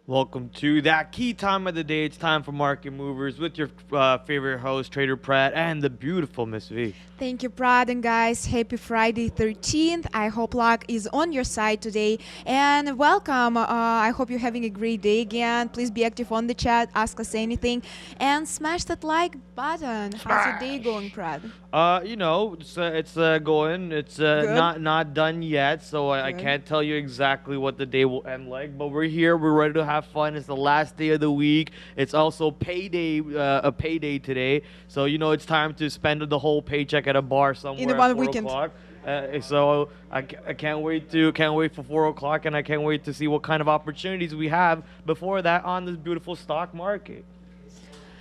Welcome to that key time of the day. It's time for Market Movers with your favorite host, Trader Prad, and the beautiful Miss V. Thank you, Prad, and guys, happy Friday 13th. I hope luck is on your side today. And welcome. I hope you're having a great day again. Please be active on the chat, ask us anything, and smash that like button. How's your day going, Prad? It's going. It's not done yet, so I can't tell you exactly what the day will end like. But we're here. We're ready to have fun. It's the last day of the week. It's also payday, a payday today. So it's time to spend the whole paycheck at a bar somewhere In at one 4 weekend. o'clock. So I can't wait for 4 o'clock, and I can't wait to see what kind of opportunities we have before that on this beautiful stock market.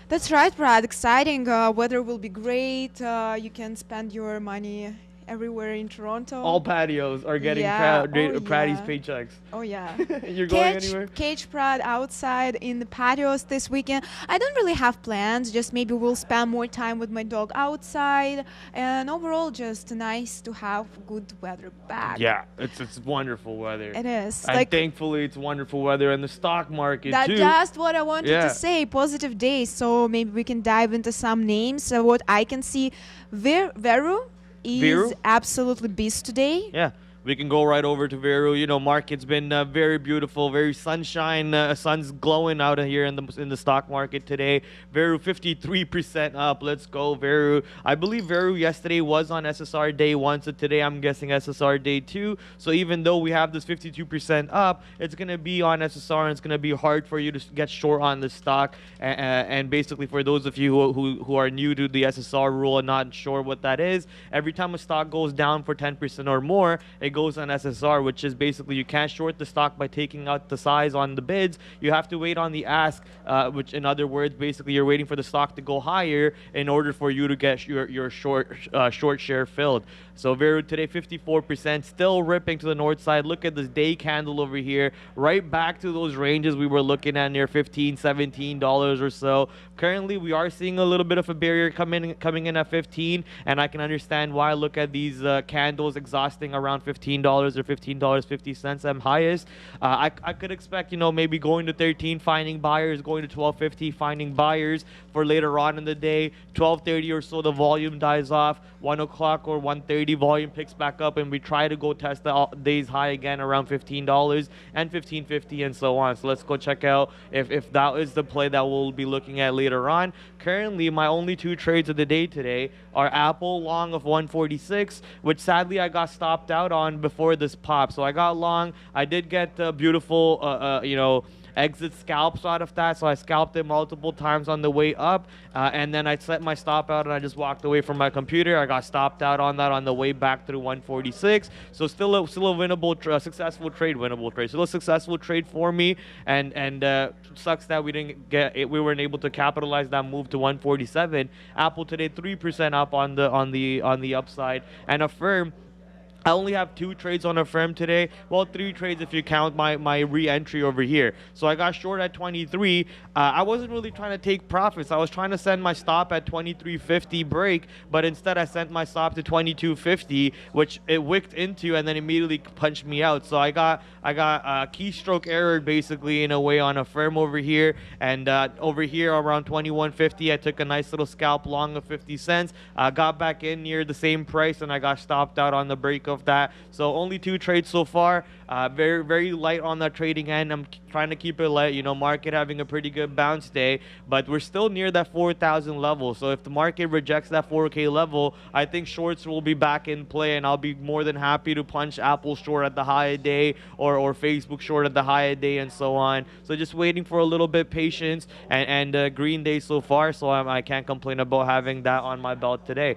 That's right, Brad. Exciting. Weather will be great. You can spend your money everywhere in Toronto. All patios are getting Praddy's paychecks. Oh yeah. You're going anywhere? Catch Prad outside in the patios this weekend. I don't really have plans. Just maybe we'll spend more time with my dog outside. And overall, just nice to have good weather back. Yeah, it's wonderful weather. It is. And thankfully, it's wonderful weather in the stock market That's too. just what I wanted to say. Positive days. So maybe we can dive into some names. So what I can see, Veru is absolutely beast today. Yeah. We can go right over to Veru. Market's been very beautiful, very sunshine. Sun's glowing out of here in the stock market today. Veru 53% up. Let's go, Veru. I believe Veru yesterday was on SSR day 1, so today I'm guessing SSR day 2. So even though we have this 52% up, it's going to be on SSR, and it's going to be hard for you to get short on the stock. And basically, for those of you who are new to the SSR rule and not sure what that is, every time a stock goes down for 10% or more, it goes on SSR, which is basically you can't short the stock by taking out the size on the bids. You have to wait on the ask, which in other words, basically you're waiting for the stock to go higher in order for you to get your short share filled. So Veru today 54%, still ripping to the north side. Look at this day candle over here, right back to those ranges we were looking at near $15, $17 or so. Currently, we are seeing a little bit of a barrier coming in at 15, and I can understand why. Look at these candles exhausting around $15 or $15.50 at highest. I could expect, maybe going to 13, finding buyers, going to 12.50, finding buyers for later on in the day. 12.30 or so, the volume dies off. 1 o'clock or 1:30, volume picks back up, and we try to go test the day's high again around $15 and $15.50 and so on. So let's go check out if that is the play that we'll be looking at later on. Currently, my only 2 trades of the day today are Apple long of 146, which sadly I got stopped out on before this pop. So I got long. I did get beautiful, exit scalps out of that, so I scalped it multiple times on the way up, and then I set my stop out and I just walked away from my computer. I got stopped out on that on the way back through 146. So still a winnable successful trade. Still a successful trade for me, and sucks that we weren't able to capitalize that move to 147. Apple today 3% up on the upside, and Affirm, I only have 2 trades on Affirm today. Well, 3 trades if you count my re-entry over here. So I got short at 23. I wasn't really trying to take profits. I was trying to send my stop at 23.50 break, but instead I sent my stop to 22.50, which it wicked into and then immediately punched me out. So I got a keystroke error basically in a way on Affirm over here, and over here around 21.50, I took a nice little scalp long of 50 cents. Got back in near the same price, and I got stopped out on the break of that. So only 2 trades so far. Very, very light on the trading end. I'm trying to keep it light. Market having a pretty good bounce day, but we're still near that 4,000 level. So if the market rejects that 4K level, I think shorts will be back in play, and I'll be more than happy to punch Apple short at the high of day or Facebook short at the high of day and so on. So just waiting for a little bit patience and green day so far. So I can't complain about having that on my belt today.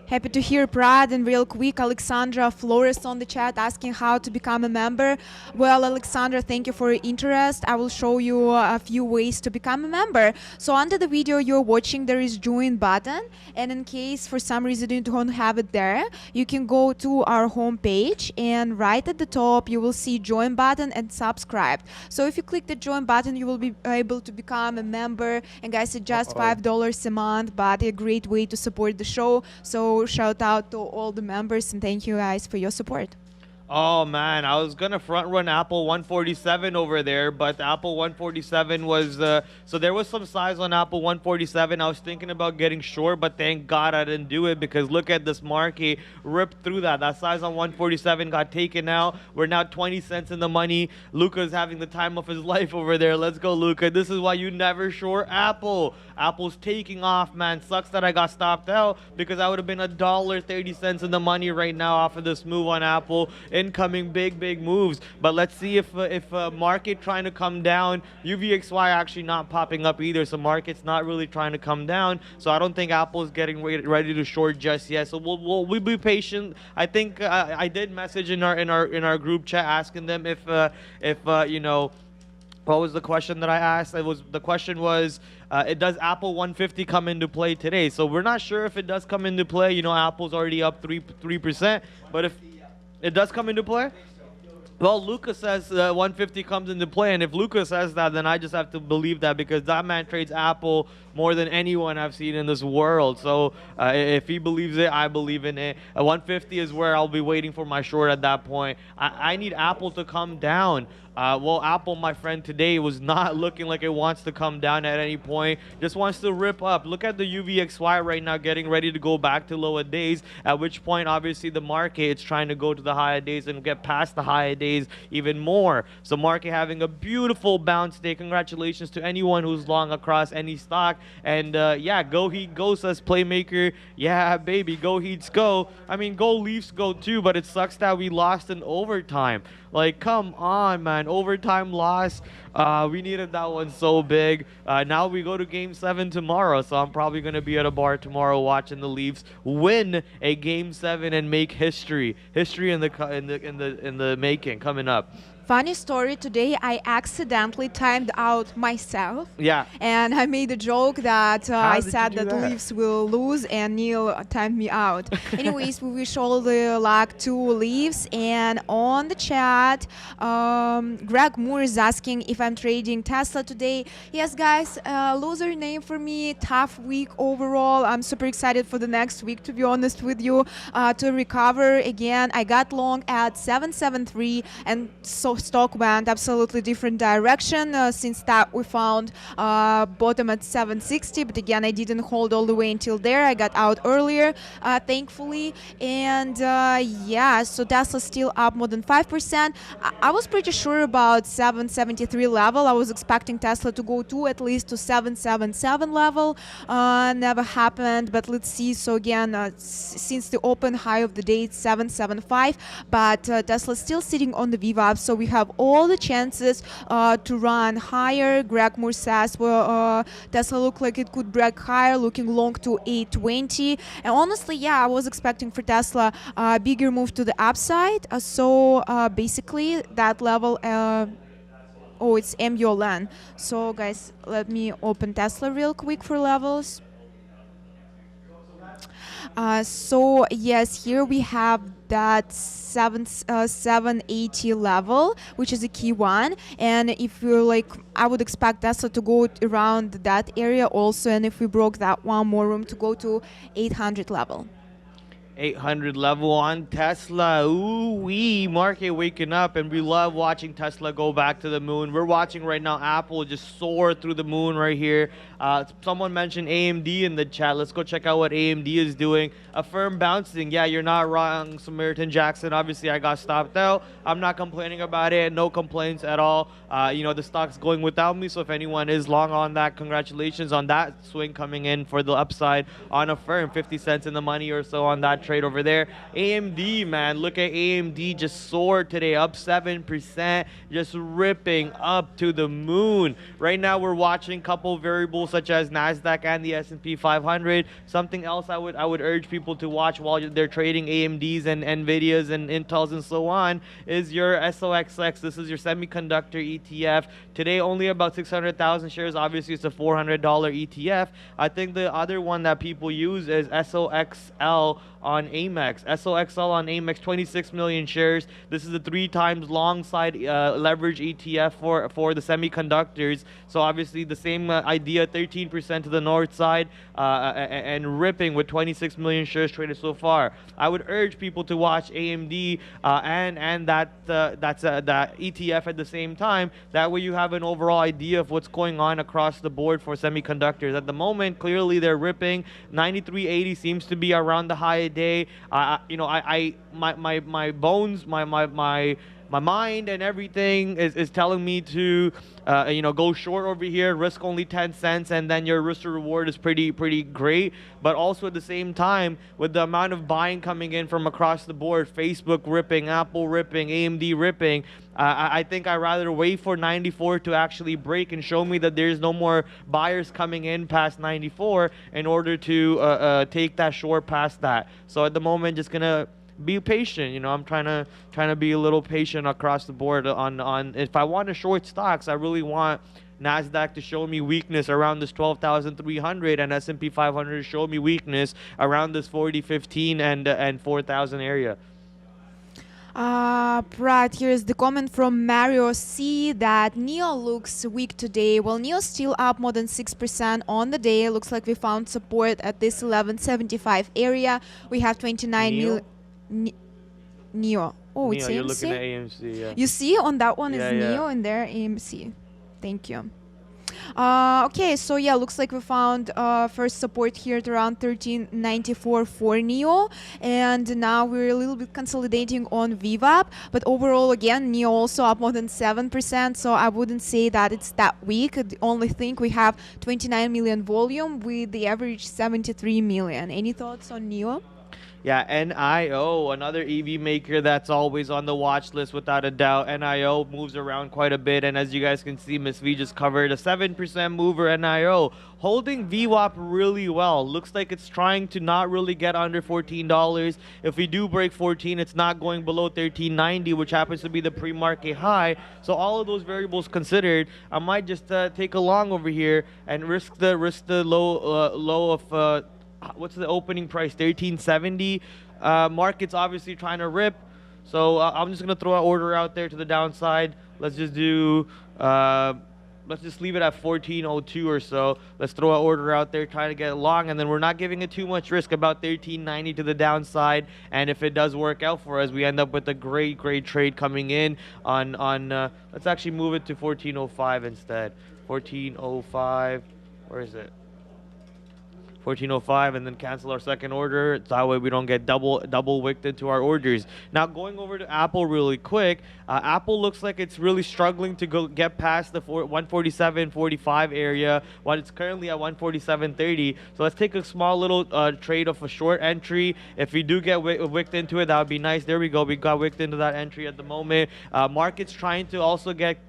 Happy to hear, Prad. And real quick, Alexandra Flores on the chat asking how to become a member. Well, Alexandra, thank you for your interest. I will show you a few ways to become a member. So under the video you're watching, there is join button. And in case for some reason you don't have it there, you can go to our homepage, and right at the top you will see join button and subscribe. So if you click the join button, you will be able to become a member. And guys, it's just $5 a month, but a great way to support the show. So shout out to all the members, and thank you guys for your support. Oh man, I was gonna front run Apple 147 over there, but Apple 147 was so there was some size on Apple 147. I was thinking about getting short, but thank God I didn't do it because look at this market ripped through that. That size on 147 got taken out. We're now 20 cents in the money. Luca's having the time of his life over there. Let's go, Luca. This is why you never short Apple. Apple's taking off, man. Sucks that I got stopped out because I would have been $1.30 in the money right now off of this move on Apple. Incoming big moves, but let's see if market trying to come down. UVXY actually not popping up either, so market's not really trying to come down. So I don't think Apple's getting ready to short just yet. So we'll be patient. I think I did message in our group chat asking them if you know. What was the question that I asked? The question was, it does Apple 150 come into play today? So we're not sure if it does come into play. You know, Apple's already up 3%, but if it does come into play, well, Luca says 150 comes into play, and if Luca says that, then I just have to believe that because that man trades Apple more than anyone I've seen in this world. So if he believes it, I believe in it. 150 is where I'll be waiting for my short at that point. I need Apple to come down. Well, Apple, my friend, today was not looking like it wants to come down at any point. Just wants to rip up. Look at the UVXY right now getting ready to go back to lower days, at which point, obviously, the market is trying to go to the higher days and get past the higher days even more. So market having a beautiful bounce day. Congratulations to anyone who's long across any stock. And yeah, go Heat, go, says Playmaker. Yeah, baby, go Heats, go. I mean, go Leafs, go too, but it sucks that we lost in overtime. Like, come on, man. Overtime loss. We needed that one so big. Now we go to Game 7 tomorrow, so I'm probably going to be at a bar tomorrow watching the Leafs win a Game 7 and make history. History in the making coming up. Funny story, today I accidentally timed out myself. Yeah. And I made a joke that I said that the Leafs will lose and Neil timed me out. Anyways, we wish all the luck to Leafs. And on the chat, Greg Moore is asking if I'm trading Tesla today. Yes, guys, loser name for me, tough week overall. I'm super excited for the next week, to be honest with you, to recover again. I got long at 773 and so stock went absolutely different direction. Since that we found bottom at 760, but again I didn't hold all the way until there. I got out earlier, thankfully. And yeah, so Tesla still up more than 5%. I was pretty sure about 773 level. I was expecting Tesla to go to at least to 777 level. Never happened, but let's see. So again, since the open high of the day it's 775, but Tesla's still sitting on the VWAP, so we have all the chances to run higher. Greg Moore says, well, Tesla look like it could break higher, looking long to 820. And honestly, yeah, I was expecting for Tesla a bigger move to the upside. So basically that level, oh, it's MULN. So guys, let me open Tesla real quick for levels. So yes, here we have that 780 level, which is a key one. And if you're like, I would expect Tesla to go around that area also. And if we broke that one, more room to go to 800 level. 800 level on Tesla. Ooh wee, market waking up, and we love watching Tesla go back to the moon. We're watching right now Apple just soar through the moon right here. Someone mentioned AMD in the chat. Let's go check out what AMD is doing. A firm bouncing. Yeah, you're not wrong, Samaritan Jackson. Obviously, I got stopped out. I'm not complaining about it. No complaints at all. You know, the stock's going without me, so if anyone is long on that, congratulations on that swing coming in for the upside on a firm. 50 cents in the money or so on that trade over there. AMD, man, look at AMD just soared today, up 7%, just ripping up to the moon. Right now we're watching a couple variables such as NASDAQ and the S&P 500. Something else I would urge people to watch while they're trading AMDs and NVIDIAs and Intels and so on is your SOXX. This is your semiconductor ETF. Today only about 600,000 shares. Obviously it's a $400 ETF. I think the other one that people use is SOXL on on Amex. SOXL on Amex, 26 million shares. This is a 3 times long side leverage ETF for the semiconductors. So obviously the same idea, 13% to the north side, and ripping with 26 million shares traded so far. I would urge people to watch AMD and that ETF at the same time. That way you have an overall idea of what's going on across the board for semiconductors. At the moment, clearly they're ripping. 93.80 seems to be around the high a day. My bones, my mind and everything is telling me to go short over here, risk only 10 cents, and then your risk to reward is pretty great. But also at the same time, with the amount of buying coming in from across the board, Facebook ripping, Apple ripping, AMD ripping, I think I'd rather wait for 94 to actually break and show me that there's no more buyers coming in past 94 in order to take that short past that. So at the moment, just gonna be patient. I'm trying to be a little patient across the board on if I want to short stocks. I really want Nasdaq to show me weakness around this 12,300 and S&P 500 to show me weakness around this 40.15 and 4,000 area. Prad, here's the comment from Mario C that NEO looks weak today. Well, NEO still up more than 6% on the day. Looks like we found support at this 1175 area. We have 29 million. NEO. Oh, it's AMC? You're looking at AMC, yeah. You see on that one is NEO and there AMC. Thank you. Okay, so yeah, looks like we found first support here at around 1394 for NEO, and now we're a little bit consolidating on VWAP, but overall again NEO also up more than 7%, so I wouldn't say that it's that weak. The only thing, we have 29 million volume with the average 73 million. Any thoughts on NEO? Yeah, NIO, another EV maker that's always on the watch list without a doubt. NIO moves around quite a bit, and as you guys can see, Miss V just covered a 7% mover. NIO holding VWAP really well. Looks like it's trying to not really get under $14. If we do break 14, it's not going below 13.90, which happens to be the pre-market high. So all of those variables considered, I might just take a long over here and risk the low of what's the opening price, 1370. Market's obviously trying to rip, so I'm just gonna throw an order out there to the downside. Let's just do let's just leave it at 1402 or so. Let's throw an order out there, try to get long, and then we're not giving it too much risk, about 1390 to the downside. And if it does work out for us, we end up with a great trade coming in on let's actually move it to 1405 instead. 1405, where is it? 1405, and then cancel our second order. That way we don't get double wicked into our orders. Now going over to Apple really quick. Apple looks like it's really struggling to get past the 147.45 area, while it's currently at 147.30. So let's take a small little trade of a short entry. If we do get wicked into it, that would be nice. There we go. We got wicked into that entry at the moment. Market's trying to also get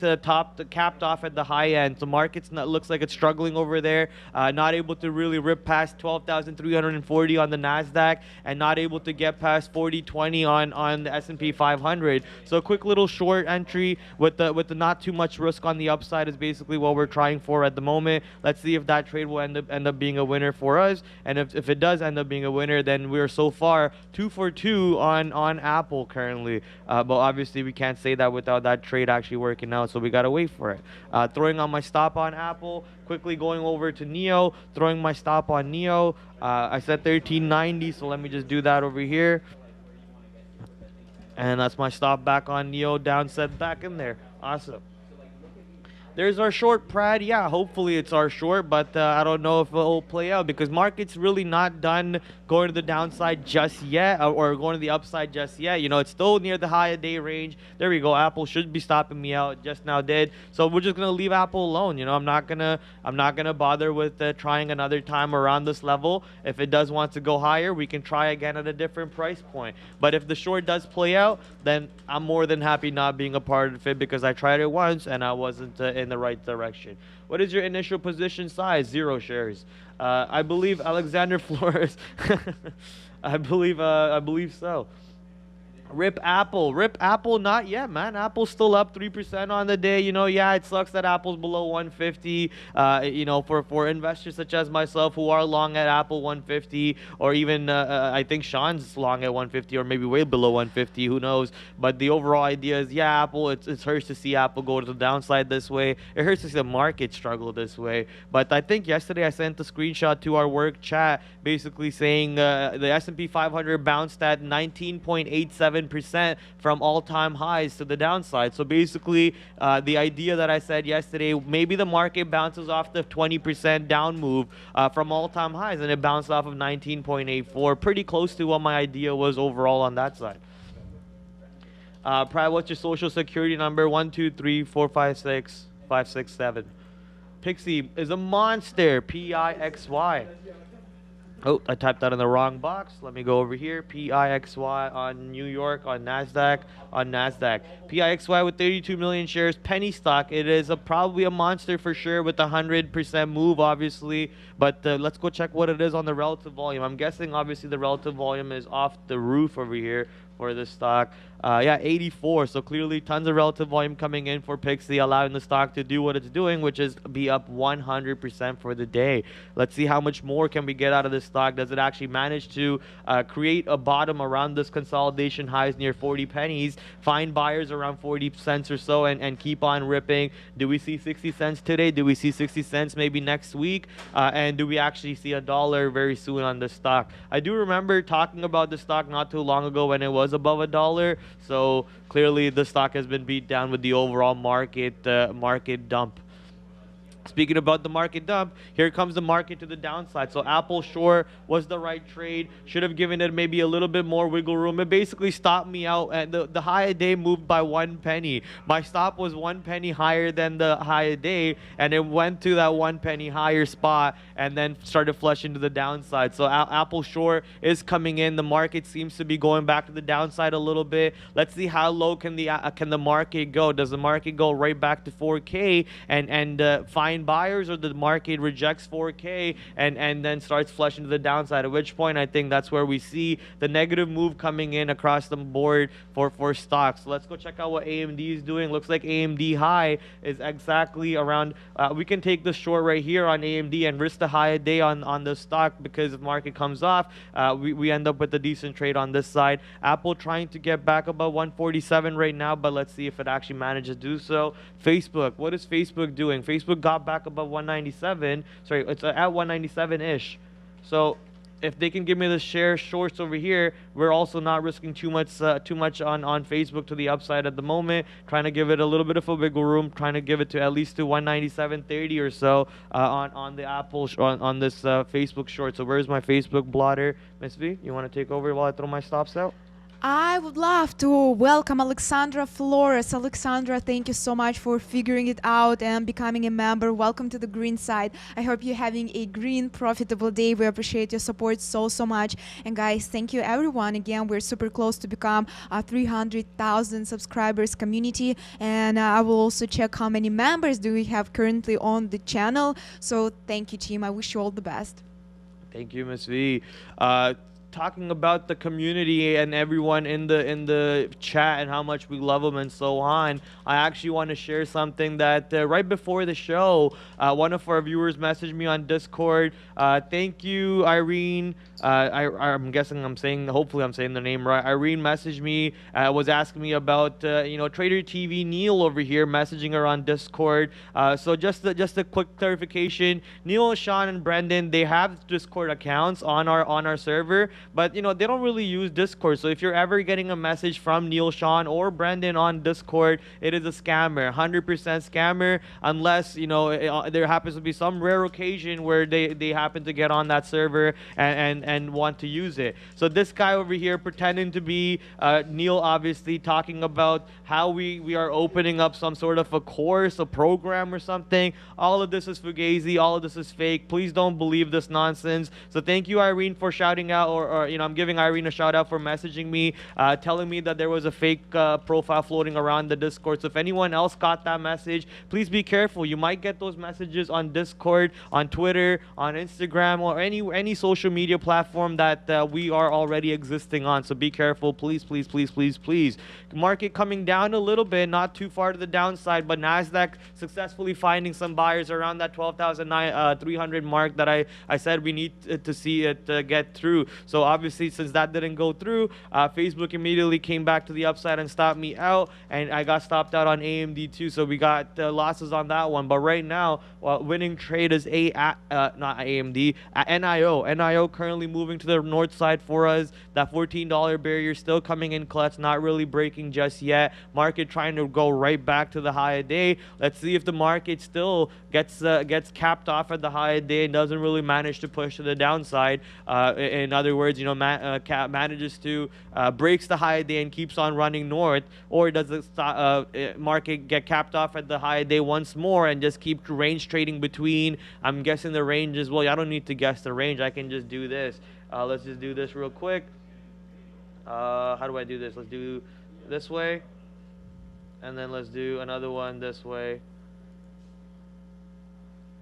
capped off at the high end. So market's looks like it's struggling over there. Not able to really rip past 12,340 on the Nasdaq, and not able to get past 40.20 on the S&P 500. So a quick little short entry with the not too much risk on the upside is basically what we're trying for at the moment. Let's see if that trade will end up being a winner for us, and if it does end up being a winner, then we're so far 2 for 2 on Apple currently. But obviously we can't say that without that trade actually working out, so we gotta wait for it. Throwing on my stop on Apple. Quickly going over to NEO, throwing my stop on NEO. I said 1390, so let me just do that over here. And that's my stop back on NEO, down set back in there. Awesome. There's our short, Prad. Yeah, hopefully it's our short, but I don't know if it will play out, because market's really not done going to the downside just yet, or going to the upside just yet. You know, it's still near the high day range. There we go. Apple should be stopping me out. Just now did. So we're just gonna leave Apple alone. You know, I'm not gonna bother with trying another time around this level. If it does want to go higher, we can try again at a different price point. But if the short does play out, then I'm more than happy not being a part of it, because I tried it once and I wasn't in the right direction. What is your initial position size? 0 shares. I believe Alexander Flores. I believe so. Rip Apple, not yet, man. Apple's still up 3% on the day. Yeah, it sucks that Apple's below 150. For investors such as myself who are long at Apple 150, or even I think Sean's long at 150, or maybe way below 150. Who knows? But the overall idea is, yeah, Apple. It hurts to see Apple go to the downside this way. It hurts to see the market struggle this way. But I think yesterday I sent a screenshot to our work chat, basically saying the S&P 500 bounced at 19.87% from all-time highs to the downside. So basically, the idea that I said yesterday, maybe the market bounces off the 20% down move from all-time highs, and it bounced off of 19.84, pretty close to what my idea was overall on that side. Prad, what's your social security number? 123456567. Pixie is a monster. PIXY. Oh, I typed that in the wrong box. Let me go over here. PIXY on New York, on NASDAQ, PIXY with 32 million shares, penny stock. It is probably a monster for sure with a 100% move, obviously. But let's go check what it is on the relative volume. I'm guessing, obviously, the relative volume is off the roof over here for this stock. Yeah, 84. So clearly tons of relative volume coming in for Pixie, allowing the stock to do what it's doing, which is be up 100% for the day. Let's see how much more can we get out of this stock. Does it actually manage to create a bottom around this consolidation highs near 40 pennies, find buyers around 40 cents or so, and keep on ripping? Do we see 60 cents today? Do we see 60 cents maybe next week? And do we actually see $1 very soon on this stock? I do remember talking about this stock not too long ago when it was above $1. So clearly the stock has been beat down with the overall market dump. Speaking about the market dump, here comes the market to the downside. So Apple sure was the right trade. Should have given it maybe a little bit more wiggle room. It basically stopped me out. And the high a day moved by 1 penny. My stop was 1 penny higher than the high a day, and it went to that 1 penny higher spot and then started flushing to the downside. So Apple sure is coming in. The market seems to be going back to the downside a little bit. Let's see how low can the market go. Does the market go right back to 4K and find buyers, or the market rejects 4K and then starts flushing to the downside, at which point I think that's where we see the negative move coming in across the board for stocks. So let's go check out what AMD is doing. Looks like AMD high is exactly around, we can take the short right here on AMD and risk the high a day on the stock, because if market comes off, we end up with a decent trade on this side. Apple trying to get back above 147 right now, but let's see if it actually manages to do so. Facebook, what is Facebook doing? Facebook got back above 197. Sorry, it's at 197-ish. So if they can give me the share shorts over here, we're also not risking too much on Facebook to the upside at the moment. Trying to give it a little bit of a wiggle room, trying to give it to at least to 197.30 or so on the Apple on this Facebook short. So where's my Facebook blotter? Miss V, you want to take over while I throw my stops out? I would love to welcome Alexandra Flores. Alexandra, thank you so much for figuring it out and becoming a member. Welcome to the green side. I hope you're having a green, profitable day. We appreciate your support so much. And guys, thank you everyone. Again, we're super close to become a 300,000 subscribers community. And I will also check how many members do we have currently on the channel. So thank you, team. I wish you all the best. Thank you, Miss V. Talking about the community and everyone in the chat and how much we love them and so on, I actually want to share something that right before the show, one of our viewers messaged me on Discord. Thank you, Irene. I'm guessing hopefully I'm saying the name right. Irene messaged me, was asking me about Trader TV Neil over here, messaging her on Discord. So just a quick clarification: Neil, Sean, and Brendan, they have Discord accounts on our server, but they don't really use Discord. So if you're ever getting a message from Neil, Sean, or Brendan on Discord, it is a scammer, 100% scammer, unless there happens to be some rare occasion where they happen to get on that server and want to use it. So this guy over here pretending to be Neil, obviously talking about how we are opening up some sort of a course, a program or something. All of this is fugazi, all of this is fake. Please don't believe this nonsense. So thank you, Irene, for shouting out or or I'm giving Irene a shout out for messaging me, telling me that there was a fake profile floating around the Discord. So if anyone else got that message, please be careful. You might get those messages on Discord, on Twitter, on Instagram, or any social media platform that we are already existing on. So be careful, please, please, please, please, please. Market coming down a little bit, not too far to the downside, but Nasdaq successfully finding some buyers around that 12,300 mark that I said we need to see it get through. So obviously, since that didn't go through, Facebook immediately came back to the upside and stopped me out, and I got stopped out on AMD too. So we got losses on that one. But right now, winning trade is not AMD, NIO. NIO currently moving to the north side for us. That $14 barrier still coming in clutch, not really breaking just yet. Market trying to go right back to the high of day. Let's see if the market still gets capped off at the high of day and doesn't really manage to push to the downside. In other words, manages to breaks the high of day and keeps on running north, or does the market get capped off at the high of day once more and just keep range trading between? I'm guessing the range as well. I don't need to guess the range. I can just do this. Let's just do this real quick. How do I do this? Let's do this way, and then let's do another one this way.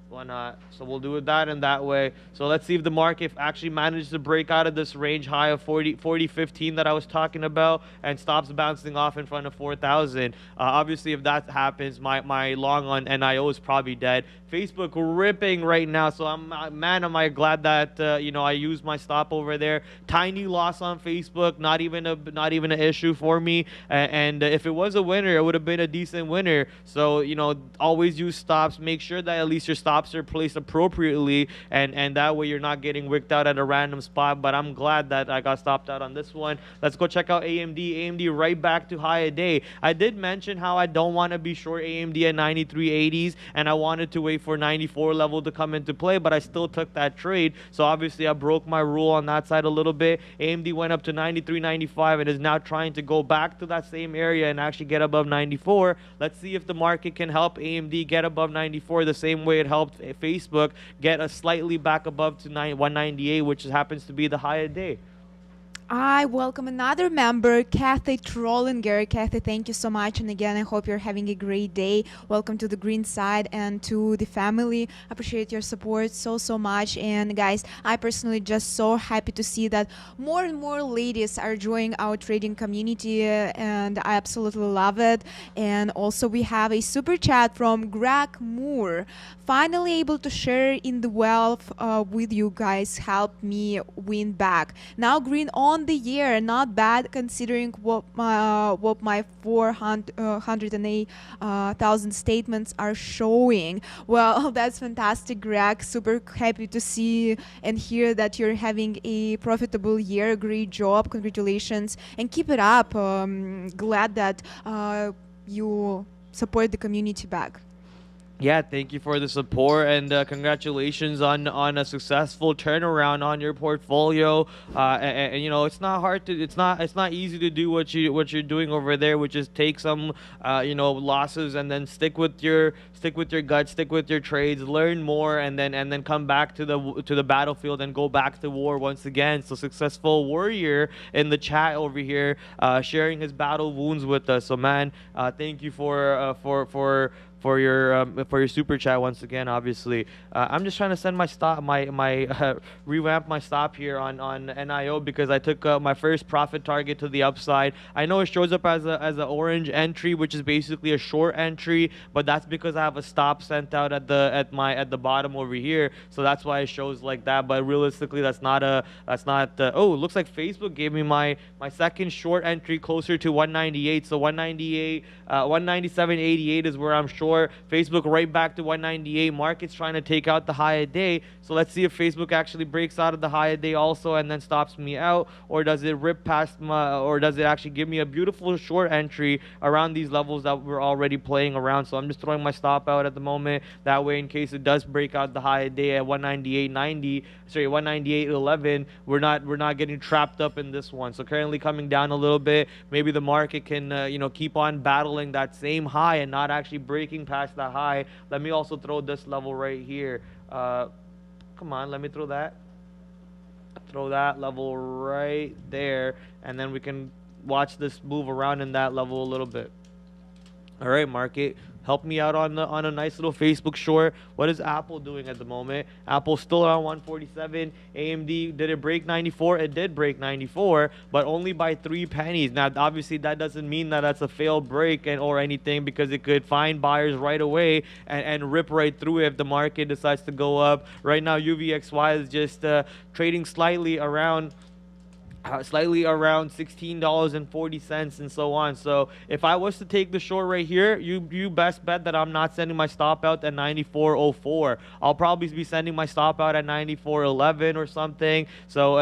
Why not? So we'll do it that and that way. So let's see if the market actually manages to break out of this range high of 40.15 that I was talking about and stops bouncing off in front of 4,000. Obviously, if that happens, my long on NIO is probably dead. Facebook ripping right now. So am I glad that I used my stop over there. Tiny loss on Facebook, not even an issue for me. And if it was a winner, it would have been a decent winner. So always use stops. Make sure that at least your stops are placed appropriately, and that way you're not getting wicked out at a random spot. But I'm glad that I got stopped out on this one. Let's go check out AMD. AMD right back to high a day. I did mention how I don't want to be short AMD at 93.80s, and I wanted to wait for 94 level to come into play, but I still took that trade. So obviously I broke my rule on that side a little bit. AMD went up to 93.95 and is now trying to go back to that same area and actually get above 94. Let's see if the market can help AMD get above 94 the same way it helped Facebook get a slightly back above to 198, which happens to be the high of the day. I welcome another member, Kathy Trollinger. Kathy, thank you so much. And again, I hope you're having a great day. Welcome to the green side and to the family. Appreciate your support so much. And guys, I personally just so happy to see that more and more ladies are joining our trading community, and I absolutely love it. And also we have a super chat from Greg Moore. Finally able to share in the wealth with you guys. Help me win back. Now green on the year, not bad considering what my 408,000 statements are showing. Well, that's fantastic, Greg. Super happy to see and hear that you're having a profitable year. Great job, congratulations, and keep it up. Glad that you support the community back. Yeah, thank you for the support, and congratulations on a successful turnaround on your portfolio. And it's not hard to it's not easy to do what you're doing over there, which is take some losses and then stick with your gut, stick with your trades, learn more, and then come back to the battlefield and go back to war once again. So successful warrior in the chat over here, sharing his battle wounds with us. So man, thank you for your super chat once again. Obviously, I'm just trying to send my stop, revamp my stop here on NIO because I took my first profit target to the upside. I know it shows up as an orange entry, which is basically a short entry, but that's because I have a stop sent out at the bottom over here, so that's why it shows like that. But realistically, oh, it looks like Facebook gave me my second short entry closer to 198. So 197.88 is where I'm short. Facebook right back to 198. Market's trying to take out the high of day. So let's see if Facebook actually breaks out of the high of day also and then stops me out, or does it rip past or does it actually give me a beautiful short entry around these levels that we're already playing around. So I'm just throwing my stop out at the moment. That way, in case it does break out the high of day at 198.11, we're not getting trapped up in this one. So currently coming down a little bit. Maybe the market can keep on battling that same high and not actually breaking past that high. Let me also throw this level right here. Come on, let me throw that. Throw that level right there, and then we can watch this move around in that level a little bit. All right, market. Help me out on a nice little Facebook short. What is Apple doing at the moment? Apple's still around 147. AMD, did it break 94? It did break 94, but only by 3 pennies. Now, obviously, that doesn't mean that that's a failed break or anything, because it could find buyers right away and rip right through it if the market decides to go up. Right now, UVXY is just trading slightly around $16.40 and so on. So if I was to take the short right here, you best bet that I'm not sending my stop out at 94.04. I'll probably be sending my stop out at 94.11 or something. So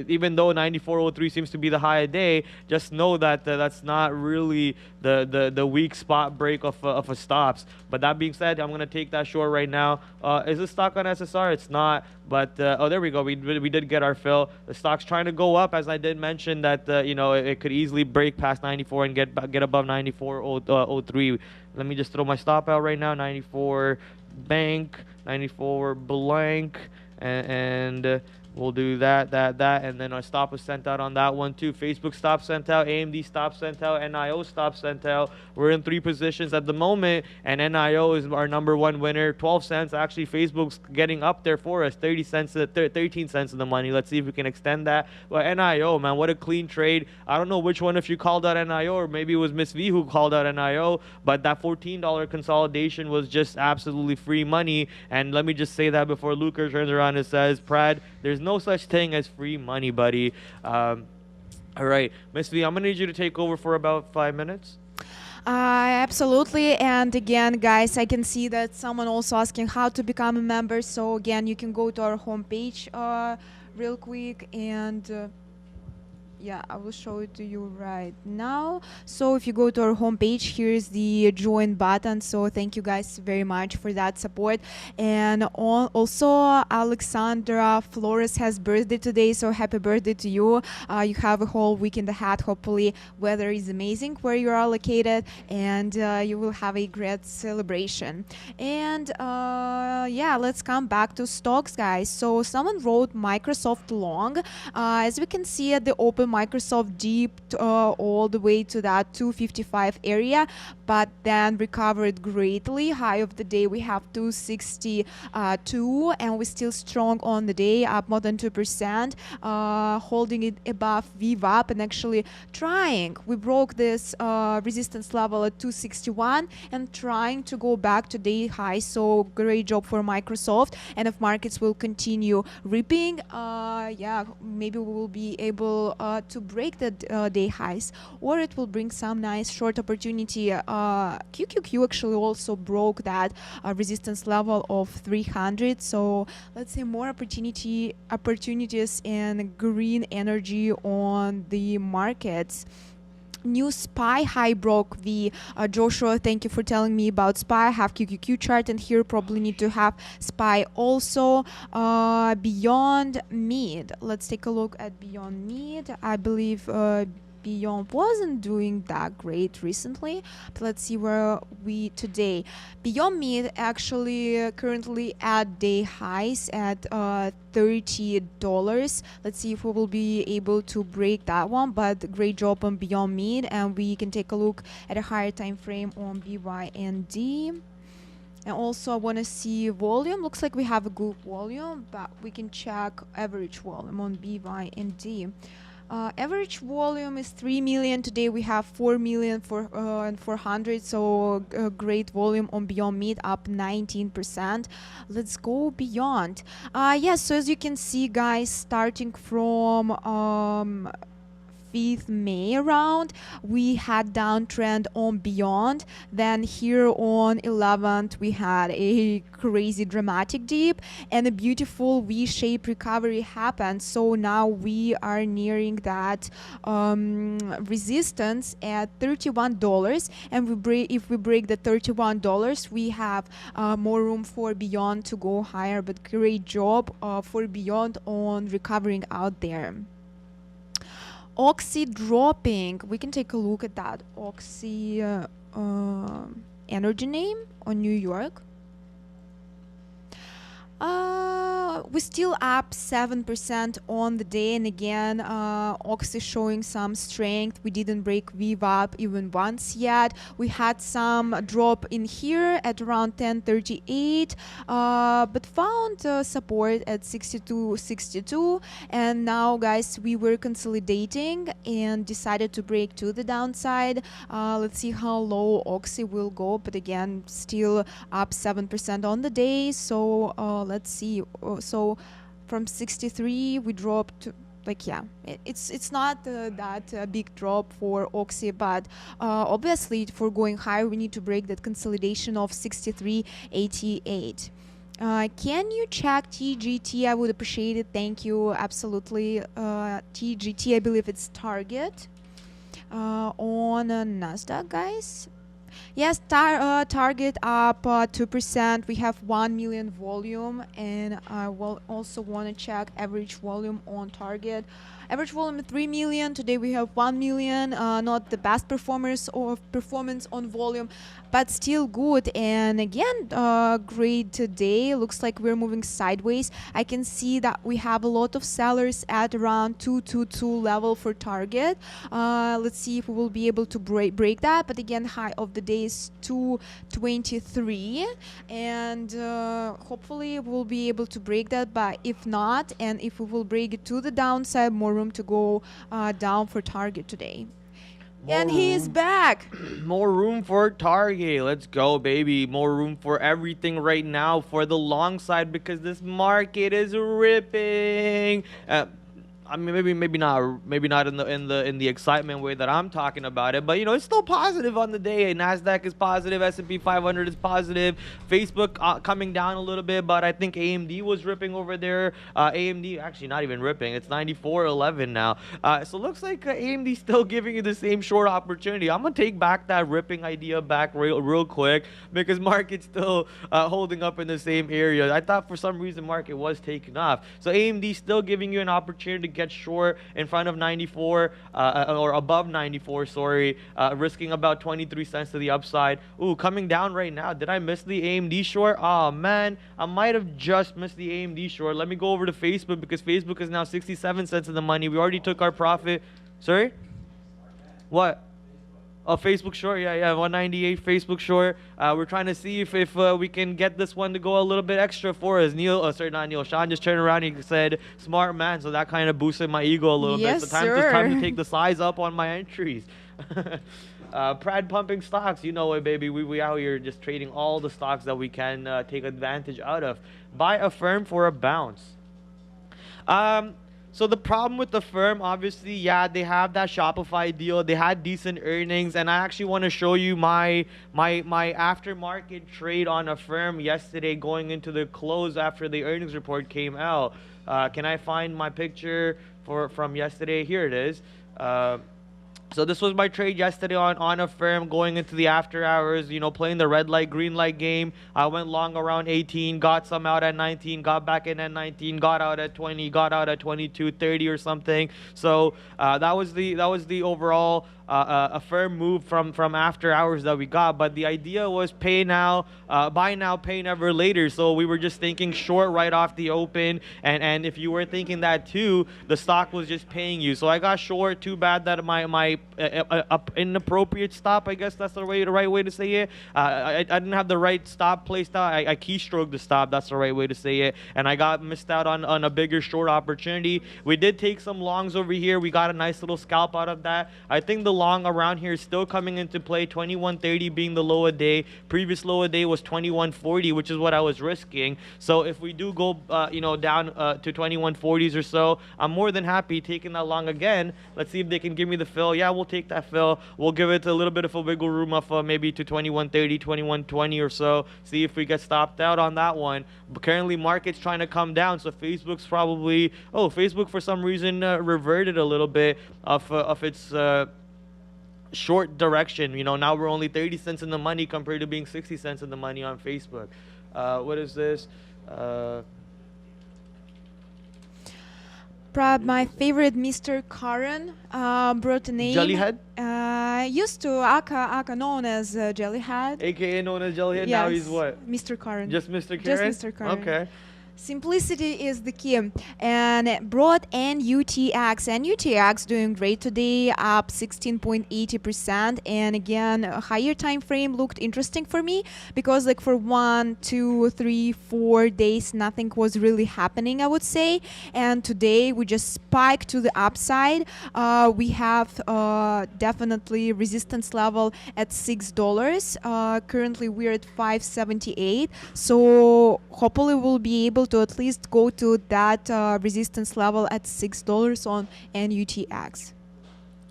even though 94.03 seems to be the high of day, just know that that's not really the weak spot break of a stops. But that being said, I'm gonna take that short right now. Is this stock on SSR? It's not. But oh, there we go. We did get our fill. The stock's trying to go up, as I did mention that it could easily break past 94 and get above 94.03. Let me just throw my stop out right now. 94 bank, 94 blank, and we'll do that, and then our stop was sent out on that one too. Facebook stop sent out, AMD stop sent out, NIO stop sent out. We're in 3 positions at the moment, and NIO is our #1 winner, 12 cents. Actually, Facebook's getting up there for us, 30 cents, 13 cents in the money. Let's see if we can extend that. Well, NIO, man, what a clean trade. I don't know which one, if you called out NIO, or maybe it was Miss V who called out NIO, but that $14 consolidation was just absolutely free money. And let me just say that before Luca turns around and says, Prad, there's no such thing as free money, buddy. All right, Miss V, I'm gonna need you to take over for about 5 minutes. Absolutely. And again, guys, I can see that someone also asking how to become a member. So again, you can go to our homepage real quick, and yeah, I will show it to you right now. So if you go to our homepage, here's the join button. So thank you guys very much for that support. And also Alexandra Flores has birthday today, so happy birthday to you. You have a whole weekend ahead. Hopefully weather is amazing where you are located, and you will have a great celebration. And yeah, let's come back to stocks, guys. So someone wrote Microsoft long. As we can see at the open, Microsoft dipped all the way to that 255 area, but then recovered greatly. High of the day we have 262, and we're still strong on the day, up more than 2%, holding it above VWAP and actually trying. We broke this resistance level at 261 and trying to go back to day high. So great job for Microsoft. And if markets will continue ripping, yeah, maybe we will be able to break the day highs, or it will bring some nice short opportunity. QQQ actually also broke that resistance level of 300. So let's say more opportunities and green energy on the markets. New SPY high broke. The Joshua, thank you for telling me about SPY. I have QQQ chart, and here probably need to have SPY also. Beyond Mid, let's take a look at Beyond Mid. I believe Beyond wasn't doing that great recently, but let's see where we today. Beyond Mid actually currently at day highs at $30. Let's see if we will be able to break that one, but great job on Beyond Mid. And we can take a look at a higher time frame on BYND. And also I want to see volume. Looks like we have a good volume, but we can check average volume on BYND. Average volume is 3 million. Today we have 4 million and 400. So great volume on Beyond Mid, up 19%. Let's go beyond. Yes, so as you can see, guys, starting from 5th May around, we had downtrend on Beyond. Then here on 11th we had a crazy dramatic dip and a beautiful V-shaped recovery happened. So now we are nearing that resistance at $31, and if we break the $31, we have more room for Beyond to go higher. But great job for Beyond on recovering out there. Oxy dropping. We can take a look at that. Oxy energy name on New York. we're still up 7% on the day, and again, Oxy showing some strength. We didn't break VWAP up even once yet. We had some drop in here at around 1038, but found support at 62.62, and now, guys, we were consolidating and decided to break to the downside. Let's see how low Oxy will go, but again, still up 7% on the day. So let's see. So from 63 we dropped to, like, yeah, it's not that big drop for Oxy, but obviously for going higher we need to break that consolidation of 63.88. Can you check TGT? I would appreciate it. Thank you. Absolutely. TGT, I believe it's target on Nasdaq, guys. Yes, target up 2%. We have 1 million volume, and I will also want to check average volume on target. Average volume 3 million. Today we have 1 million. Not the best performance on volume, but still good. And again, great day. Looks like we're moving sideways. I can see that we have a lot of sellers at around 222 level for target. Let's see if we will be able to break that. But again, high of the day is 223, and hopefully we'll be able to break that. But if not, and if we will break it to the downside, more room to go down for target today. And he is back. More room for target. Let's go, baby. More room for everything right now for the long side, because this market is ripping. I mean, maybe not in the excitement way that I'm talking about it, but you know, it's still positive on the day. Nasdaq is positive, S&P 500 is positive, Facebook coming down a little bit, but I think AMD was ripping over there. AMD actually not even ripping; it's 94.11 now. So it looks like AMD still giving you the same short opportunity. I'm gonna take back that ripping idea back real quick, because market's still holding up in the same area. I thought for some reason market was taking off. So AMD still giving you an opportunity to get short in front of 94 or above 94, sorry, risking about 23 cents to the upside. Ooh, coming down right now. Did I miss the AMD short? Oh man, I might have just missed the AMD short. Let me go over to Facebook, because Facebook is now 67 cents in the money. We already took our profit. Sorry? What? Oh, Facebook short, yeah, 198 Facebook short. We're trying to see if we can get this one to go a little bit extra for us. Not Neil. Sean just turned around and he said, "Smart man," so that kind of boosted my ego a little bit. So it's time to take the size up on my entries. Prad pumping stocks, you know it, baby. We out here just trading all the stocks that we can take advantage out of. Buy a firm for a bounce. So the problem with the firm, obviously, yeah, they have that Shopify deal. They had decent earnings, and I actually want to show you my aftermarket trade on a firm yesterday, going into the close after the earnings report came out. Can I find my picture from yesterday? Here it is. So this was my trade yesterday on a firm going into the after hours, you know, playing the red light, green light game. I went long around 18, got some out at 19, got back in at 19, got out at 20, got out at 22, 30 or something. So that was the overall a firm move from after hours that we got. But the idea was buy now, pay never later. So we were just thinking short right off the open, and if you were thinking that too, the stock was just paying you. So I got short. Too bad that my inappropriate stop, I guess that's the right way to say it. I didn't have the right stop placed out. I keystroked the stop, that's the right way to say it, and I got missed out on a bigger short opportunity. We did take some longs over here. We got a nice little scalp out of that. I think the long around here is still coming into play. 21.30 being the low a day. Previous low a day was 21.40, which is what I was risking. So if we do go down to 21.40s or so, I'm more than happy taking that long again. Let's see if they can give me the fill. Yeah, we'll take that fill. We'll give it a little bit of a wiggle room of maybe to 21.30, 21.20 or so. See if we get stopped out on that one. But currently market's trying to come down, so Facebook's probably Facebook for some reason reverted a little bit of its short direction. You know, now we're only 30 cents in the money compared to being 60 cents in the money on Facebook. What is this? My favorite Mr. Karen brought a name. Jellyhead? Used to Aka known as Jellyhead. AKA known as Jellyhead. Yes. Now he's what? Mr. Karen. Just Mr. Karen? Just Mr. Karen. Okay. Simplicity is the key. And broad NUTX doing great today, up 16.80%. And again, a higher time frame looked interesting for me because like for 1, 2, 3, 4 days, nothing was really happening, I would say. And today we just spiked to the upside. We have definitely resistance level at $6. Currently we're at 578. So hopefully we'll be able to at least go to that resistance level at $6 on NUTX.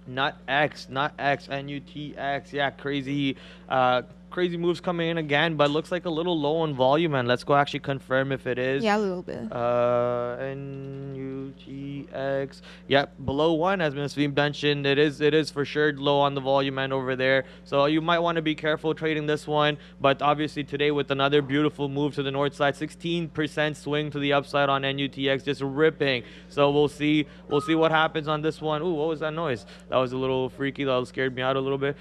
Not X, NUTX. Yeah, crazy moves coming in again, but looks like a little low on volume. And let's go actually confirm if it is. Yeah, a little bit. NUTX. Yep, below 1, as Ms. Veem mentioned. It is for sure low on the volume end over there. So you might want to be careful trading this one. But obviously today with another beautiful move to the north side, 16% swing to the upside on NUTX, just ripping. So we'll see what happens on this one. Ooh, what was that noise? That was a little freaky. That scared me out a little bit.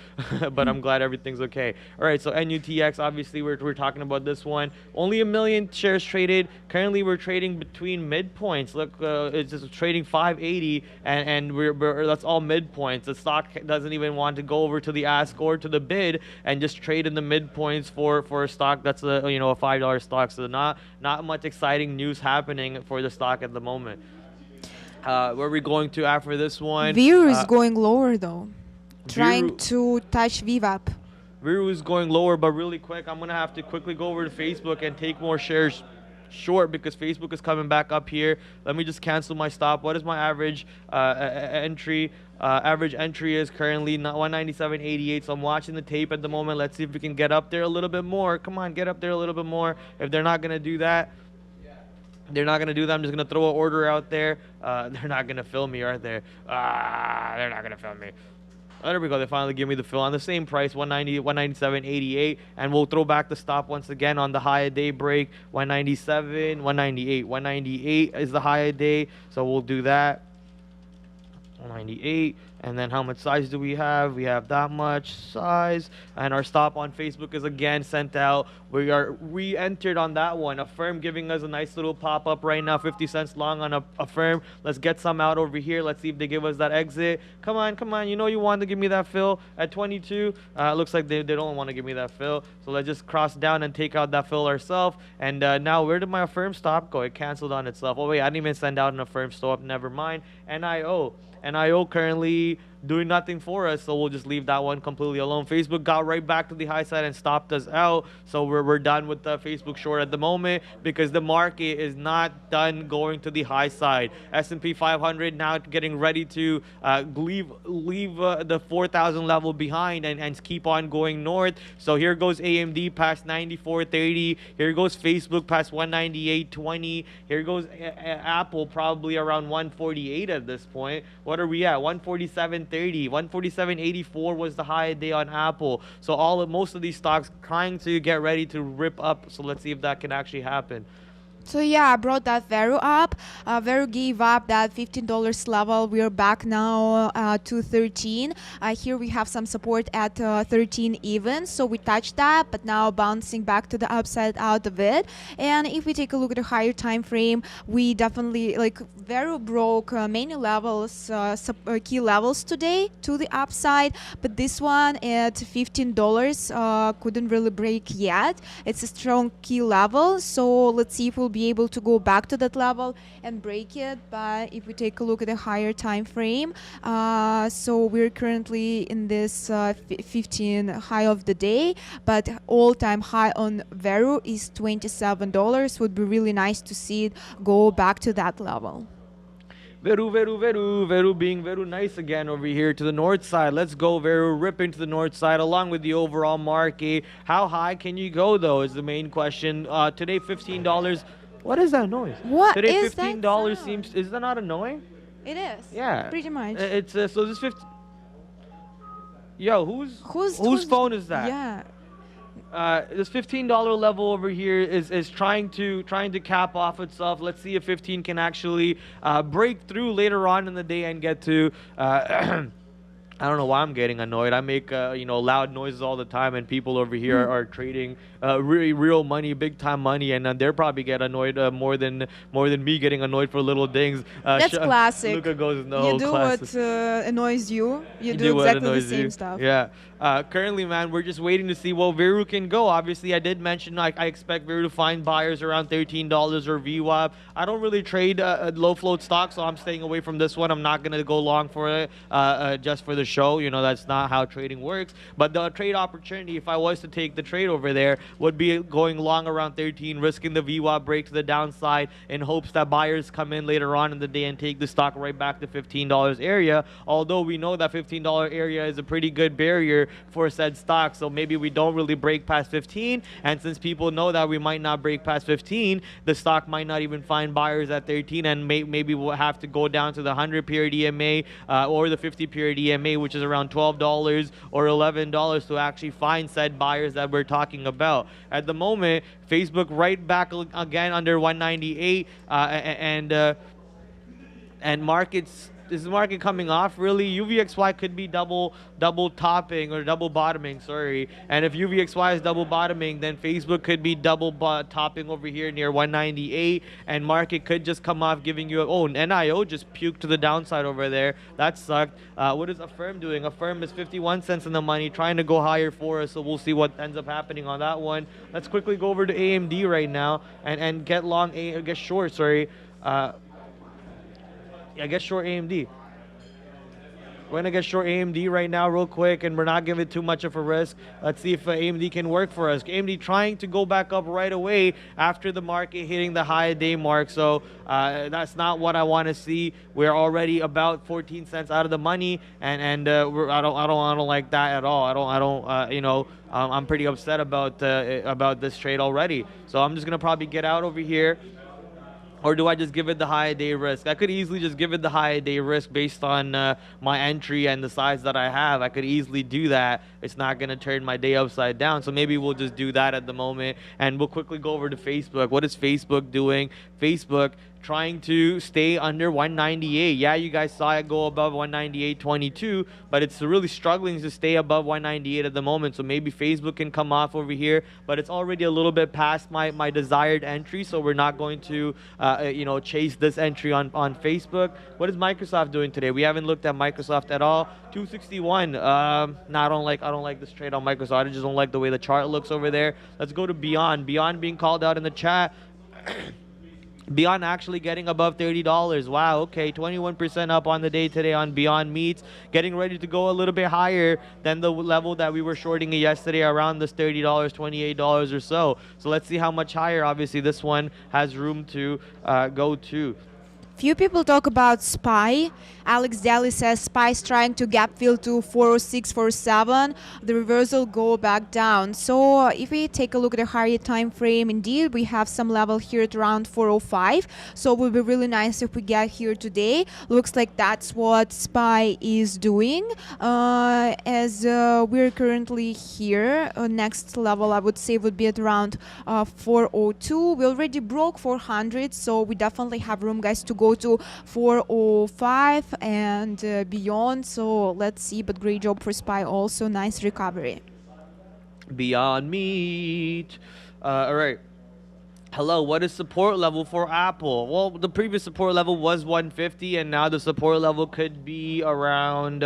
But I'm glad everything's okay. All right, so NUTX, obviously we're talking about this one. Only 1 million shares traded. Currently we're trading between midpoints. Look, it's just trading 580, and we're that's all midpoints. The stock doesn't even want to go over to the ask or to the bid and just trade in the midpoints for a stock that's a $5 stock. So not much exciting news happening for the stock at the moment. Where are we going to after this one? Viru is going lower though, trying to touch VWAP. Viru is going lower, but really quick, I'm going to have to quickly go over to Facebook and take more shares short because Facebook is coming back up here. Let me just cancel my stop. What is my average entry? Average entry is currently 197.88. So I'm watching the tape at the moment. Let's see if we can get up there a little bit more. Come on, get up there a little bit more. If they're not going to do that, I'm just going to throw an order out there. They're not going to film me, are they? They're not going to film me. Oh, there we go. They finally give me the fill on the same price, 197.88, and we'll throw back the stop once again on the high day break, 197, 198. 198 is the high day, so we'll do that. 198. And then how much size do we have? We have that much size. And our stop on Facebook is again sent out. We are re-entered on that one. Affirm giving us a nice little pop-up right now. 50 cents long on Affirm. Let's get some out over here. Let's see if they give us that exit. Come on, come on. You know you want to give me that fill at 22. Looks like they don't want to give me that fill. So let's just cross down and take out that fill ourselves. And now where did my Affirm stop go? It canceled on itself. Oh, wait. I didn't even send out an Affirm stop. Never mind. NIO currently doing nothing for us, so we'll just leave that one completely alone. Facebook got right back to the high side and stopped us out, so we're done with the Facebook short at the moment because the market is not done going to the high side. S&P 500 now getting ready to leave the 4,000 level behind and keep on going north. So here goes AMD past 94.30. Here goes Facebook past 198.20. Here goes Apple probably around 148 at this point. What are we at? 147.30. 147.84 was the high day on Apple. So most of these stocks trying to get ready to rip up. So let's see if that can actually happen. So yeah, I brought that Veru up. Veru gave up that $15 level. We are back now to 13. Here we have some support at 13 even. So we touched that, but now bouncing back to the upside out of it. And if we take a look at a higher time frame, we definitely Veru broke many levels, key levels today to the upside. But this one at $15 couldn't really break yet. It's a strong key level. So let's see if we'll be able to go back to that level and break it. But if we take a look at a higher time frame, so we're currently in this 15 high of the day, but all-time high on Veru is $27. Would be really nice to see it go back to that level. Veru being Veru nice again over here to the north side. Let's go, Veru, ripping to the north side along with the overall market. How high can you go, though, is the main question. Today, $15. What is that noise? What today, is $15 that seems, is that not annoying? It is. Yeah. Pretty much. It's so this 50. Yo, whose phone is that? Yeah. This $15 level over here is trying to cap off itself. Let's see if 15 can actually break through later on in the day and get to I don't know why I'm getting annoyed. I make loud noises all the time, and people over here are trading really real money, big time money, and they're probably get annoyed more than me getting annoyed for little things. That's classic. Luca goes, You no, do classic. what annoys you. You do Do what exactly the annoys same you. stuff. Yeah. Currently, man, we're just waiting to see where Veru can go. Obviously, I did mention I expect Veru to find buyers around $13 or VWAP. I don't really trade low float stocks, so I'm staying away from this one. I'm not gonna go long for it just for the show. That's not how trading works. But the trade opportunity, if I was to take the trade over there, would be going long around 13, risking the VWAP break to the downside in hopes that buyers come in later on in the day and take the stock right back to $15 area. Although we know that $15 area is a pretty good barrier for said stock, so maybe we don't really break past 15, and since people know that we might not break past 15, the stock might not even find buyers at 13, and maybe we'll have to go down to the 100 period EMA or the 50 period EMA, which is around $12 or $11 to actually find said buyers that we're talking about. At the moment, Facebook right back again under 198, and markets. Is the market coming off really? UVXY could be double topping or double bottoming, sorry. And if UVXY is double bottoming, then Facebook could be double topping over here near 198, and market could just come off giving you NIO just puked to the downside over there. That sucked. What is Affirm doing? Affirm is 51 cents in the money, trying to go higher for us, so we'll see what ends up happening on that one. Let's quickly go over to AMD right now and get long, get short, sorry. I guess short AMD. We're going to get short AMD right now real quick, and we're not giving too much of a risk. Let's see if AMD can work for us. AMD trying to go back up right away after the market hitting the high day mark, so that's not what I want to see. We're already about 14 cents out of the money, and I don't like that at all. I'm pretty upset about this trade already. So I'm just going to probably get out over here. Or do I just give it the high day risk? I could easily just give it the high day risk based on my entry and the size that I have. I could easily do that. It's not going to turn my day upside down. So maybe we'll just do that at the moment. And we'll quickly go over to Facebook. What is Facebook doing? Facebook trying to stay under 198. Yeah, you guys saw it go above 198.22, but it's really struggling to stay above 198 at the moment. So maybe Facebook can come off over here, but it's already a little bit past my desired entry, so we're not going to chase this entry on Facebook. What is Microsoft doing today? We haven't looked at Microsoft at all. 261. No, I don't like this trade on Microsoft. I just don't like the way the chart looks over there. Let's go to Beyond. Beyond being called out in the chat. Beyond actually getting above $30. Wow, okay, 21% up on the day today on Beyond Meats, getting ready to go a little bit higher than the level that we were shorting it yesterday, around this $30, $28 or so. So let's see how much higher. Obviously, this one has room to go to. Few people talk about SPY. Alex Daly says SPY is trying to gap fill to 406, 407. The reversal go back down. So if we take a look at a higher time frame, indeed we have some level here at around 405. So it would be really nice if we get here today. Looks like that's what SPY is doing. As we're currently here, next level I would say would be at around 402. We already broke 400, so we definitely have room, guys, to go to 405 and beyond. So let's see, but great job for SPY also. Nice recovery. Beyond Meat. All right. Hello, what is support level for Apple? Well, the previous support level was 150, and now the support level could be around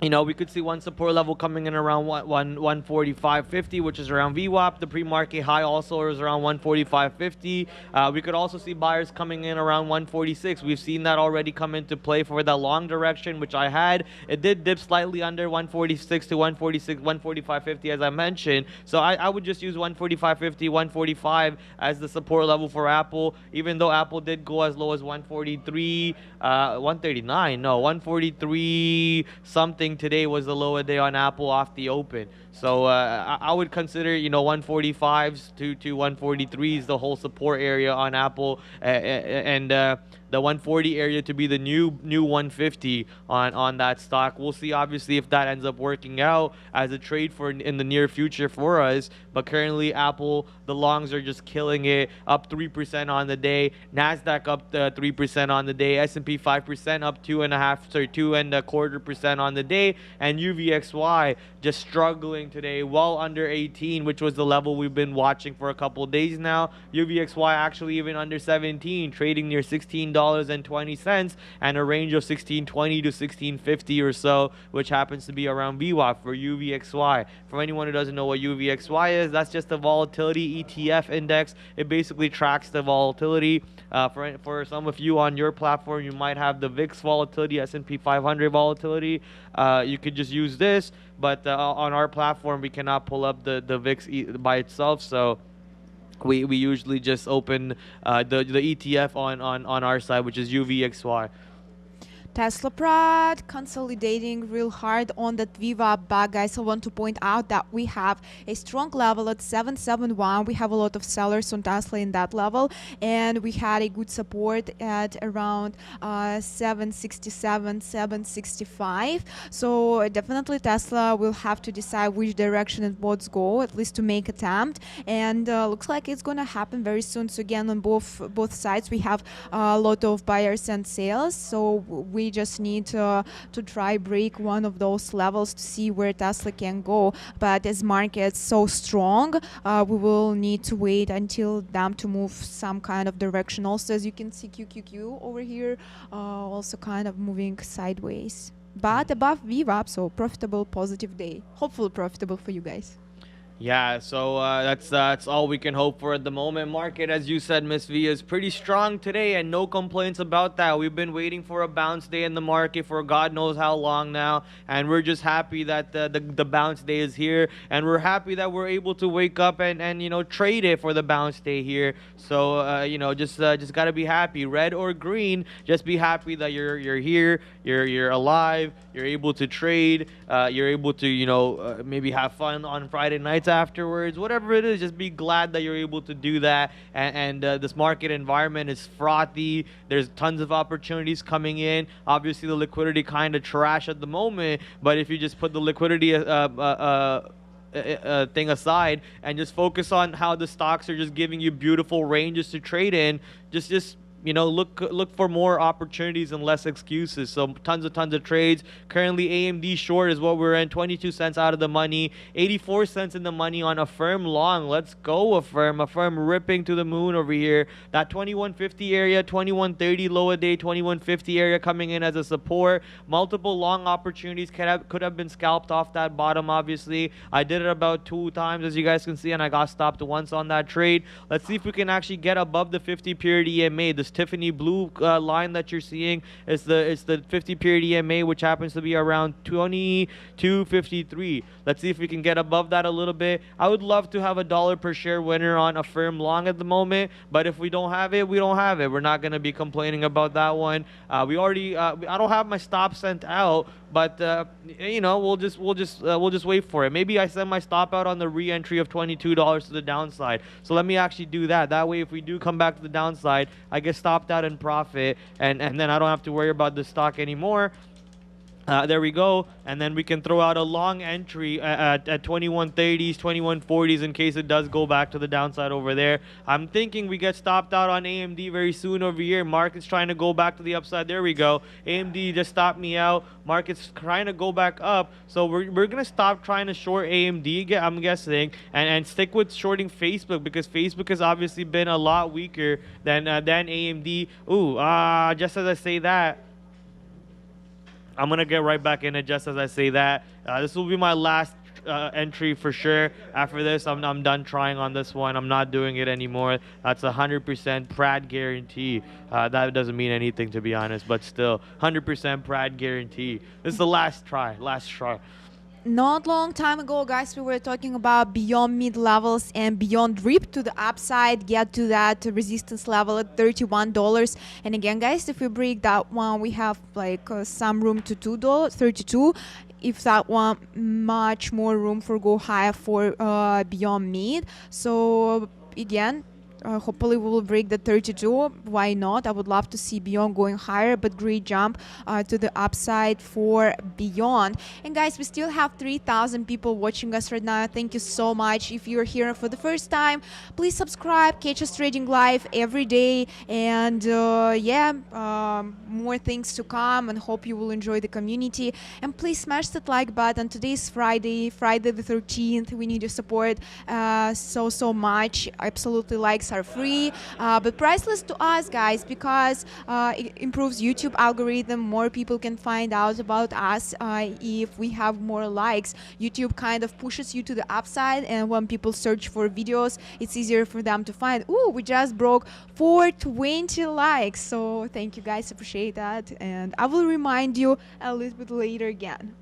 we could see one support level coming in around 145.50, which is around VWAP. The pre-market high also is around 145.50. We could also see buyers coming in around 146. We've seen that already come into play for that long direction, which I had. It did dip slightly under 146 to 145.50, as I mentioned. So I would just use 145.50, 145 as the support level for Apple, even though Apple did go as low as 143, 139, no, 143 something today was the lower day on Apple off the open. So I would consider 145s to 143s the whole support area on Apple, and the 140 area to be the new 150 on that stock. We'll see obviously if that ends up working out as a trade for in the near future for us. But currently Apple, the longs are just killing it, up 3% on the day. Nasdaq up 3% on the day. S&P 5% up 2.25% on the day. And UVXY just struggling today, well under 18, which was the level we've been watching for a couple days now. UVXY actually even under 17, trading near $16.20 and a range of 16.20 to 16.50 or so, which happens to be around VWAP for UVXY. For anyone who doesn't know what UVXY is, that's just a volatility ETF index. It basically tracks the volatility. For some of you on your platform, you might have the VIX volatility, S&P 500 volatility. You could just use this, but on our platform, we cannot pull up the VIX by itself. So we usually just open the ETF on our side, which is UVXY. Tesla Prad consolidating real hard on that VWAP back, guys. I want to point out that we have a strong level at 771. We have a lot of sellers on Tesla in that level, and we had a good support at around 767, 765. So definitely Tesla will have to decide which direction it wants to go, at least to make attempt, and looks like it's gonna happen very soon. So again, on both sides we have a lot of buyers and sales, so we just need to try break one of those levels to see where Tesla can go. But as market's so strong, we will need to wait until them to move some kind of direction. Also, as you can see, QQQ over here also kind of moving sideways, but above VWAP, so profitable, positive day. Hopefully profitable for you guys. Yeah, so that's all we can hope for at the moment. Market, as you said, Miss V, is pretty strong today, and no complaints about that. We've been waiting for a bounce day in the market for God knows how long now, and we're just happy that the bounce day is here, and we're happy that we're able to wake up and you know, trade it for the bounce day here. So you know, just gotta be happy, red or green. Just be happy that you're here, you're alive, you're able to trade, you're able to, you know, maybe have fun on Friday nights afterwards, whatever it is. Just be glad that you're able to do that. And this market environment is frothy. There's tons of opportunities coming in. Obviously the liquidity kind of trash at the moment, but if you just put the liquidity thing aside and just focus on how the stocks are just giving you beautiful ranges to trade in, just you know, look for more opportunities and less excuses. So tons of trades. Currently AMD short is what we're in, 22 cents out of the money, 84 cents in the money on Affirm long. Let's go Affirm ripping to the moon over here. That 2150 area, 2130 low a day, 2150 area coming in as a support. Multiple long opportunities could have been scalped off that bottom. Obviously I did it about 2 times, as you guys can see, and I got stopped once on that trade. Let's see if we can actually get above the 50 period EMA. This Tiffany blue line that you're seeing is the 50 period EMA, which happens to be around 22.53. Let's see if we can get above that a little bit. I would love to have a $1 per share winner on Affirm long at the moment, but if we don't have it, we don't have it. We're not going to be complaining about that one. I don't have my stop sent out, but you know, we'll just wait for it. Maybe I send my stop out on the re-entry of $22 to the downside. So let me actually do that. That way, if we do come back to the downside, I get stopped out in profit, and then I don't have to worry about the stock anymore. There we go, and then we can throw out a long entry at 2130s, 2140s in case it does go back to the downside over there. I'm thinking we get stopped out on AMD very soon over here. Market's trying to go back to the upside. There we go. AMD just stopped me out. Market's trying to go back up, so we're gonna stop trying to short AMD, I'm guessing, and stick with shorting Facebook, because Facebook has obviously been a lot weaker than AMD. Ooh, just as I say that, I'm going to get right back in it just as I say that. This will be my last entry for sure. After this, I'm done trying on this one. I'm not doing it anymore. That's 100% Prad guarantee. That doesn't mean anything, to be honest, but still, 100% Prad guarantee. This is the last try. Not long time ago, guys, we were talking about beyond mid levels and beyond rip to the upside, get to that resistance level at $31. And again, guys, if we break that one, we have like some room to $32. If that one, much more room for go higher for beyond mid. So again, hopefully we will break the 32. Why not? I would love to see Beyond going higher, but great jump to the upside for Beyond. And guys, we still have 3,000 people watching us right now. Thank you so much. If you're here for the first time, please subscribe. Catch us trading live every day. And more things to come, and hope you will enjoy the community. And please smash that like button. Today is Friday the 13th. We need your support so much. Absolutely, likes are free, but priceless to us, guys, because it improves YouTube algorithm. More people can find out about us if we have more likes. YouTube kind of pushes you to the upside, and when people search for videos, it's easier for them to find. Ooh, we just broke 420 likes, so thank you guys, appreciate that, and I will remind you a little bit later again.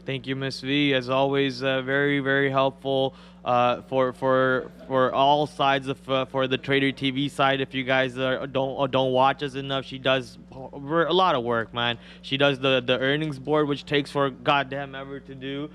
Thank you, Miss V. As always, very helpful for all sides of for the Trader TV side. If you guys don't watch us enough, she does a lot of work, man. She does the earnings board, which takes for goddamn ever to do.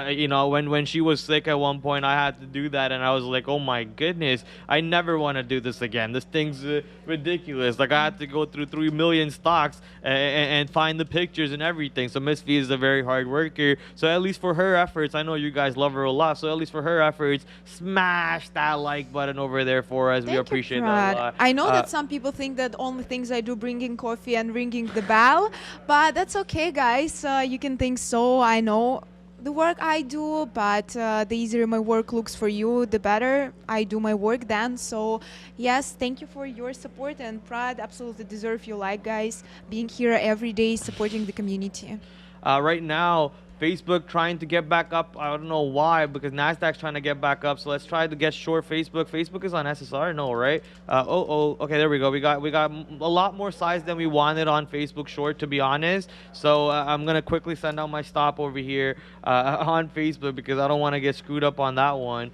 You know, when she was sick at one point, I had to do that, and I was like, oh my goodness, I never want to do this again. This thing's ridiculous. Like, I had to go through 3 million stocks and find the pictures and everything. So Miss V is a very hard worker. So at least for her efforts, I know you guys love her a lot. So at least for her efforts, smash that like button over there for us. We appreciate that a lot. I know that some people think that only things I do bringing coffee and ringing the bell, but that's okay, guys. You can think so. I know the work I do, but the easier my work looks for you, the better I do my work then. So yes, thank you for your support, and Prad absolutely deserve your like, guys, being here every day supporting the community. Right now, Facebook trying to get back up. I don't know why, because Nasdaq's trying to get back up. So let's try to get short Facebook. Facebook is on SSR, no, right? Okay, there we go. We got a lot more size than we wanted on Facebook short, to be honest. So I'm gonna quickly send out my stop over here on Facebook, because I don't want to get screwed up on that one.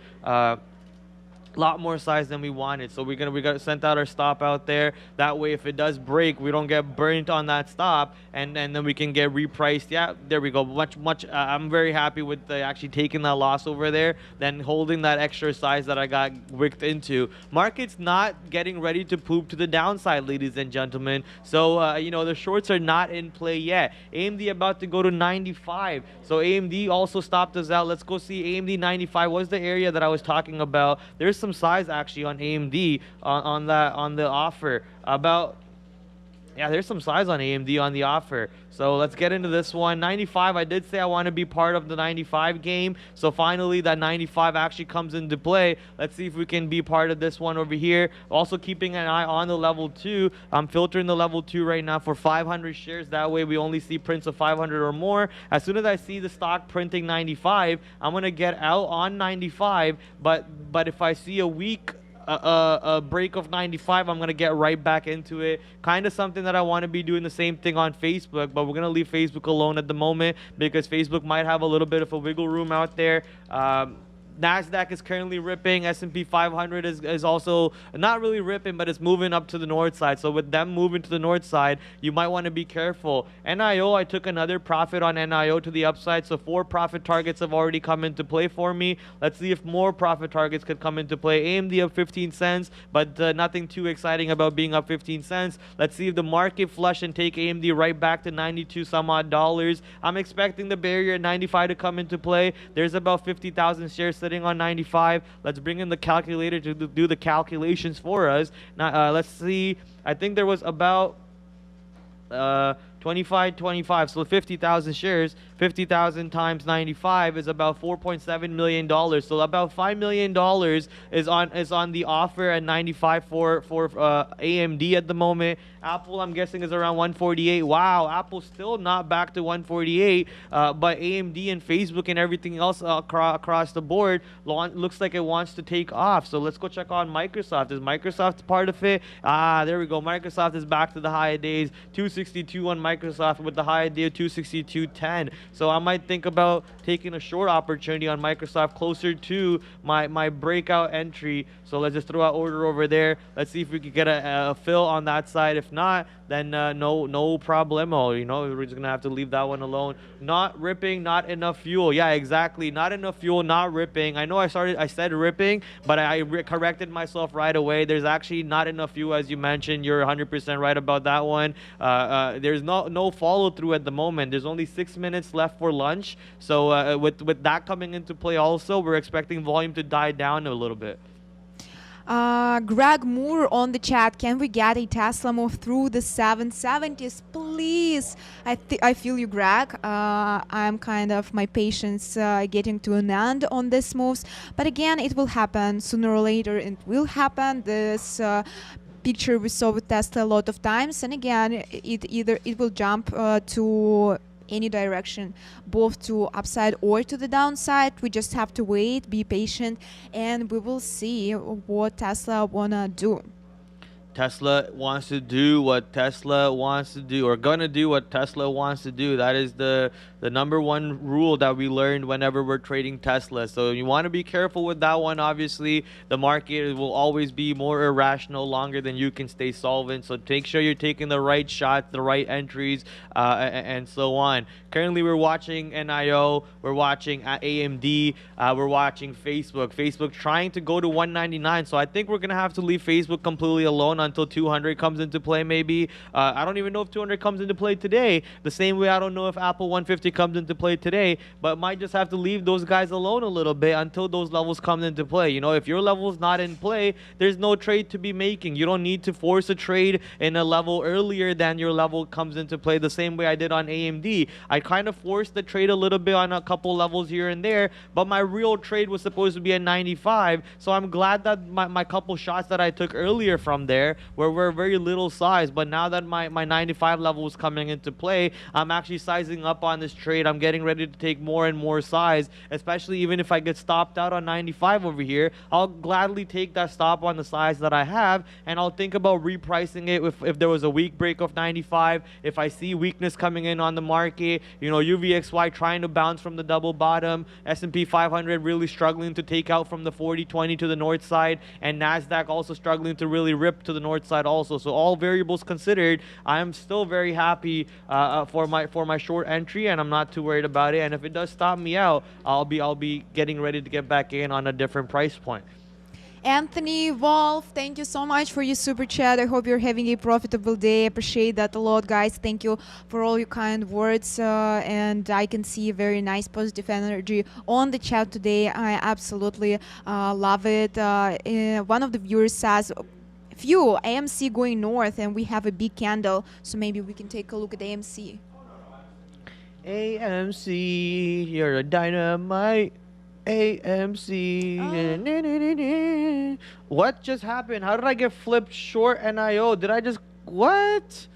Lot more size than we wanted, so we got sent out our stop out there. That way, if it does break, we don't get burnt on that stop, and then we can get repriced. Yeah, there we go. Much. I'm very happy with actually taking that loss over there, then holding that extra size that I got wicked into. Market's not getting ready to poop to the downside, ladies and gentlemen. So you know, the shorts are not in play yet. AMD about to go to 95, so AMD also stopped us out. Let's go see AMD 95. What's the area that I was talking about? There's some size actually on AMD on the offer. There's some size on AMD on the offer. So let's get into this one. 95, I did say I want to be part of the 95 game. So finally that 95 actually comes into play. Let's see if we can be part of this one over here. Also keeping an eye on the level 2. I'm filtering the level 2 right now for 500 shares. That way we only see prints of 500 or more. As soon as I see the stock printing 95, I'm going to get out on 95. But if I see a weak a break of 95, I'm going to get right back into it. Kind of something that I want to be doing the same thing on Facebook, but we're going to leave Facebook alone at the moment, because Facebook might have a little bit of a wiggle room out there. Nasdaq is currently ripping. S&P 500 is also not really ripping, but it's moving up to the north side. So with them moving to the north side, you might want to be careful. NIO, I took another profit on NIO to the upside. So 4 profit targets have already come into play for me. Let's see if more profit targets could come into play. AMD up 15 cents, but nothing too exciting about being up 15 cents. Let's see if the market flush and take AMD right back to 92 some odd dollars. I'm expecting the barrier at 95 to come into play. There's about 50,000 shares sitting on 95. Let's bring in the calculator to do the calculations for us. Now let's see. I think there was about 25, so 50,000 shares. 50,000 times 95 is about $4.7 million. So about $5 million is on the offer at 95 for AMD at the moment. Apple, I'm guessing, is around 148. Wow, Apple's still not back to 148, but AMD and Facebook and everything else across the board looks like it wants to take off. So let's go check on Microsoft. Is Microsoft part of it? There we go. Microsoft is back to the high days. 262 on Microsoft with the high day of 262.10. So I might think about taking a short opportunity on Microsoft closer to my breakout entry. So let's just throw out order over there. Let's see if we could get a fill on that side. If not, then no problemo. You know, we're just gonna have to leave that one alone. Not ripping, not enough fuel. Yeah, exactly. Not enough fuel, not ripping. I know I said ripping, but I corrected myself right away. There's actually not enough fuel, as you mentioned. You're 100% right about that one. There's no follow through at the moment. There's only 6 minutes left for lunch. So with that coming into play, also we're expecting volume to die down a little bit. Greg Moore on the chat, can we get a Tesla move through the 770s, please? I feel you, Greg. I'm kind of, my patience getting to an end on these moves, but again, it will happen sooner or later. It will happen. This picture we saw with Tesla a lot of times, and again, it will jump to any direction, both to upside or to the downside. We just have to wait, be patient, and we will see what Tesla wanna do. Tesla wants to do what Tesla wants to do, or gonna do what Tesla wants to do. That is the number one rule that we learned whenever we're trading Tesla. So you want to be careful with that one. Obviously, the market will always be more irrational longer than you can stay solvent. So make sure you're taking the right shots, the right entries, and so on. Currently, we're watching NIO, we're watching AMD, we're watching Facebook. Facebook trying to go to 199. So I think we're gonna have to leave Facebook completely alone until 200 comes into play. Maybe I don't even know if 200 comes into play today. The same way I don't know if Apple 150 comes into play today, but might just have to leave those guys alone a little bit until those levels come into play. You know, if your level is not in play, there's no trade to be making. You don't need to force a trade in a level earlier than your level comes into play, the same way I did on AMD. I kind of forced the trade a little bit on a couple levels here and there, but my real trade was supposed to be at 95. So I'm glad that my couple shots that I took earlier from there were very little size, but now that my 95 level is coming into play, I'm actually sizing up on this trade. I'm getting ready to take more and more size, especially even if I get stopped out on 95 over here. I'll gladly take that stop on the size that I have, and I'll think about repricing it if there was a weak break of 95. If I see weakness coming in on the market, you know, UVXY trying to bounce from the double bottom, S&P 500 really struggling to take out from the 40-20 to the north side, and NASDAQ also struggling to really rip to the north side also. So all variables considered, I am still very happy for my short entry, and I'm not too worried about it. And if it does stop me out, I'll be getting ready to get back in on a different price point. Anthony Wolf, thank you so much for your super chat. I hope you're having a profitable day. Appreciate that a lot, guys. Thank you for all your kind words, and I can see very nice positive energy on the chat today. I absolutely love it. One of the viewers says, "Phew, AMC going north, and we have a big candle, so maybe we can take a look at AMC." AMC, you're a dynamite. AMC. What just happened? How did I get flipped short NIO? Did I just... What?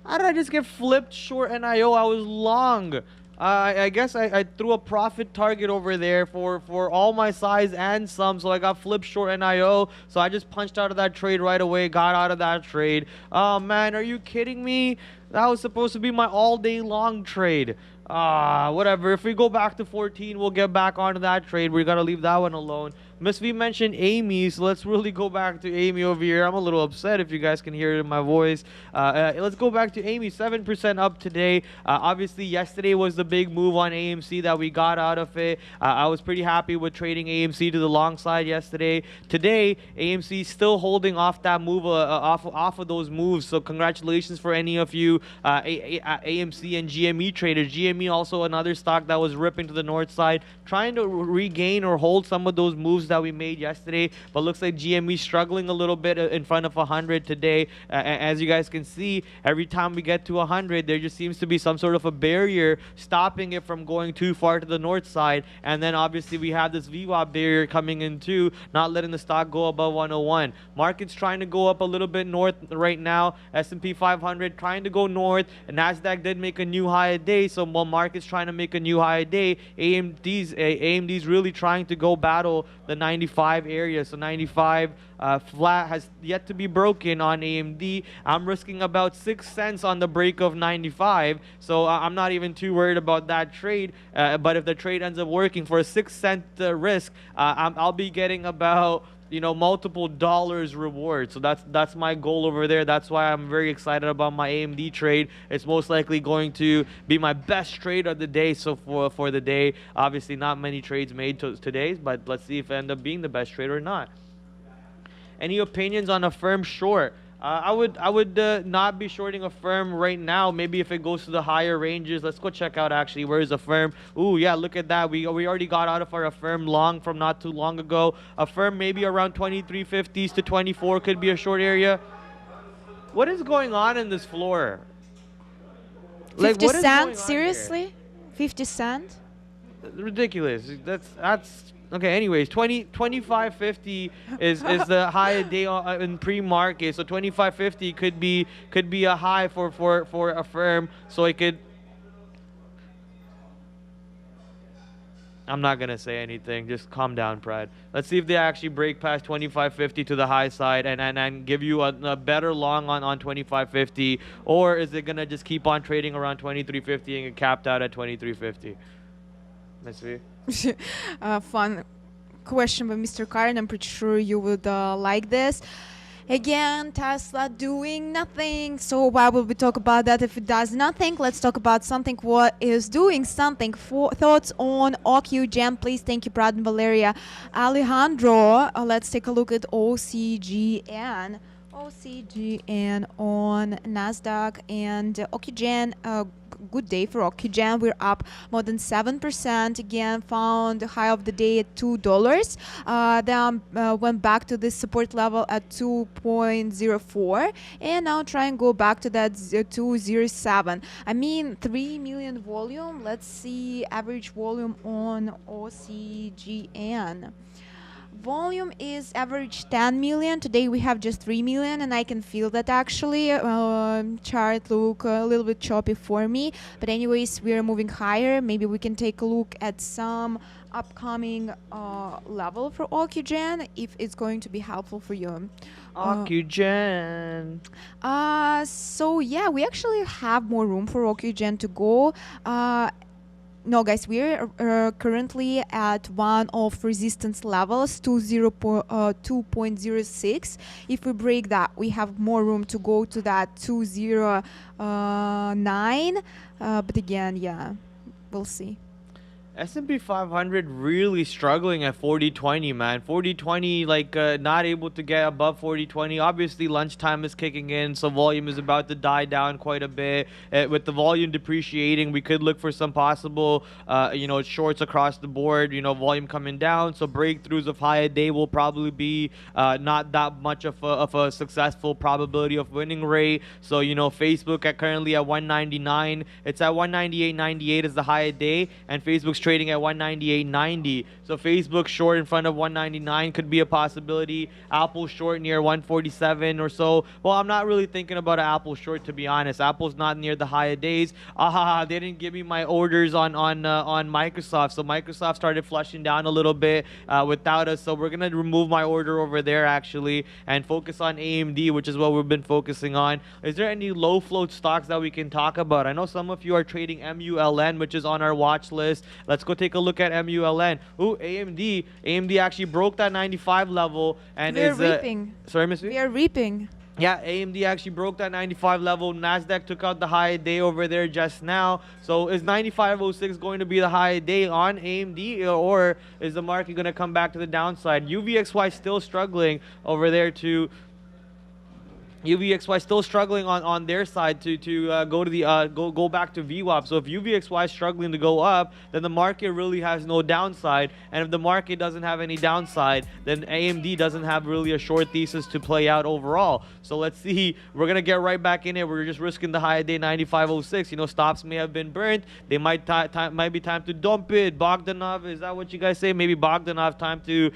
How did I just get flipped short NIO? I was long. I guess I threw a profit target over there for all my size and some, so I got flipped short NIO. So I just punched out of that trade right away, got out of that trade. Oh man, are you kidding me? That was supposed to be my all day long trade. Whatever. If we go back to 14, we'll get back onto that trade. We gotta leave that one alone. Miss V mentioned Amy, so let's really go back to Amy over here. I'm a little upset if you guys can hear it in my voice. Let's go back to Amy. 7% up today. Obviously, yesterday was the big move on AMC that we got out of it. I was pretty happy with trading AMC to the long side yesterday. Today, AMC still holding off that move, off of those moves. So congratulations for any of you AMC and GME traders. GME also another stock that was ripping to the north side, trying to regain or hold some of those moves that we made yesterday, but looks like GME struggling a little bit in front of 100 today. As you guys can see, every time we get to 100, there just seems to be some sort of a barrier stopping it from going too far to the north side. And then obviously we have this VWAP barrier coming in too, not letting the stock go above 101. Market's trying to go up a little bit north right now. S&P 500 trying to go north, and NASDAQ did make a new high a day, so while market's trying to make a new high a day, AMD's really trying to go battle the the 95 area. So 95 flat has yet to be broken on AMD. I'm risking about 6 cents on the break of 95. So I'm not even too worried about that trade. But if the trade ends up working for a 6 cent risk, I'll be getting about, you know, multiple dollars reward. So that's my goal over there. That's why I'm very excited about my AMD trade. It's most likely going to be my best trade of the day. So for the day, obviously not many trades made today, but let's see if I end up being the best trade or not. Any opinions on a firm short? I would not be shorting a firm right now. Maybe if it goes to the higher ranges. Let's go check out actually where is a firm. Ooh, yeah, look at that. We already got out of our firm long from not too long ago. A firm maybe around 23.50s to 24 could be a short area. What is going on in this floor? 50 cents? Seriously? 50 cents? Ridiculous. That's okay. Anyways, 25.50 is the high a day in pre-market. So 25.50 could be a high for a firm. So it could. I'm not gonna say anything. Just calm down, Prad. Let's see if they actually break past 25.50 to the high side and give you a better long on 25.50, or is it gonna just keep on trading around 23.50 and get capped out at 23.50? Let's see. Fun question by Mr. Karen. I'm pretty sure you would like this. Again, Tesla doing nothing. So why would we talk about that if it does nothing? Let's talk about something what is doing something. Thoughts on OQGen, please. Thank you, Prad and Valeriia. Alejandro, let's take a look at OCGN. OCGN on Nasdaq and OQGen. Good day for OQGen. We're up more than 7%. Again, found the high of the day at $2. Then went back to this support level at 2.04, and now try and go back to that 207. I mean, 3 million volume. Let's see average volume on OCGN. Volume is average 10 million. Today we have just 3 million, and I can feel that actually. Chart look a little bit choppy for me, but anyways, we are moving higher. Maybe we can take a look at some upcoming level for OQGen if it's going to be helpful for you. OQGen. So yeah, we actually have more room for OQGen to go. No, guys, we're currently at one of resistance levels, 2.06. If we break that, we have more room to go to that 209. But again, yeah, we'll see. S&P 500 really struggling at 40.20, man. 40.20, like not able to get above 40.20. Obviously, lunchtime is kicking in, so volume is about to die down quite a bit. With the volume depreciating, we could look for some possible, shorts across the board. You know, volume coming down, so breakthroughs of high a day will probably be not that much of a successful probability of winning rate. So you know, Facebook currently at 199. It's at 198.98 is the high a day, and Facebook's trading at 198.90. So Facebook short in front of 199 could be a possibility. Apple short near 147 or so. Well, I'm not really thinking about an Apple short, to be honest. Apple's not near the high of days. They didn't give me my orders on Microsoft. So Microsoft started flushing down a little bit without us. So we're gonna remove my order over there actually and focus on AMD, which is what we've been focusing on. Is there any low float stocks that we can talk about? I know some of you are trading MULN, which is on our watch list. Let's go take a look at MULN. Ooh, AMD. AMD actually broke that 95 level and is reaping. Sorry, Miss V? We are reaping. Yeah, AMD actually broke that 95 level. Nasdaq took out the high day over there just now. So is 95.06 going to be the high day on AMD, or is the market going to come back to the downside? UVXY still struggling over there to UVXY still struggling on their side to go to the go back to VWAP. So if UVXY is struggling to go up, then the market really has no downside. And if the market doesn't have any downside, then AMD doesn't have really a short thesis to play out overall. So let's see. We're gonna get right back in it. We're just risking the high day 95.06. You know, stops may have been burnt. They might be time to dump it. Bogdanov, is that what you guys say? Maybe Bogdanov time to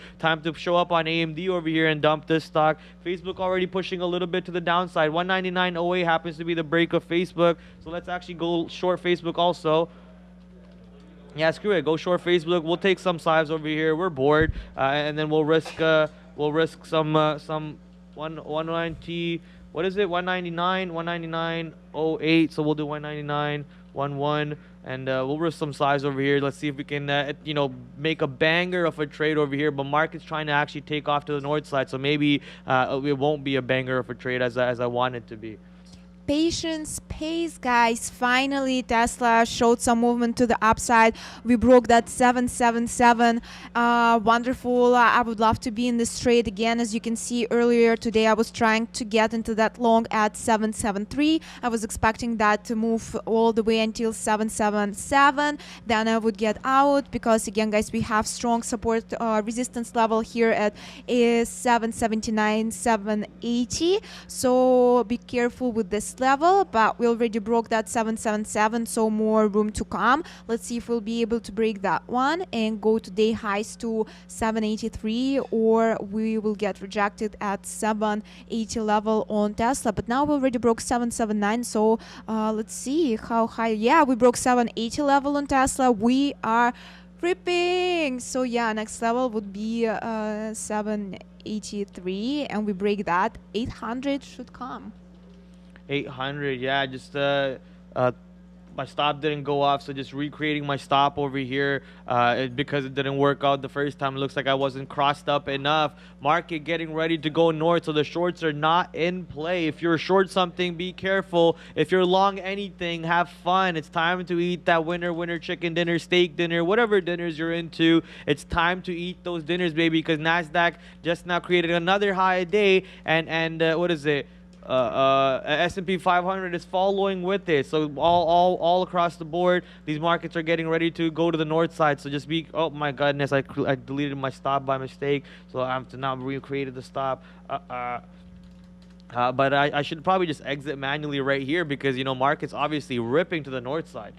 show up on AMD over here and dump this stock. Facebook already pushing a little bit to the downside. 199.08 happens to be the break of Facebook. So let's actually go short Facebook also. Yeah, screw it. Go short Facebook. We'll take some sides over here. We're bored, and then we'll risk some 190. What is it? 199, 199.08. So we'll do 199.11, and we'll risk some size over here. Let's see if we can make a banger of a trade over here. But market's trying to actually take off to the north side, so maybe it won't be a banger of a trade as I want it to be. Patience pays, guys. Finally, Tesla showed some movement to the upside. We broke that 777. Wonderful. I would love to be in this trade again. As you can see earlier today, I was trying to get into that long at 773. I was expecting that to move all the way until 777. Then I would get out because, again, guys, we have strong support resistance level here at 779, 780. So be careful with this level, but we already broke that 777, so more room to come. Let's see if we'll be able to break that one and go to day highs to 783, or we will get rejected at 780 level on Tesla. But now we already broke 779, so let's see how high. Yeah, we broke 780 level on Tesla. We are ripping. So yeah, next level would be 783, and we break that. 800 should come. 800, yeah, just my stop didn't go off, so just recreating my stop over here because it didn't work out the first time. It looks like I wasn't crossed up enough. Market getting ready to go north, so the shorts are not in play. If you're short something, be careful. If you're long anything, have fun. It's time to eat that winner chicken dinner, steak dinner, whatever dinners you're into. It's time to eat those dinners, baby, because NASDAQ just now created another high day, and what is it? S&P 500 is following with it. So all across the board, these markets are getting ready to go to the north side. So just be, oh my goodness, I deleted my stop by mistake, so I have to now recreate the stop. But I should probably just exit manually right here because market's obviously ripping to the north side.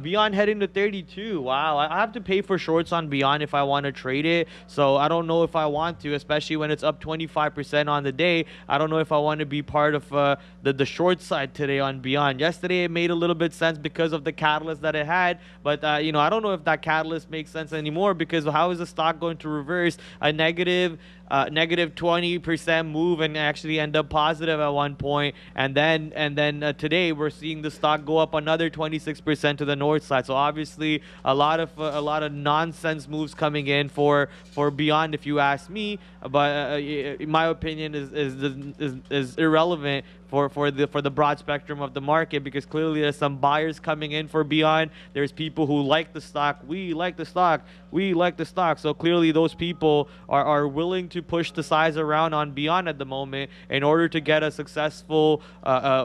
Beyond heading to 32. Wow, I have to pay for shorts on Beyond if I want to trade it. So I don't know if I want to, especially when it's up 25% on the day. I don't know if I want to be part of the short side today on Beyond. Yesterday it made a little bit sense because of the catalyst that it had, but I don't know if that catalyst makes sense anymore, because how is the stock going to reverse a negative 20% move and actually end up positive at one point, and then today we're seeing the stock go up another 26% to the north side. So obviously a lot of nonsense moves coming in for Beyond, if you ask me. But my opinion is irrelevant for the broad spectrum of the market, because clearly there's some buyers coming in for Beyond. There's people who like the stock. We like the stock. We like the stock. So clearly those people are willing to push the size around on Beyond at the moment in order to get a successful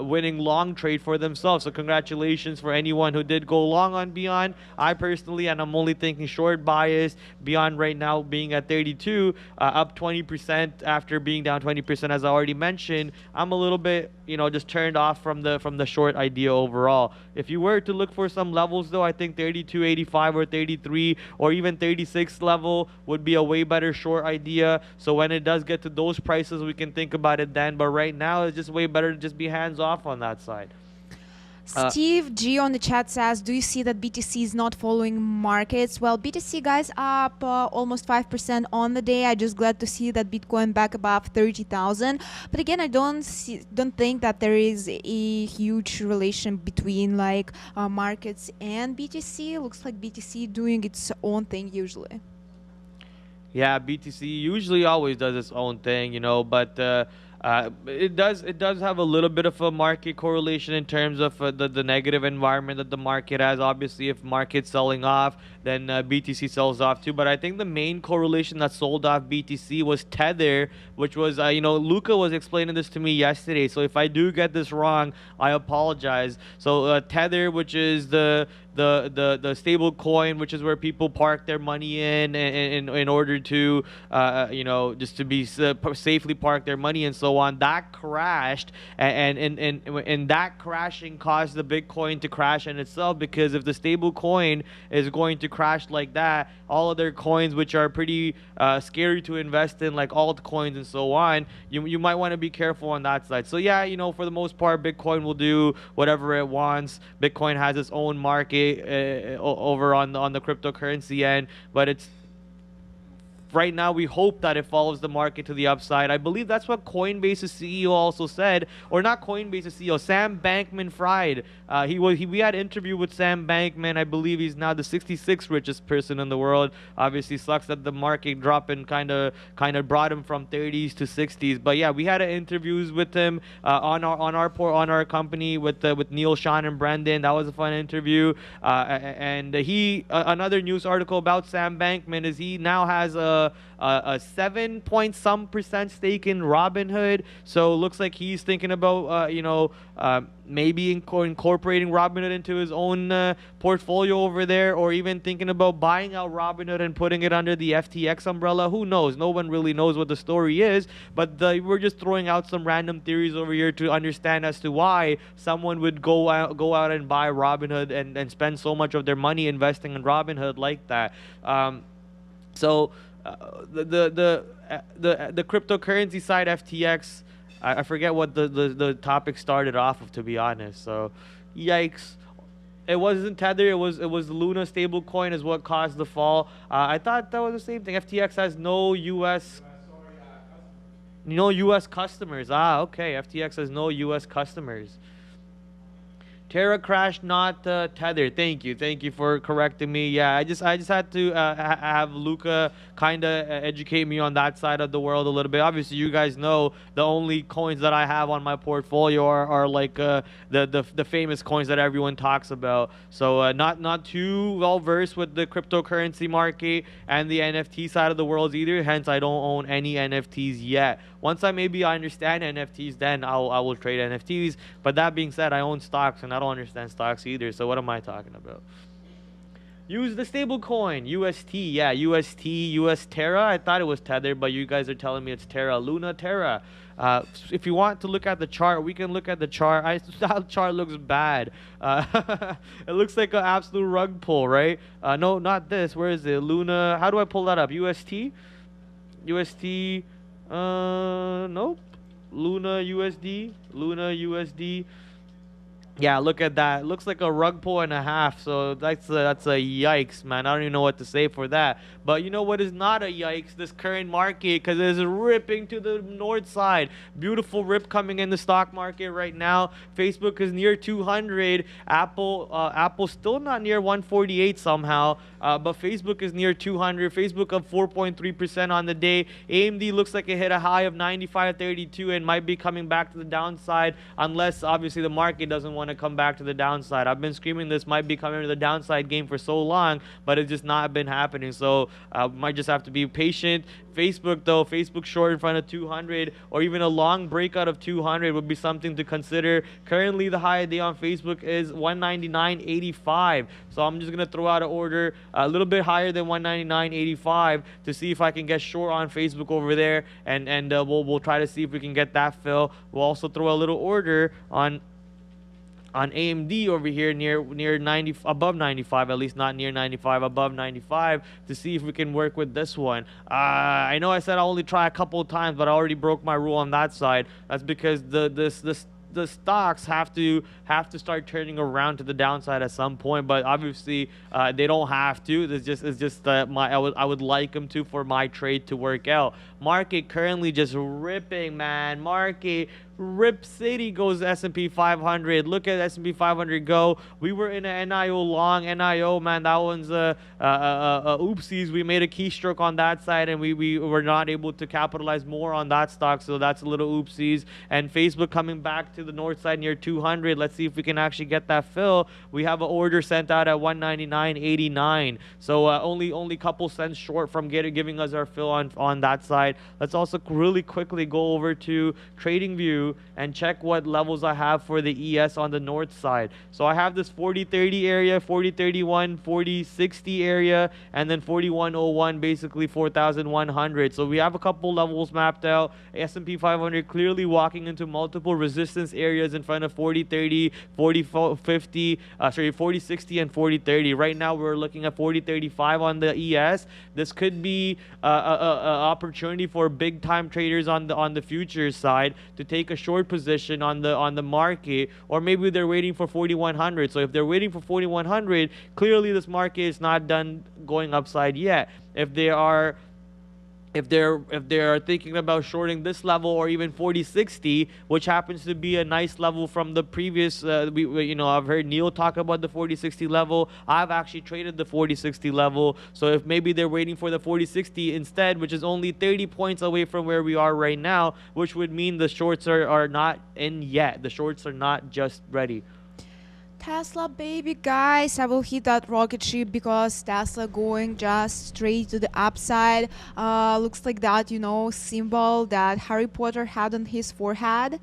winning long trade for themselves. So congratulations for anyone who did go long on Beyond. I personally, and I'm only thinking short bias, Beyond right now being at 32, up 20% after being down 20%, as I already mentioned. I'm a little bit just turned off from the short idea overall. If you were to look for some levels though, I think 32.85 or 33 or even 36 level would be a way better short idea. So when it does get to those prices, we can think about it then. But right now it's just way better to just be hands off on that side. Steve G on the chat says, do you see that BTC is not following markets? Well, BTC, guys, up almost 5% on the day. I just glad to see that Bitcoin back above 30,000. But again, I don't think that there is a huge relation between markets and BTC. Looks like BTC doing its own thing usually. Yeah, BTC usually always does its own thing, but it does have a little bit of a market correlation in terms of the negative environment that the market has. Obviously, if market's selling off, then BTC sells off too. But I think the main correlation that sold off BTC was Tether, which was Luca was explaining this to me yesterday. So if I do get this wrong, I apologize. So Tether, which is the stable coin, which is where people park their money in order to just to be safely park their money and so on, that crashed, and that crashing caused the Bitcoin to crash in itself, because if the stable coin is going to crash like that, all other coins which are pretty scary to invest in, like altcoins and so on, you might want to be careful on that side. So yeah, for the most part, Bitcoin will do whatever it wants. Bitcoin has its own market. play over on the cryptocurrency end, but it's right now we hope that it follows the market to the upside. I believe that's what Coinbase's CEO also said, or not Coinbase's CEO, Sam Bankman-Fried. We had an interview with Sam Bankman. I believe he's now the 66th richest person in the world. Obviously sucks that the market drop and kind of brought him from 30s to 60s. But yeah, we had interviews with him on our company with Neil, Sean, and Brendan. That was a fun interview. And another news article about Sam Bankman is he now has a 7-point-some% stake in Robinhood. So looks like he's thinking about maybe incorporating Robinhood into his own portfolio over there, or even thinking about buying out Robinhood and putting it under the FTX umbrella. Who knows? No one really knows what the story is, but we're just throwing out some random theories over here to understand as to why someone would go out and buy Robinhood and spend so much of their money investing in Robinhood like that. The cryptocurrency side, FTX, I forget what the topic started off of, to be honest. So yikes. It wasn't Tether, it was Luna stablecoin is what caused the fall. I thought that was the same thing. FTX has no US customers. Okay. FTX has no US customers. Terra crashed, not Tether. Thank you for correcting me. Yeah, I just had to have Luca kind of educate me on that side of the world a little bit. Obviously, you guys know the only coins that I have on my portfolio are like the famous coins that everyone talks about. So not too well versed with the cryptocurrency market and the NFT side of the world either. Hence, I don't own any NFTs yet. Once I understand NFTs, then I will trade NFTs. But that being said, I own stocks and I don't understand stocks either. So what am I talking about? Use the stable coin, UST. Yeah, UST, US Terra. I thought it was Tether, but you guys are telling me it's Terra. Luna Terra. If you want to look at the chart, we can look at the chart. The chart looks bad. It looks like an absolute rug pull, right? No, not this. Where is it? Luna. How do I pull that up? UST? UST. Nope. Luna USD. Yeah, look at that. It looks like a rug pull and a half. So that's a yikes, man. I don't even know what to say for that. But you know what is not a yikes? This current market, because it is ripping to the north side. Beautiful rip coming in the stock market right now. Facebook is near 200. Apple still not near 148 somehow. But Facebook is near 200. Facebook up 4.3% on the day. AMD looks like it hit a high of 95.32 and might be coming back to the downside, unless obviously the market doesn't want to come back to the downside. I've been screaming this might be coming to the downside game for so long, but it's just not been happening. So might just have to be patient. Facebook though, Facebook short in front of 200, or even a long breakout of 200 would be something to consider. Currently the high day on Facebook is 199.85, so I'm just gonna throw out an order a little bit higher than 199.85 to see if I can get short on Facebook over there, and we'll try to see if we can get that fill. We'll also throw a little order on AMD over here near 90, above 95, at least not near 95, above 95, to see if we can work with this one. I know I said I'll only try a couple of times, but I already broke my rule on that side. That's because the stocks have to start turning around to the downside at some point, but obviously they don't have to. It's just I would like them to for my trade to work out. Market currently just ripping, man. Market Rip City goes S&P 500. Look at S&P 500 go. We were in an NIO long. NIO, man, that one's oopsies. We made a keystroke on that side, and we were not able to capitalize more on that stock, so that's a little oopsies. And Facebook coming back to the north side near 200. Let's see if we can actually get that fill. We have an order sent out at 199.89, so only couple cents short from giving us our fill on that side. Let's also really quickly go over to TradingView and check what levels I have for the ES on the north side. So I have this 40.30 area, 40.31, 40.60 area, and then 41.01, basically 4,100. So we have a couple levels mapped out. S&P 500 clearly walking into multiple resistance areas in front of 40.30, 40.50, 40.60, and 40.30. Right now we're looking at 40.35 on the ES. This could be an opportunity for big time traders on the futures side to take a short position on the market, or maybe they're waiting for 4100. So if they're waiting for 4100, clearly this market is not done going upside yet. If they're thinking about shorting this level or even 4060, which happens to be a nice level from the previous, I've heard Neil talk about the 4060 level. I've actually traded the 4060 level. So if maybe they're waiting for the 4060 instead, which is only 30 points away from where we are right now, which would mean the shorts are not in yet. The shorts are not just ready. Tesla, baby, guys, I will hit that rocket ship because Tesla going just straight to the upside. Looks like that, symbol that Harry Potter had on his forehead.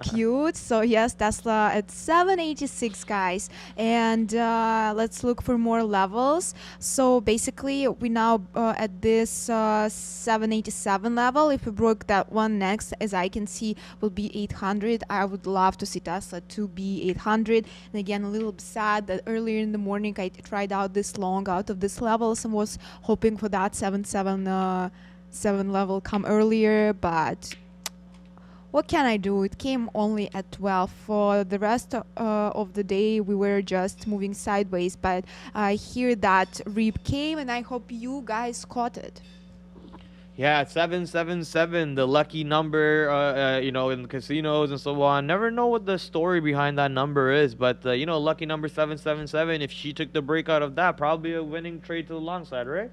Cute. So yes, Tesla at 786, guys. And let's look for more levels. So basically, we now at this 787 level. If we broke that one next, as I can see, will be 800. I would love to see Tesla to be 800. And again, a little bit sad that earlier in the morning I tried out this long out of this levels and was hoping for that 777 level come earlier, but what can I do? It came only at 12. For the rest of the day, we were just moving sideways, but I hear that rip came, and I hope you guys caught it. Yeah, 777, the lucky number, in casinos and so on. Never know what the story behind that number is, but, lucky number 777, if she took the breakout of that, probably a winning trade to the long side, right?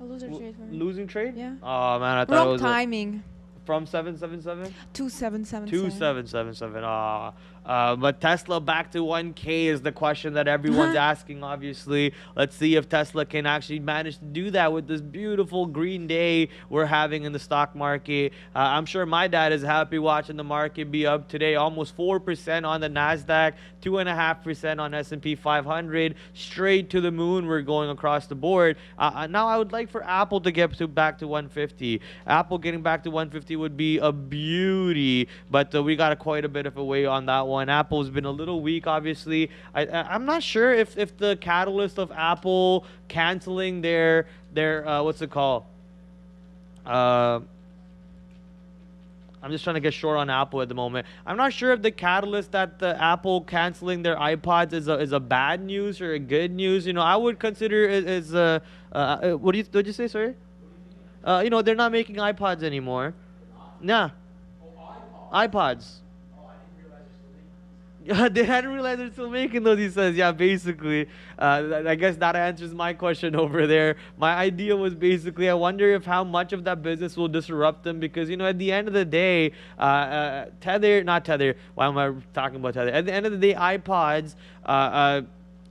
A loser trade for me. Losing trade? Yeah. Oh, man, I thought Wrong it was timing. from 777? 2777. 2777. But Tesla back to 1K is the question that everyone's asking, obviously. Let's see if Tesla can actually manage to do that with this beautiful green day we're having in the stock market. I'm sure my dad is happy watching the market be up today, almost 4% on the NASDAQ, 2.5% on S&P 500. Straight to the moon, we're going across the board. Now I would like for Apple to get back to 150. Apple getting back to 150 would be a beauty, but we got quite a bit of a way on that one. Apple's been a little weak, obviously. I'm not sure if the catalyst of Apple canceling their what's it called? I'm just trying to get short on Apple at the moment. I'm not sure if the catalyst that the Apple canceling their iPods is a bad news or a good news. I would consider it as what did you say? Sorry. They're not making iPods anymore. Nah. iPods. They hadn't realized they're still making those, he says. Yeah, basically. I guess that answers my question over there. My idea was basically, I wonder if how much of that business will disrupt them, because, at the end of the day, not Tether. Why am I talking about Tether? At the end of the day, iPods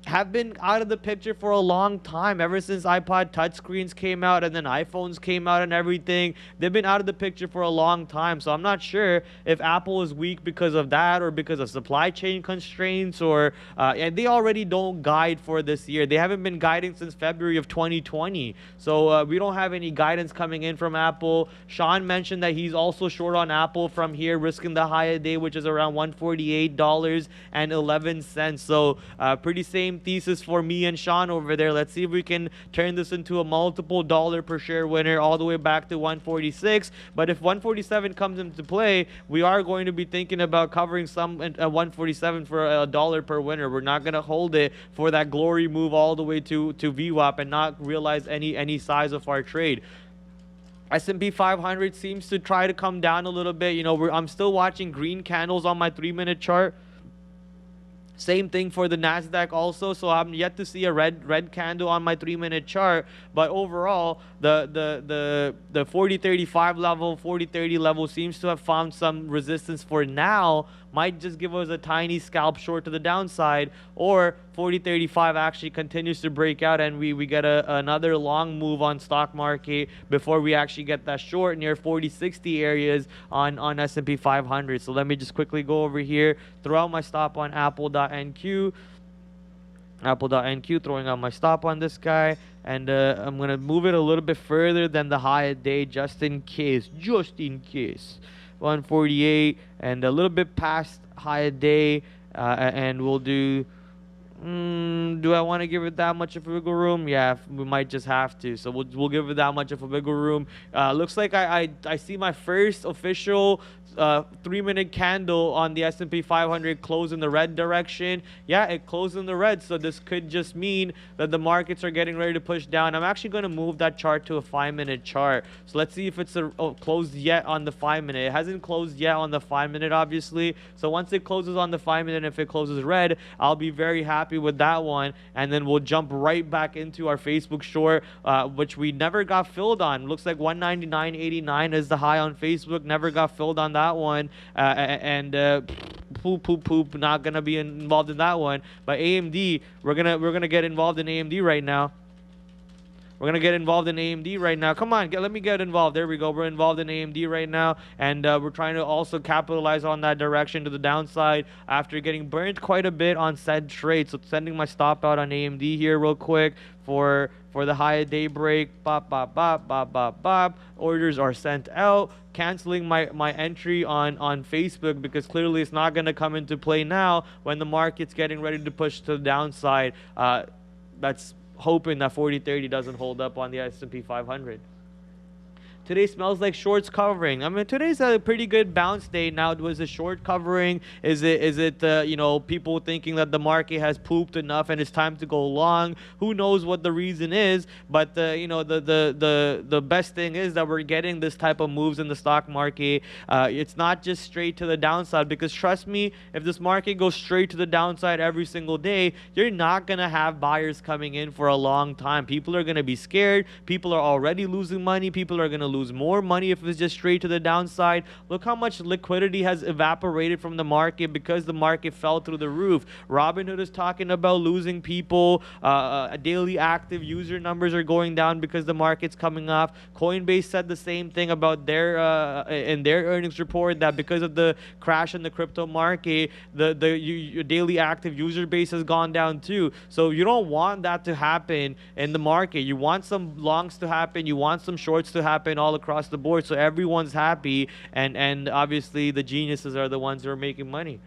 have been out of the picture for a long time, ever since iPod touchscreens came out and then iPhones came out and everything. They've been out of the picture for a long time, so I'm not sure if Apple is weak because of that or because of supply chain constraints, or and they already don't guide for this year. They haven't been guiding since February of 2020, so we don't have any guidance coming in from Apple. Sean mentioned that he's also short on Apple from here, risking the high of day, which is around $148.11. So pretty same thesis for me and Sean over there. Let's see if we can turn this into a multiple dollar per share winner all the way back to 146. But if 147 comes into play, we are going to be thinking about covering some 147 for a dollar per winner. We're not going to hold it for that glory move all the way to VWAP and not realize any size of our trade. S&P 500 seems to try to come down a little bit. I'm still watching green candles on my 3-minute chart. Same thing for the NASDAQ also, so I'm yet to see a red candle on my 3-minute chart. But overall, the 4035 level, 4030 level seems to have found some resistance for now. Might just give us a tiny scalp short to the downside, or 4035 actually continues to break out and we get another long move on stock market before we actually get that short near 4060 areas on S&P 500. So let me just quickly go over here, throw out my stop on Apple.NQ, throwing out my stop on this guy, and I'm gonna move it a little bit further than the high of day just in case. 148 and a little bit past high of day, and we'll do Do I want to give it that much of a wiggle room? Yeah, we might just have to. So we'll give it that much of a wiggle room. Looks like I see my first official 3-minute candle on the S&P 500 close in the red direction. Yeah, it closed in the red, so this could just mean that the markets are getting ready to push down. I'm actually going to move that chart to a 5-minute chart. So let's see if it's closed yet on the 5-minute. It hasn't closed yet on the 5-minute, obviously. So once it closes on the 5-minute, if it closes red, I'll be very happy with that one. And then we'll jump right back into our Facebook short, which we never got filled on. Looks like 199.89 is the high on Facebook. Never got filled on that one, poop, not gonna be involved in that one. But AMD, we're gonna get involved in AMD right now. We're gonna get involved in AMD right now. Come on, let me get involved. There we go. We're involved in AMD right now, and we're trying to also capitalize on that direction to the downside after getting burnt quite a bit on said trade. So sending my stop out on AMD here real quick for the high day break. Bop bop bop bop bop bop. Orders are sent out. Canceling my entry on Facebook because clearly it's not gonna come into play now when the market's getting ready to push to the downside. That's hoping that 40-30 doesn't hold up on the S&P 500. Today smells like shorts covering. I mean, today's a pretty good bounce day. Now, was it short covering? Is it you know, people thinking that the market has pooped enough and it's time to go long? Who knows what the reason is? But you know, the best thing is that we're getting this type of moves in the stock market. It's not just straight to the downside, because trust me, if this market goes straight to the downside every single day, you're not gonna have buyers coming in for a long time. People are gonna be scared. People are already losing money. People are gonna lose more money if it's just straight to the downside. Look how much liquidity has evaporated from the market because the market fell through the roof. Robinhood is talking about losing people. Daily active user numbers are going down because the market's coming off. Coinbase said the same thing about their in their earnings report, that because of the crash in the crypto market, the daily active user base has gone down too. So you don't want that to happen in the market. You want some longs to happen. You want some shorts to happen all across the board, so everyone's happy, and obviously the geniuses are the ones who are making money.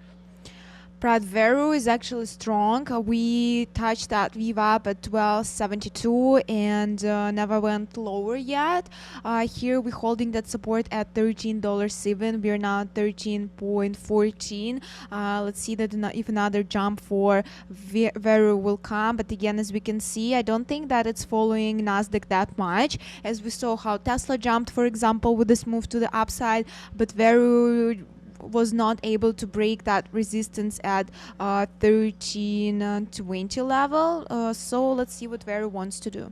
Prad Valeriia is actually strong. We touched that VWAP at 12.72 and never went lower yet. Here we're holding that support at $13.07. We are now at 13.14. Let's see that if another jump for Valeriia will come. But again, as we can see, I don't think that it's following Nasdaq that much, as we saw how Tesla jumped, for example, with this move to the upside, but Valeriia was not able to break that resistance at 13.20 level. So let's see what Valeriia wants to do.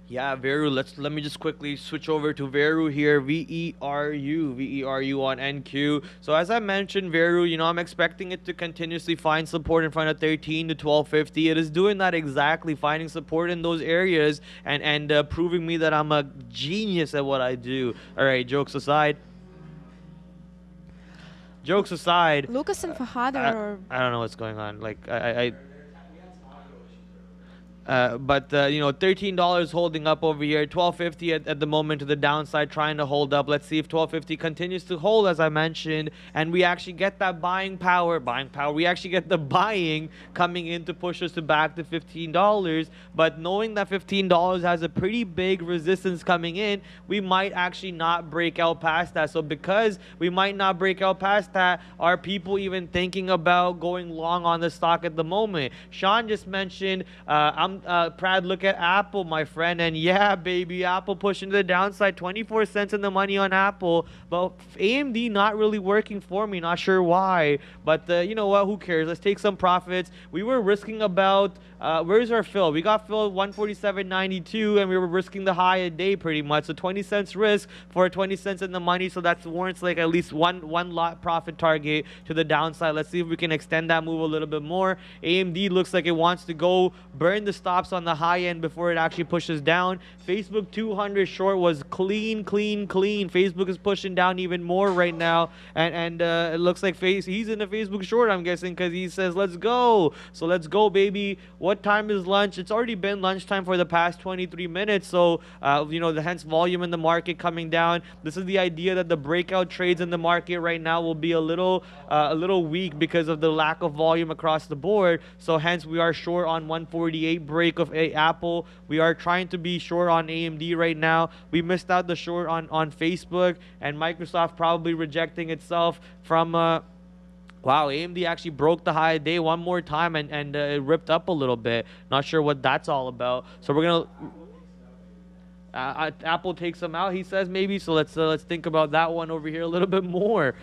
Yeah, Valeriia, let me just quickly switch over to Valeriia here. VERU on NQ. So as I mentioned, Valeriia, you know, I'm expecting it to continuously find support in front of 13 to 12.50. It is doing that exactly, finding support in those areas and proving me that I'm a genius at what I do. All right, jokes aside. Jokes aside, Lucas and Fahad I don't know what's going on. Like but you know, $13 holding up over here, 12.50 at the moment to the downside, trying to hold up. Let's see if 12.50 continues to hold, as I mentioned, and we actually get that buying power. We actually get the buying coming in to push us to back to $15. But knowing that $15 has a pretty big resistance coming in, we might actually not break out past that. So because we might not break out past that, are people even thinking about going long on the stock at the moment? Sean just mentioned Prad, look at Apple, my friend, and yeah, baby, Apple pushing to the downside, 24 cents in the money on Apple, but AMD not really working for me, not sure why, but you know what, who cares? Let's take some profits. We were risking about where's our fill? We got filled 147.92, and we were risking the high a day pretty much, so 20 cents risk for 20 cents in the money, so that warrants like at least one lot profit target to the downside. Let's see if we can extend that move a little bit more. AMD looks like it wants to go burn the stops on the high end before it actually pushes down. Facebook 200 short was clean. Facebook is pushing down even more right now, and it looks like he's in a Facebook short, I'm guessing, because he says let's go. So let's go, baby. What time is lunch? It's already been lunchtime for the past 23 minutes. So the hence volume in the market coming down. This is the idea that the breakout trades in the market right now will be a little weak because of the lack of volume across the board. So hence we are short on 148 break of Apple. We are trying to be short on AMD right now. We missed out the short on Facebook, and Microsoft probably rejecting itself from wow, AMD actually broke the high day one more time, and it ripped up a little bit. Not sure what that's all about. So we're gonna Apple takes them out, he says, maybe. So let's think about that one over here a little bit more.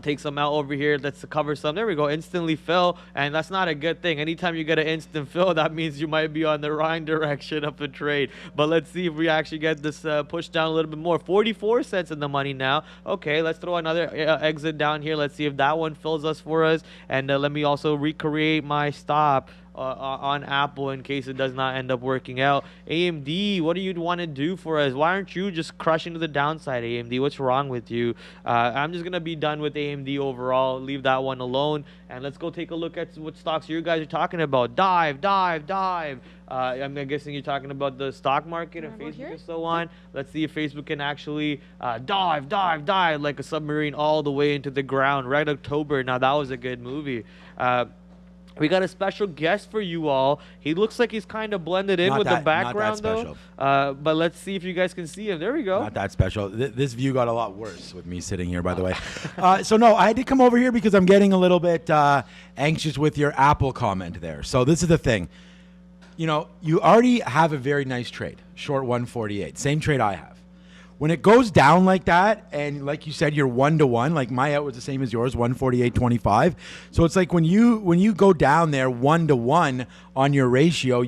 Take some out over here. Let's cover some. There we go. Instantly fill, and that's not a good thing. Anytime you get an instant fill, that means you might be on the wrong direction of the trade. But let's see if we actually get this pushed down a little bit more. 44 cents in the money now. Okay, let's throw another exit down here. Let's see if that one fills us for us. And let me also recreate my stop on Apple in case it does not end up working out. AMD, what do you want to do for us? Why aren't you just crushing to the downside, AMD? What's wrong with you? I'm just going to be done with AMD overall. Leave that one alone. And let's go take a look at what stocks you guys are talking about. Dive. I'm guessing you're talking about the stock market and Facebook and so on. Let's see if Facebook can actually dive like a submarine all the way into the ground. Red October. Now, that was a good movie. We got a special guest for you all. He looks like he's kind of blended in with the background, though. But let's see if you guys can see him. There we go. Not that special. This view got a lot worse with me sitting here, by the way. So, no, I had to come over here because I'm getting a little bit anxious with your Apple comment there. So this is the thing. You already have a very nice trade, short 148. Same trade I have. When it goes down like that, and like you said, you're 1-to-1, like my out was the same as yours, 148.25. So it's like when you go down there 1-to-1 on your ratio,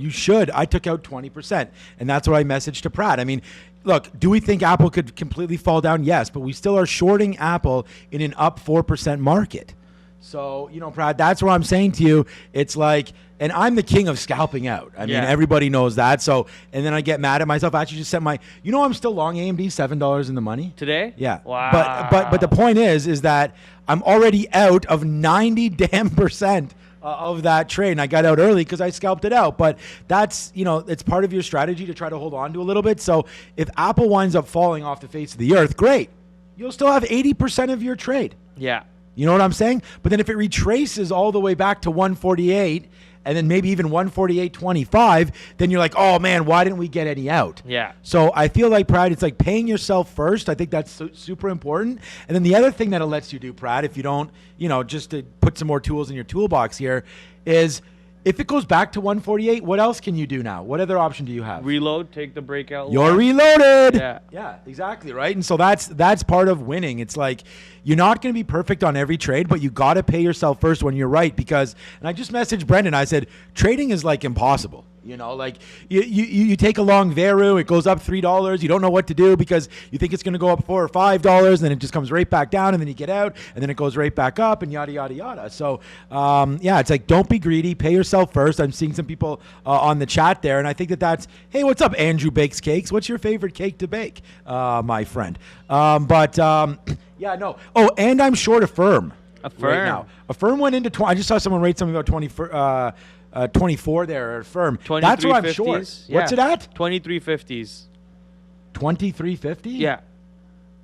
I took out 20%. And that's what I messaged to Prad. I mean, look, do we think Apple could completely fall down? Yes, but we still are shorting Apple in an up 4% market. So, Prad, that's what I'm saying to you. It's like, and I'm the king of scalping out. I mean, everybody knows that. So, and then I get mad at myself. I actually just sent I'm still long AMD, $7 in the money. Today? Yeah. Wow. But the point is that I'm already out of 90% of that trade. And I got out early because I scalped it out. But that's, it's part of your strategy to try to hold on to a little bit. So if Apple winds up falling off the face of the earth, great. You'll still have 80% of your trade. Yeah. You know what I'm saying? But then if it retraces all the way back to 148 and then maybe even 148.25, then you're like, oh man, why didn't we get any out? Yeah. So I feel like, Prad, it's like paying yourself first. I think that's super important. And then the other thing that it lets you do, Prad, if you don't, just to put some more tools in your toolbox here, is if it goes back to 148, what else can you do now? What other option do you have? Reload, take the breakout. You're reloaded. Yeah, exactly, right? And so that's part of winning. It's like you're not going to be perfect on every trade, but you got to pay yourself first when you're right and I just messaged Brendan. I said, trading is like impossible. Like you take a long Veru, it goes up $3. You don't know what to do because you think it's going to go up $4 or $5, and then it just comes right back down, and then you get out, and then it goes right back up, and yada, yada, yada. So, it's like don't be greedy. Pay yourself first. I'm seeing some people on the chat there, and I think that's, hey, what's up, Andrew Bakes Cakes? What's your favorite cake to bake, my friend? Yeah, no. Oh, and I'm short Affirm. Right now. Affirm went into 20. I just saw someone rate something about 24 there at Affirm. That's what I'm short. Yeah. What's it at? 2350s. 2350? Yeah.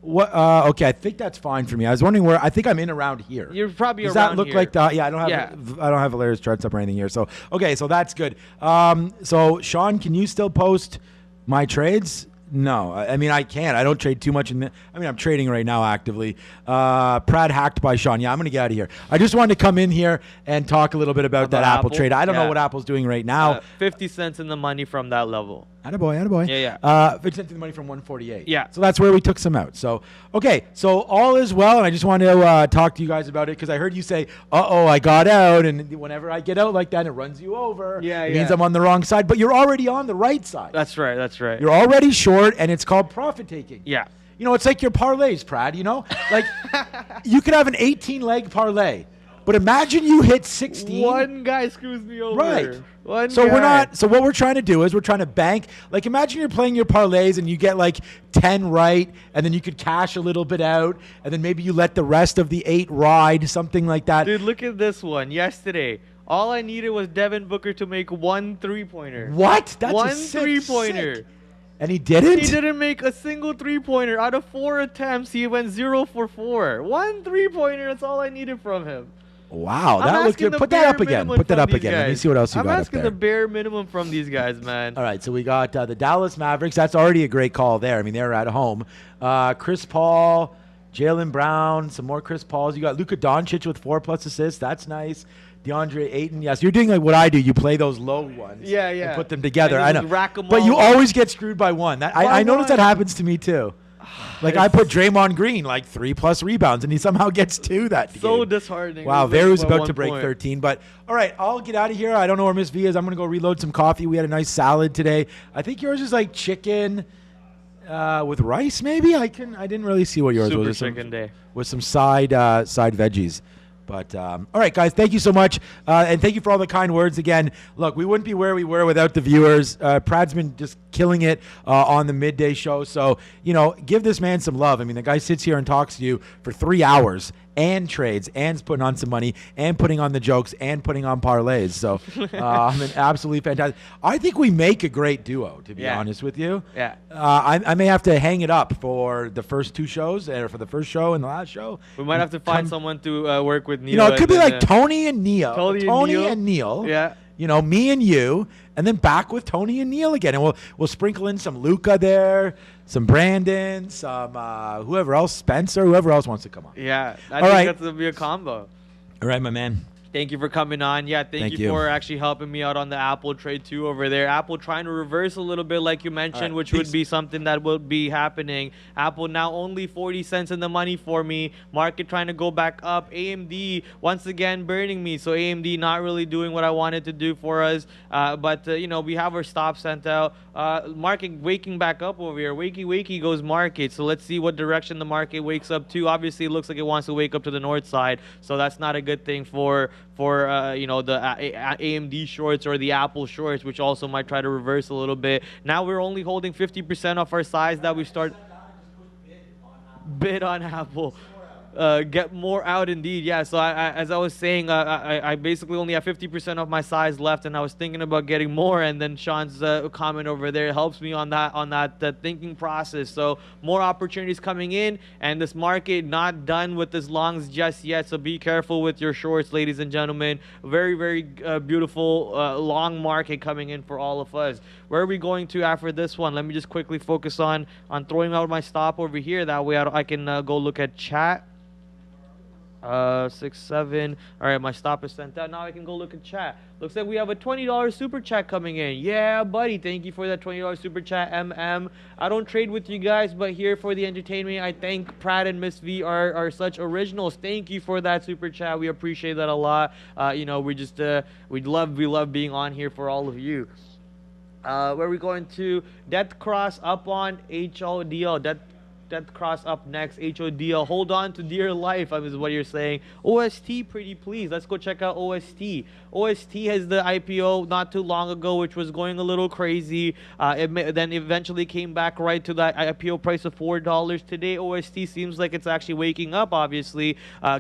What? Okay, I think that's fine for me. I was wondering where. I think I'm in around here. You're probably Does around that look here. like that? Yeah, I don't have Valeria's charts up or anything here. So okay, so that's good. So Sean, can you still post my trades? No, I mean, I can't. I don't trade too much. I'm trading right now actively. Prad hacked by Sean. Yeah, I'm going to get out of here. I just wanted to come in here and talk a little bit about that Apple trade. I don't know what Apple's doing right now. 50 cents in the money from that level. Attaboy. Yeah. 50 cents in the money from 148. Yeah. So that's where we took some out. So, okay. So all is well. And I just wanted to talk to you guys about it because I heard you say, I got out. And whenever I get out like that, it runs you over. Yeah, It means I'm on the wrong side. But you're already on the right side. That's right. You're already short, and it's called profit taking. Yeah. It's like your parlays, Prad, Like, you could have an 18-leg parlay But imagine you hit 16. One guy screws me over. Right. One So guy. we're not. So what we're trying to do is we're trying to bank. Like imagine you're playing your parlays and you get like 10 right, and then you could cash a little bit out, and then maybe you let the rest of the 8 ride, something like that. Dude, look at this one. Yesterday, all I needed was Devin Booker to make 1 3-pointer. What? That's One a sick, 3-pointer. sick. And he didn't. He didn't make a single 3-pointer. Out of 4 attempts, he went 0 for 4. 1 3-pointer. That's all I needed from him. Wow, I'm that looks asking good. the Put that bare up again. minimum Put that from up these again. Let me guys. see what else you I'm got up asking there. the bare minimum from these guys, man. All right, so we got the Dallas Mavericks. That's already a great call there. I mean, they're at home. Chris Paul, Jaylen Brown, some more Chris Pauls. You got Luka Doncic with 4+ assists. That's nice. DeAndre Ayton. Yes, you're doing like what I do. You play those low ones. Yeah, yeah. And put them together. And I just know. rack 'em But you all. always get screwed by one. I notice that happens to me too. Like I put Draymond Green like 3+ rebounds, and he somehow gets 2 that So game. disheartening. Wow, It was Veru's by about 1 to break point. 13. But all right, I'll get out of here. I don't know where Miss V is. I'm gonna go reload some coffee. We had a nice salad today. I think yours is like chicken with rice, maybe. I didn't really see what yours Super was. chicken day. With some side veggies. But all right, guys, thank you so much, and thank you for all the kind words again. Look, we wouldn't be where we were without the viewers. Prad's been just killing it on the midday show, so give this man some love. I mean, the guy sits here and talks to you for 3 hours and trades and is putting on some money and putting on the jokes and putting on parlays. So I mean, absolutely fantastic. I think we make a great duo, to be honest with you. Yeah. I may have to hang it up for the first 2 shows, or for the first show and the last show. We might have to find someone to work with Neil. It could be and like Tony and Neil. Tony and Neil. Yeah. Me and you, and then back with Tony and Neil again. And we'll sprinkle in some Luca there, some Brandon, some whoever else, Spencer, whoever else wants to come on. Yeah. I All think right. that's going to be a combo. All right, my man. Thank you for coming on. Yeah, thank you for actually helping me out on the Apple trade too over there. Apple trying to reverse a little bit like you mentioned, which would be something that will be happening. Apple now only 40 cents in the money for me. Market trying to go back up. AMD once again burning me. So AMD not really doing what I wanted to do for us. But we have our stop sent out. Market waking back up over here. Wakey goes market. So let's see what direction the market wakes up to. Obviously, it looks like it wants to wake up to the north side. So that's not a good thing for the AMD shorts or the Apple shorts, which also might try to reverse a little bit. Now we're only holding 50% of our size that we start bid on Apple. Get more out indeed. Yeah, so as I was saying, I basically only have 50% of my size left, and I was thinking about getting more, and then Sean's comment over there helps me on that thinking process. So more opportunities coming in, and this market not done with this longs just yet, so be careful with your shorts, ladies and gentlemen. Very, very beautiful long market coming in for all of us. Where are we going to after this one? Let me just quickly focus on throwing out my stop over here. That way I can go look at chat. 6, 7. All right, my stop is sent out. Now I can go look at chat. Looks like we have a $20 super chat coming in. Yeah, buddy. Thank you for that $20 super chat, MM. I don't trade with you guys, but here for the entertainment, I think Prad and Miss V are such originals. Thank you for that super chat. We appreciate that a lot. We love being on here for all of you. Where are we going to? Death Cross up on HODL. Death Cross up next. HODL. Hold on to dear life, is what you're saying. OST, pretty please. Let's go check out OST. OST has the IPO not too long ago, which was going a little crazy. Then eventually came back right to that IPO price of $4. Today, OST seems like it's actually waking up, obviously,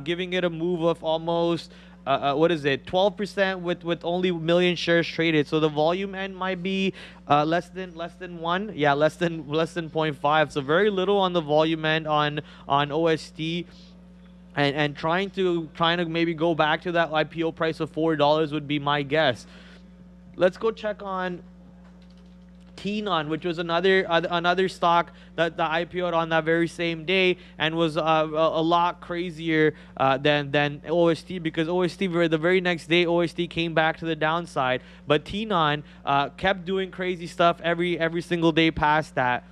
giving it a move of almost... 12% with only 1 million shares traded. So the volume end might be less than 1. Yeah, less than 0.5. So very little on the volume end on OST. And trying to maybe go back to that IPO price of $4 would be my guess. Let's go check on Tenon, which was another stock that the IPO'd on that very same day and was a lot crazier than OST, because OST the very next day OST came back to the downside, but Tenon kept doing crazy stuff every single day past that.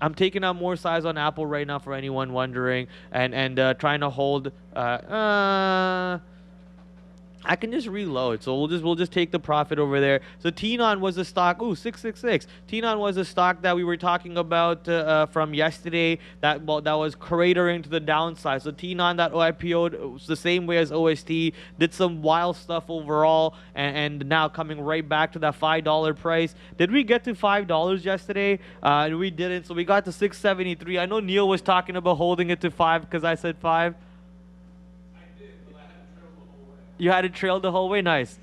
I'm taking out more size on Apple right now for anyone wondering, and trying to hold I can just reload, so we'll just take the profit over there. So Tnon was a stock. Ooh, 666. Tnon was a stock that we were talking about from yesterday. That was cratering to the downside. So Tnon that IPO'd was the same way as OST. Did some wild stuff overall, and now coming right back to that $5 price. Did we get to $5 yesterday? We didn't. So we got to 673. I know Neil was talking about holding it to 5 because I said 5. You had it trailed the whole way. Nice.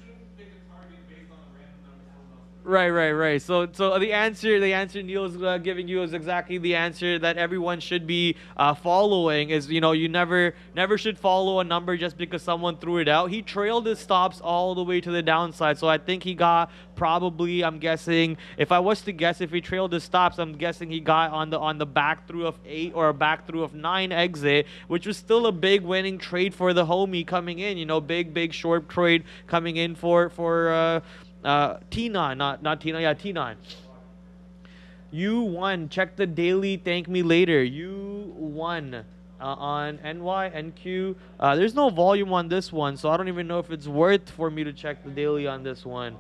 Right. So the answer Neil's giving you is exactly the answer that everyone should be following. Is, you know, you never should follow a number just because someone threw it out. He trailed his stops all the way to the downside. So I think he got probably, I'm guessing, if I was to guess, if he trailed his stops, I'm guessing he got on the back through of 8 or a back through of 9 exit, which was still a big winning trade for the homie coming in. You know, big short trade coming in for Tnon, not Tnon, yeah, Tnon. You won. Check the daily. Thank me later. You won on NY, NQ. There's no volume on this one, so I don't even know if it's worth for me to check the daily on this one.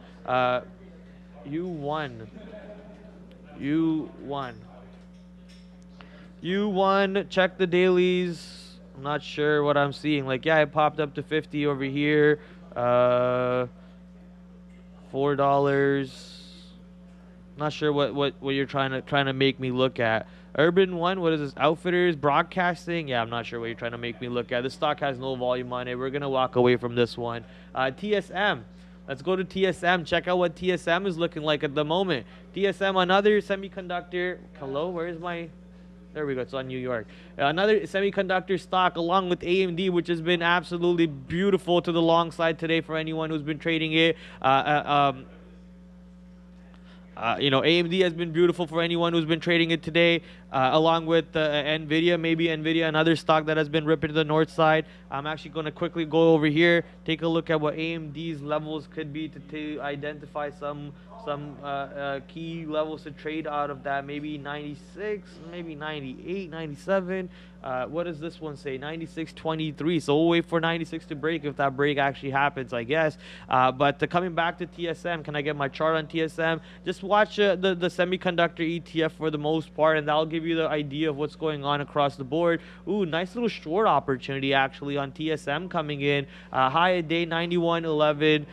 You won. You won. You won. Check the dailies. I'm not sure what I'm seeing. Like, yeah, it popped up to 50 over here. $4. Not sure what you're trying to make me look at. Urban One, what is this? Outfitters, broadcasting. Yeah, I'm not sure what you're trying to make me look at. This stock has no volume on it. We're gonna walk away from this one. TSM. Let's go to TSM. Check out what TSM is looking like at the moment. TSM, another semiconductor. Hello, where's my? There we go. It's on New York. Another semiconductor stock along with AMD, which has been absolutely beautiful to the long side today for anyone who's been trading it. You know, AMD has been beautiful for anyone who's been trading it today, along with NVIDIA. Maybe NVIDIA, another stock that has been ripping to the north side. I'm actually going to quickly go over here, take a look at what AMD's levels could be to identify some key levels to trade out of that. Maybe 96, maybe 98, 97. What does this one say? 96.23. So we'll wait for 96 to break if that break actually happens, I guess. But coming back to TSM, can I get my chart on TSM? Just watch the semiconductor ETF for the most part, and that'll give you the idea of what's going on across the board. Ooh, nice little short opportunity actually on TSM coming in. High a day 91.11.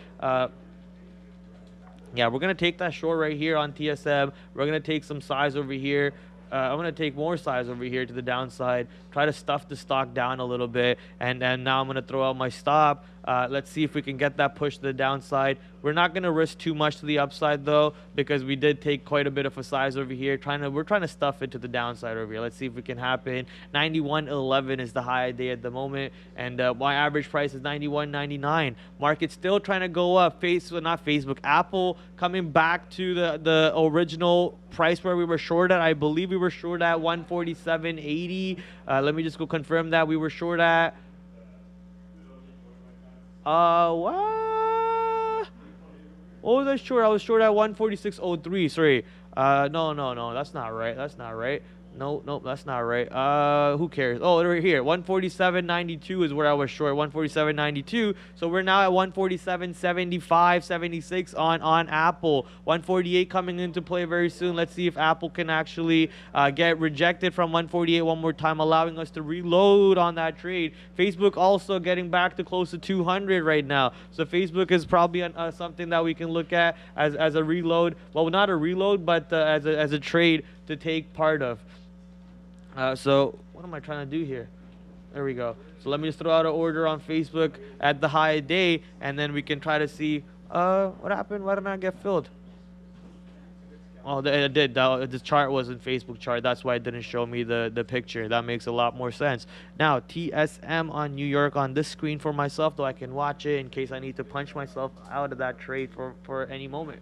Yeah, we're going to take that short right here on TSM. We're going to take some size over here. I'm going to take more size over here to the downside. Try to stuff the stock down a little bit. And now I'm going to throw out my stop. Let's see if we can get that push to the downside. We're not going to risk too much to the upside, though, because we did take quite a bit of a size over here. We're trying to stuff it to the downside over here. Let's see if it can happen. 91.11 is the high day at the moment, and my average price is 91.99. Market's still trying to go up. Apple coming back to the original price where we were short at. I believe we were short at 147.80. Let me just go confirm that we were short at. What was I short? I was short at 146.03. Sorry. No. That's not right. That's not right. Nope, that's not right. Who cares? Oh, right here. 147.92 is where I was short. 147.92. So we're now at 147.75, 76 on Apple. 148 coming into play very soon. Let's see if Apple can actually get rejected from 148 one more time, allowing us to reload on that trade. Facebook also getting back to close to 200 right now. So Facebook is probably something that we can look at as a reload. Well, not a reload, but as a trade to take part of. So what am I trying to do here? There we go. So let me just throw out an order on Facebook at the high day, and then we can try to see what happened. Why didn't I get filled? Oh, it did. The chart wasn't Facebook chart. That's why it didn't show me the picture. That makes a lot more sense. Now, TSM on New York on this screen for myself, though I can watch it in case I need to punch myself out of that trade for any moment.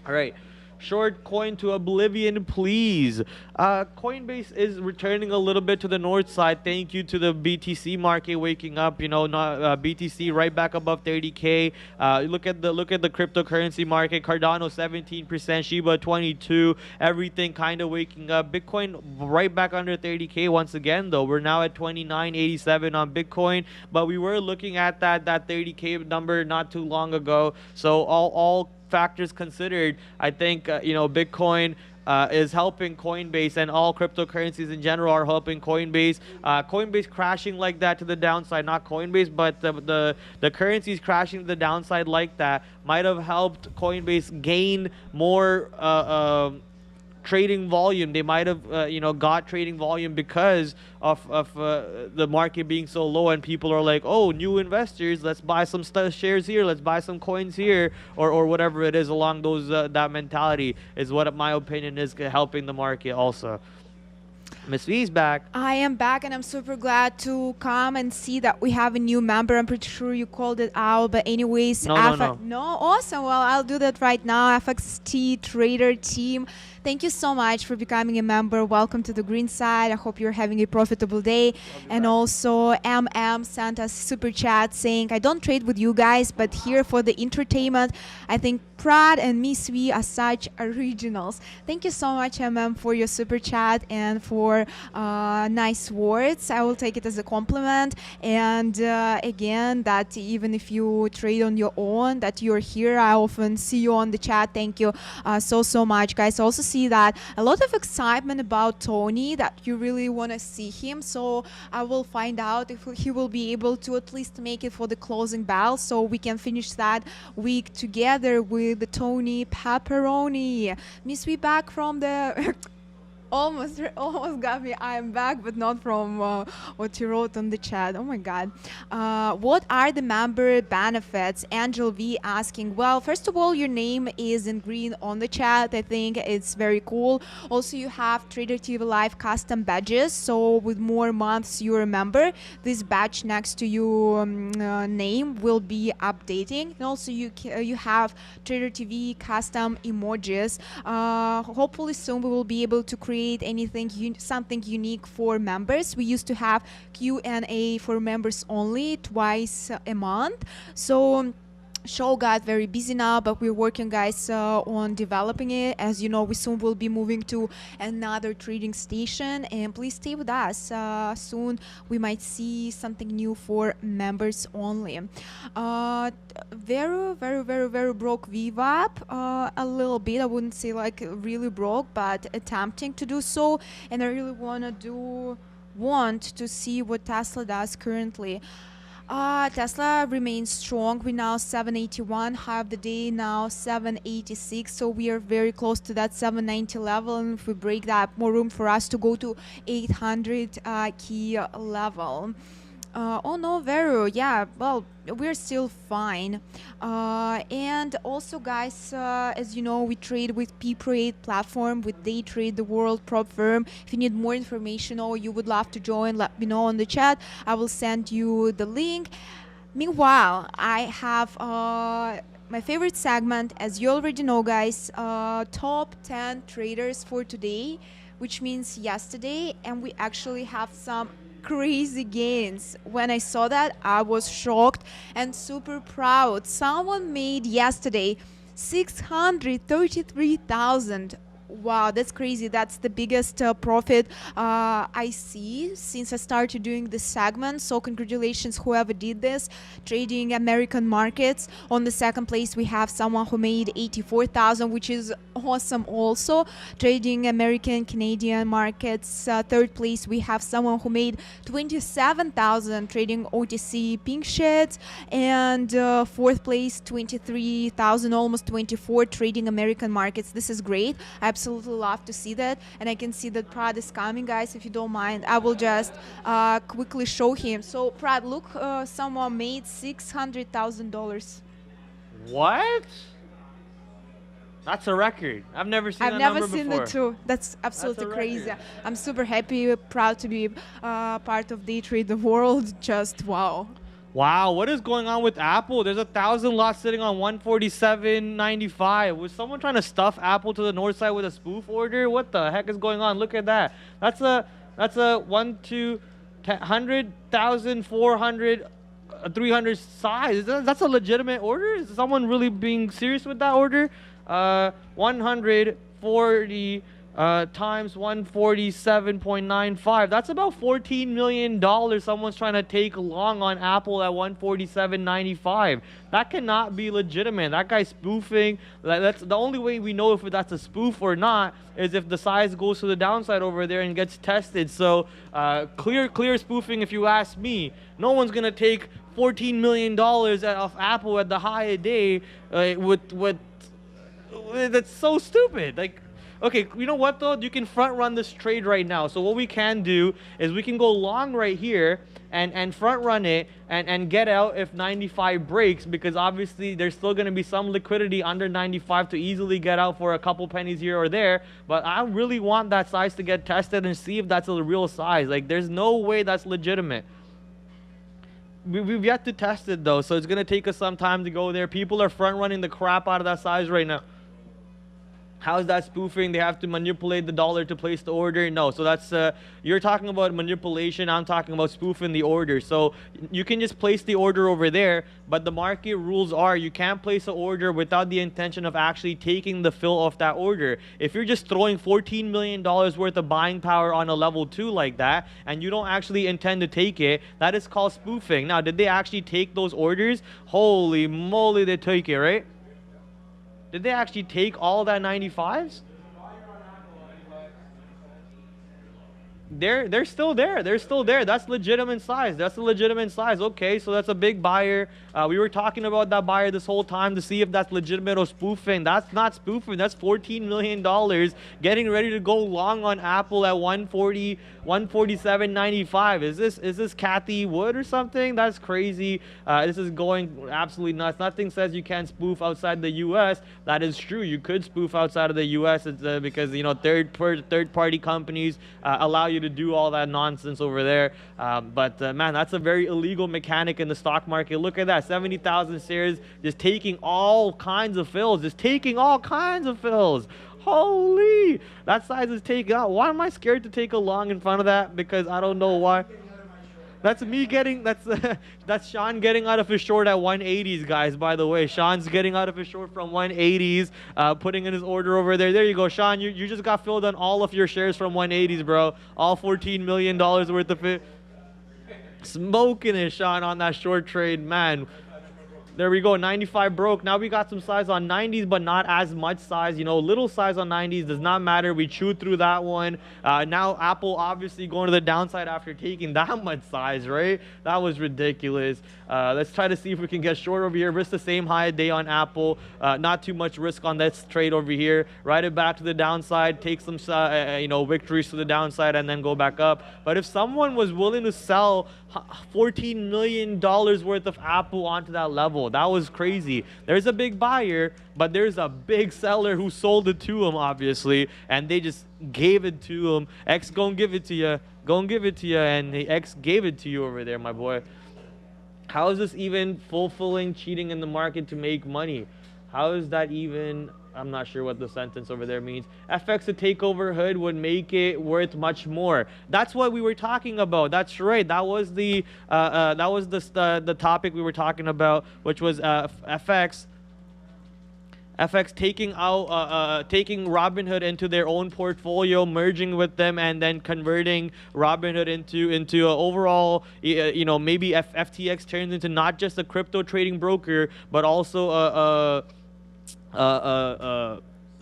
All right. Short coin to oblivion, please. Coinbase is returning a little bit to the north side. Thank you to the BTC market waking up. You know, not BTC right back above 30K. Look at the cryptocurrency market. Cardano 17%, Shiba 22. Everything kind of waking up. Bitcoin right back under 30K once again. Though we're now at 29.87 on Bitcoin, but we were looking at that 30K number not too long ago. So all factors considered, I think you know, Bitcoin is helping Coinbase, and all cryptocurrencies in general are helping Coinbase. Coinbase crashing like that to the downside, not Coinbase, but the currencies crashing to the downside like that might have helped Coinbase gain more trading volume. They might have you know, got trading volume because of the market being so low, and people are like, oh, new investors, let's buy some shares here, let's buy some coins here, or whatever it is along those that mentality is what my opinion is helping the market also. Miss V's back. I am back, and I'm super glad to come and see that we have a new member. I'm pretty sure you called it out, but anyways, No. Awesome. Well, I'll do that right now. FXT Trader Team, thank you so much for becoming a member. Welcome to the green side. I hope you're having a profitable day. And also, sent us super chat saying, I don't trade with you guys, but here for the entertainment. I think Prad and Miss V are such originals. Thank you so much, for your super chat and for nice words. I will take it as a compliment. And again, that even if you trade on your own, that you're here. I often see you on the chat. Thank you so much, guys. I also see that a lot of excitement about Tony, that you really want to see him. So I will find out if he will be able to at least make it for the closing bell, so we can finish that week together with the Tony Pepperoni. Miss, we back from the almost got me. I am back, but not from what you wrote on the chat. Oh my God. What are the member benefits? Angel V asking. Well, first of all, your name is in green on the chat. I think it's very cool. Also, you have TraderTV.Live custom badges. So with more months you're a member, this badge next to your name will be updating. And also you have Trader TV custom emojis. Hopefully soon we will be able to create something unique for members. We used to have Q&A for members only twice a month. So show got very busy now, but we're working, guys, on developing it. As you know, we soon will be moving to another trading station, and please stay with us. Soon we might see something new for members only. Very broke VWAP, a little bit. I wouldn't say like really broke, but attempting to do so, and I really want to see what Tesla does currently. Tesla remains strong. We're now 781, high of the day now 786, so we are very close to that 790 level, and if we break that, more room for us to go to 800 key level. Oh no, Veru, yeah, well, we're still fine. And also, guys, as you know, we trade with P-Pro8 platform, with Daytrade, the world prop firm. If you need more information or you would love to join, let me know on the chat. I will send you the link. Meanwhile, I have my favorite segment, as you already know, guys, top 10 traders for today, which means yesterday, and we actually have some crazy gains. When I saw that, I was shocked and super proud. Someone made yesterday 633,000. Wow, that's crazy. That's the biggest profit I see since I started doing this segment. So congratulations whoever did this, trading American markets. On the second place, we have someone who made 84,000, which is awesome also. Trading American Canadian markets. Third place, we have someone who made 27,000 trading OTC pink sheds. And fourth place, 23,000, almost 24, trading American markets. This is great. I absolutely love to see that, and I can see that Prad is coming, guys. If you don't mind, I will just quickly show him. So Prad, look, someone made $600,000. What? That's a record. I've never seen that number before. I've never seen it too. That's absolutely crazy. I'm super happy, proud to be part of Day Trade the World. Just wow. Wow, what is going on with Apple? There's 1,000 lots sitting on 147.95. Was someone trying to stuff Apple to the north side with a spoof order? What the heck is going on? Look at that. That's a 100,000, 400, 300 size. That's a legitimate order? Is someone really being serious with that order? 140 times 147.95. That's about $14 million someone's trying to take long on Apple at 147.95. That cannot be legitimate. That guy's spoofing. That's the only way we know if that's a spoof or not is if the size goes to the downside over there and gets tested. So clear spoofing if you ask me. No one's gonna take $14 million off Apple at the high a day that's so stupid. Like, okay, you know what though? You can front run this trade right now. So what we can do is we can go long right here and front run it and get out if 95 breaks, because obviously there's still going to be some liquidity under 95 to easily get out for a couple pennies here or there. But I really want that size to get tested and see if that's a real size. Like, there's no way that's legitimate. We've yet to test it though, so it's going to take us some time to go there. People are front running the crap out of that size right now. How is that spoofing? They have to manipulate the dollar to place the order? No. So that's, you're talking about manipulation. I'm talking about spoofing the order. So you can just place the order over there, but the market rules are you can't place an order without the intention of actually taking the fill of that order. If you're just throwing $14 million worth of buying power on a level 2 like that, and you don't actually intend to take it, that is called spoofing. Now, did they actually take those orders? Holy moly, they took it, right? Did they actually take all that 95s? They're still there. They're still there. That's legitimate size. That's a legitimate size. Okay, so that's a big buyer. We were talking about that buyer this whole time to see if that's legitimate or spoofing. That's not spoofing. That's $14 million getting ready to go long on Apple at 147.95. Is this Kathy Wood or something? That's crazy. This is going absolutely nuts. Nothing says you can't spoof outside the U.S. That is true. You could spoof outside of the U.S. It's, because third-party companies allow you to do all that nonsense over there. But man, that's a very illegal mechanic in the stock market. Look at that, 70,000 shares just taking all kinds of fills, Holy, that size is taken out. Why am I scared to take a long in front of that? Because I don't know why. That's me getting, that's Sean getting out of his short at 180s, guys, by the way. Sean's getting out of his short from 180s, putting in his order over there. There you go, Sean. You just got filled on all of your shares from 180s, bro. All $14 million worth of it. Smoking it, Sean, on that short trade, man. There we go, 95 broke. Now we got some size on 90s, but not as much size. You know, little size on 90s does not matter. We chewed through that one. Now Apple obviously going to the downside after taking that much size, right? That was ridiculous. Let's try to see if we can get short over here. Risk the same high day on Apple. Not too much risk on this trade over here. Ride it back to the downside. Take some, victories to the downside and then go back up. But if someone was willing to sell $14 million worth of Apple onto that level, that was crazy. There's a big buyer, but there's a big seller who sold it to him, obviously, and they just gave it to him. X gonna give it to you. Gonna give it to you, and the X gave it to you over there, my boy. How is this even fulfilling cheating in the market to make money? How is that even? I'm not sure what the sentence over there means. FX to take over hood would make it worth much more. That's what we were talking about. That's right. That was the topic we were talking about, which was FX taking out taking Robinhood into their own portfolio, merging with them, and then converting Robinhood into overall, maybe FTX turns into not just a crypto trading broker, but also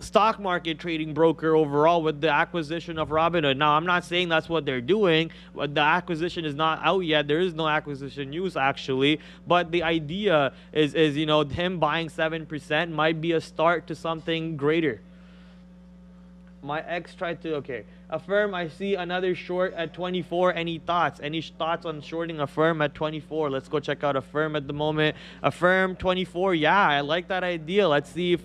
stock market trading broker overall with the acquisition of Robinhood. Now, I'm not saying that's what they're doing, but the acquisition is not out yet. There is no acquisition news, actually. But the idea is him buying 7% might be a start to something greater. My ex tried to, Affirm, I see another short at 24. Any thoughts? Any thoughts on shorting Affirm at 24? Let's go check out Affirm at the moment. Affirm 24. Yeah, I like that idea. Let's see if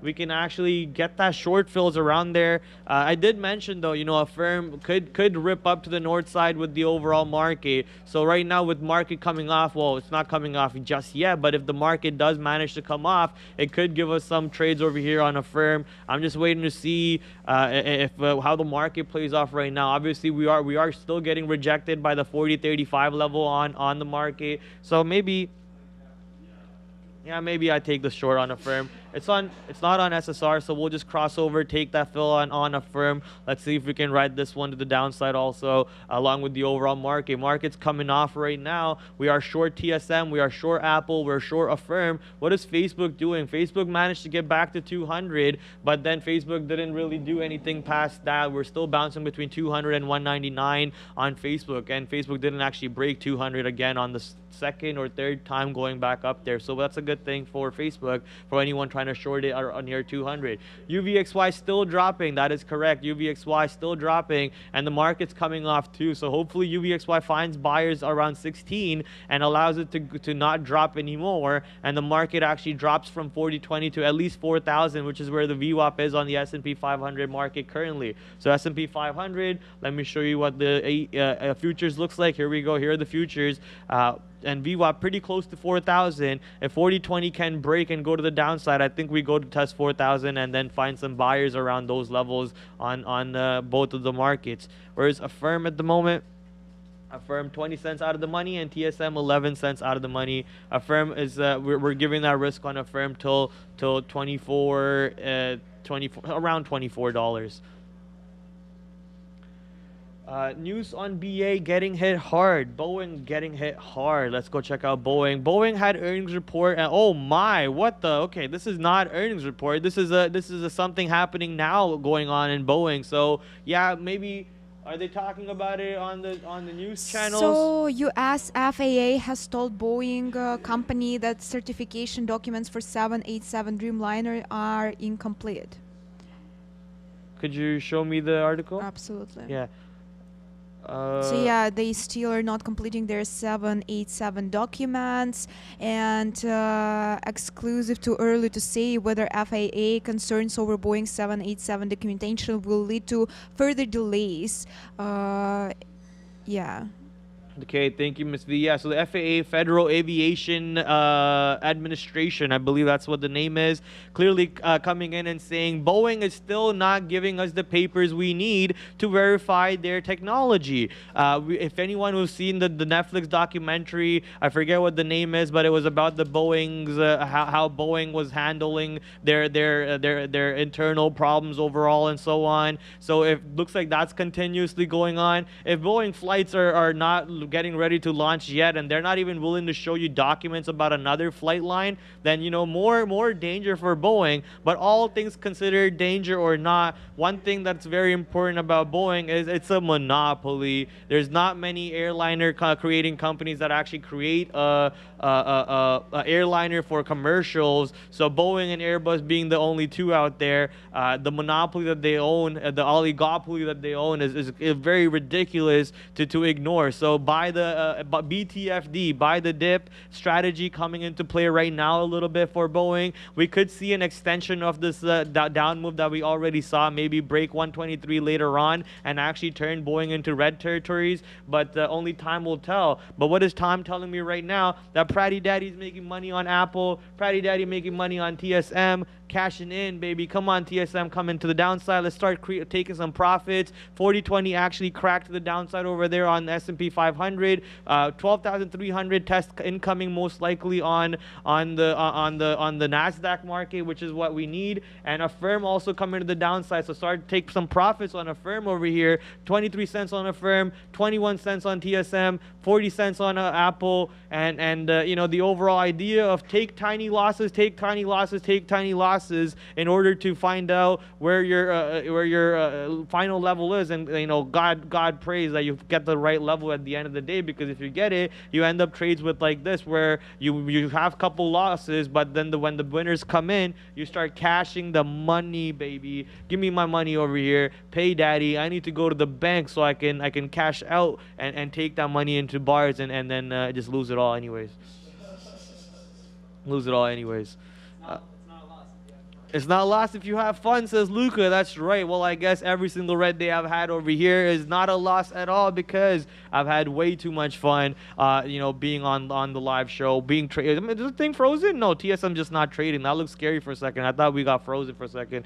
we can actually get that short fills around there. I did mention though, you know, Affirm could rip up to the north side with the overall market. So right now with market coming off, well, it's not coming off just yet, but if the market does manage to come off, it could give us some trades over here on Affirm. I'm just waiting to see if how the market plays off right now. Obviously, we are still getting rejected by the 40.35 level on the market. So maybe, yeah, maybe I take the short on Affirm. It's not on SSR, so we'll just cross over, take that fill on Affirm. Let's see if we can ride this one to the downside also, along with the overall market. Market's coming off right now. We are short TSM, we are short Apple, we're short Affirm. What is Facebook doing? Facebook managed to get back to 200, but then Facebook didn't really do anything past that. We're still bouncing between 200 and 199 on Facebook, and Facebook didn't actually break 200 again on the second or third time going back up there. So that's a good thing for Facebook, for anyone trying to short it near 200. UVXY still dropping. That is correct. UVXY still dropping, and the market's coming off too. So hopefully UVXY finds buyers around 16 and allows it to not drop anymore, and the market actually drops from 40.20 to at least 4,000, which is where the VWAP is on the S&P 500 market currently. So S&P 500, let me show you what the futures looks like. Here we go. Here are the futures. And VWAP pretty close to 4,000. If 40.20 can break and go to the downside, I think we go to test 4,000 and then find some buyers around those levels on both of the markets. Whereas Affirm at the moment, Affirm 20 cents out of the money, and TSM 11 cents out of the money. Affirm is we're giving that risk on Affirm till 24 around $24. News on BA getting hit hard. Boeing getting hit hard. Let's go check out Boeing. Boeing had earnings report, and oh my, what the? Okay, this is not earnings report. This is a something happening now going on in Boeing. So yeah, maybe are they talking about it on the news channels? So US FAA has told Boeing company that certification documents for 787 Dreamliner are incomplete. Could you show me the article? Absolutely. Yeah. So yeah, they still are not completing their 787 documents, and exclusive too early to say whether FAA concerns over Boeing 787 documentation will lead to further delays. Yeah. Okay, thank you, Ms. V. Yeah, so the FAA, Federal Aviation Administration, I believe that's what the name is, clearly coming in and saying Boeing is still not giving us the papers we need to verify their technology. If anyone who's seen the Netflix documentary, I forget what the name is, but it was about the Boeing's, how Boeing was handling their internal problems overall and so on. So it looks like that's continuously going on. If Boeing flights are not getting ready to launch yet, and they're not even willing to show you documents about another flight line, then you know more danger for Boeing. But all things considered, danger or not, one thing that's very important about Boeing is it's a monopoly. There's not many airliner creating companies that actually create a airliner for commercials. So Boeing and Airbus being the only two out there, the monopoly that they own, the oligopoly that they own is very ridiculous to ignore. So by the BTFD, by the dip strategy coming into play right now a little bit for Boeing, we could see an extension of this down move that we already saw, maybe break 123 later on and actually turn Boeing into red territories, but only time will tell. But what is time telling me right now? That Praddy Daddy's making money on Apple, Praddy Daddy making money on TSM, cashing in, baby. Come on, TSM, come into the downside. Let's start taking some profits. 40.20 actually cracked to the downside over there on the S&P 500. 12,300 test incoming most likely on the Nasdaq market, which is what we need. And Affirm also coming to the downside. So start take some profits on Affirm over here. 23 cents on Affirm, 21 cents on TSM, 40 cents on Apple, and you know, the overall idea of take tiny losses, take tiny losses, take tiny losses in order to find out where your final level is, and you know, God prays that you get the right level at the end of the day, because if you get it, you end up trades with like this, where you have a couple losses, but then when the winners come in, you start cashing the money, baby. Give me my money over here. Pay daddy. I need to go to the bank so I can cash out and take that money into bars and then just lose it all anyways. Lose it all anyways. It's not lost if you have fun, says Luca. That's right. Well, I guess every single red day I've had over here is not a loss at all, because I've had way too much fun, you know, being on the live show, being traded. I mean, is the thing frozen? No, TSM just not trading. That looks scary for a second. I thought we got frozen for a second.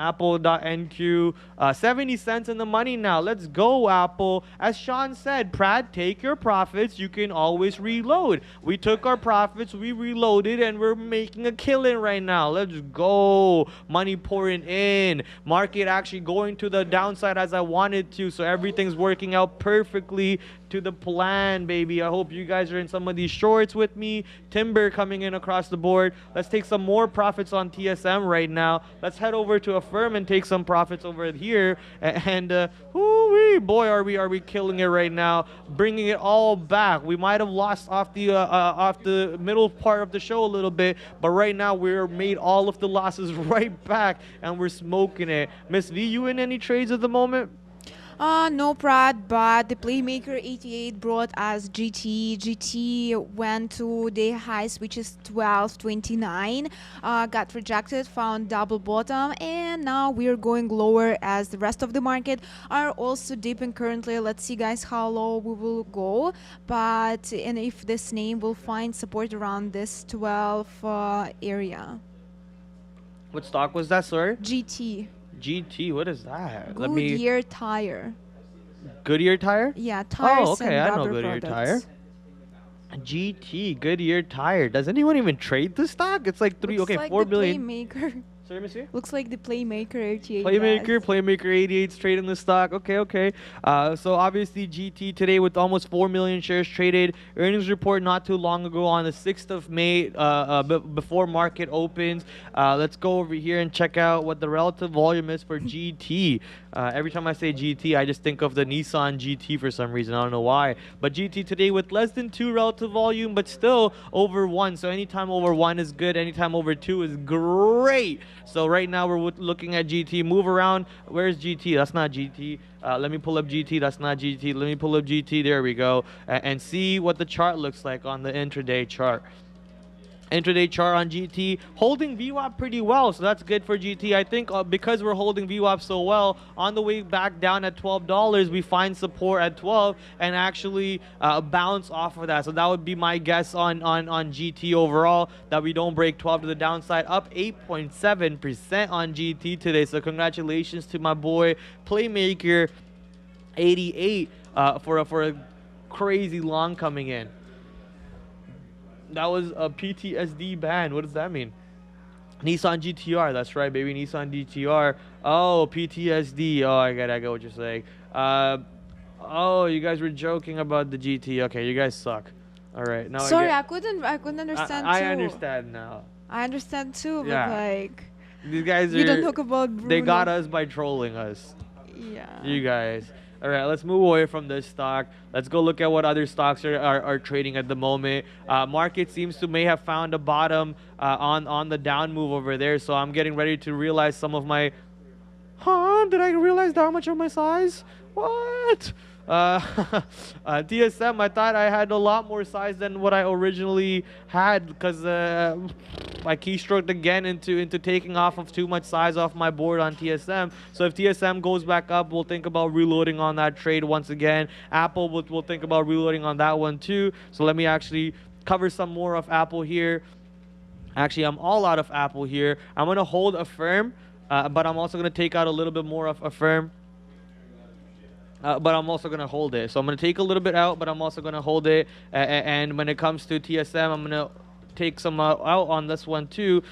Apple.NQ, 70 cents in the money now. Let's go, Apple. As Sean said, Prad, take your profits. You can always reload. We took our profits, we reloaded, and we're making a killing right now. Let's go. Money pouring in. Market actually going to the downside as I wanted to, so everything's working out perfectly to the plan, baby. I hope you guys are in some of these shorts with me. Timber coming in across the board. Let's take some more profits on TSM right now. Let's head over to a firm and take some profits over here. And boy, are we killing it right now, bringing it all back. We might have lost off the middle part of the show a little bit, but right now we're made all of the losses right back, and we're smoking it. Miss V, you in any trades at the moment? No, Prad, but the Playmaker 88 brought us GT. GT went to the highs, which is 12.29, got rejected, found double bottom, and now we're going lower as the rest of the market are also dipping currently. Let's see, guys, how low we will go, and if this name will find support around this 12 area. What stock was that, sir? GT. GT, what is that? Goodyear Tire. Goodyear Tire? Yeah, tires. Oh, okay, and I know rubber Goodyear products. Tire. GT, Goodyear Tire. Does anyone even trade this stock? It's like Looks like 4 the billion. Playmaker. Sorry, Monsieur? Looks like the Playmaker 88. Playmaker 88's trading the stock. Okay. So obviously GT today with almost 4 million shares traded. Earnings report not too long ago on the 6th of May, before market opens. Let's go over here and check out what the relative volume is for GT. Every time I say GT, I just think of the Nissan GT for some reason. I don't know why. But GT today with less than 2 relative volume, but still over 1. So anytime over 1 is good. Anytime over 2 is great. So right now we're looking at GT. Move around. Where's GT? That's not GT. Let me pull up GT. That's not GT. Let me pull up GT. There we go. And see what the chart looks like on the intraday chart. Intraday chart on GT holding VWAP pretty well, so that's good for GT. I think because we're holding VWAP so well, on the way back down at $12, we find support at 12 and actually bounce off of that. So that would be my guess on GT overall, that we don't break 12 to the downside. Up 8.7% on GT today. So congratulations to my boy Playmaker 88 for a crazy long coming in. That was a PTSD ban. What does that mean? Nissan GTR. That's right, baby. Nissan GTR. Oh, PTSD. Oh, I get what you're saying. Oh, you guys were joking about the GT. Okay, you guys suck. All right. Now Sorry, I couldn't understand too. I understand now. I understand too, but Yeah. like These guys you don't talk about Bruno. They got us by trolling us. Yeah. You guys. All right, let's move away from this stock. Let's go look at what other stocks are trading at the moment. Market seems to may have found a bottom on the down move over there. So I'm getting ready to realize some of my... Did I realize how much of my size? What? TSM, I thought I had a lot more size than what I originally had, because I keystroked again into taking off of too much size off my board on TSM. So if TSM goes back up, we'll think about reloading on that trade once again. Apple, we'll think about reloading on that one too. So let me actually cover some more of Apple here. Actually, I'm all out of Apple here. I'm going to hold a firm, but I'm also going to take out a little bit more of a firm. But I'm also going to hold it. So I'm going to take a little bit out, but I'm also going to hold it. And when it comes to TSM, I'm going to take some out on this one too.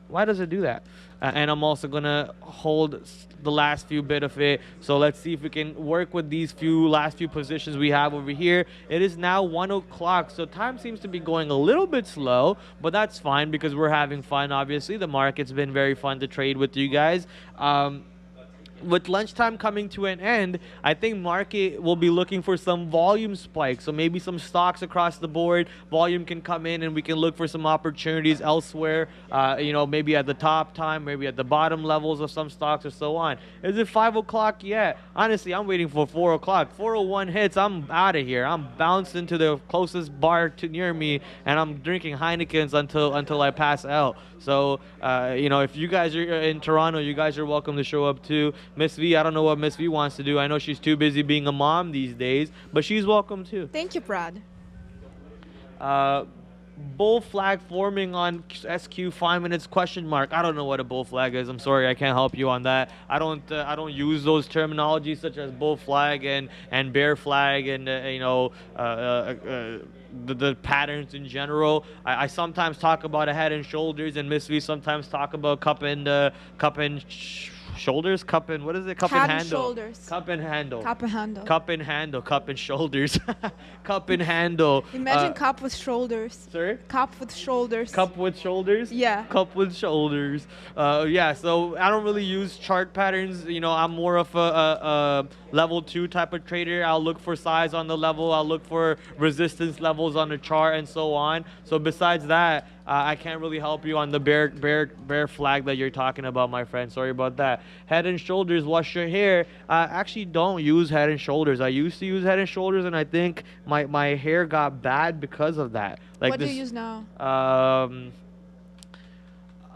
Why does it do that? And I'm also going to hold the last few bit of it. So let's see if we can work with these last few positions we have over here. It is now 1 o'clock. So time seems to be going a little bit slow, but that's fine because we're having fun, obviously. The market's been very fun to trade with you guys. with lunchtime coming to an end, I think market will be looking for some volume spikes. So maybe some stocks across the board, volume can come in and we can look for some opportunities elsewhere, you know, maybe at the top time, maybe at the bottom levels of some stocks or so on. Is it 5 o'clock yet? Honestly, I'm waiting for 4 o'clock. 4:01 hits, I'm out of here. I'm bouncing to the closest bar near me and I'm drinking Heinekens until I pass out. So, you know, if you guys are in Toronto, you guys are welcome to show up too. Miss V, I don't know what Miss V wants to do. I know she's too busy being a mom these days, but she's welcome too. Thank you, Prad. Bull flag forming on SQ 5 minutes question mark. I don't know what a bull flag is. I'm sorry, I can't help you on that. I don't use those terminologies such as bull flag and bear flag and you know the patterns in general. I sometimes talk about a head and shoulders, and Miss V sometimes talk about cup and shoulders, cup and what is it? Cup and handle. Shoulders. Cup and handle. Cup and handle. Cup and handle. Cup and shoulders. Cup and handle. Imagine cup with shoulders. Sorry? Cup with shoulders. Cup with shoulders? Yeah. Cup with shoulders. Yeah, so I don't really use chart patterns. You know, I'm more of a level 2 type of trader. I'll look for size on the level. I'll look for resistance levels on the chart and so on. So besides that, I can't really help you on the bear flag that you're talking about, my friend. Sorry about that. Head and shoulders, wash your hair. I actually don't use head and shoulders. I used to use head and shoulders, and I think my hair got bad because of that. Like what do you use now?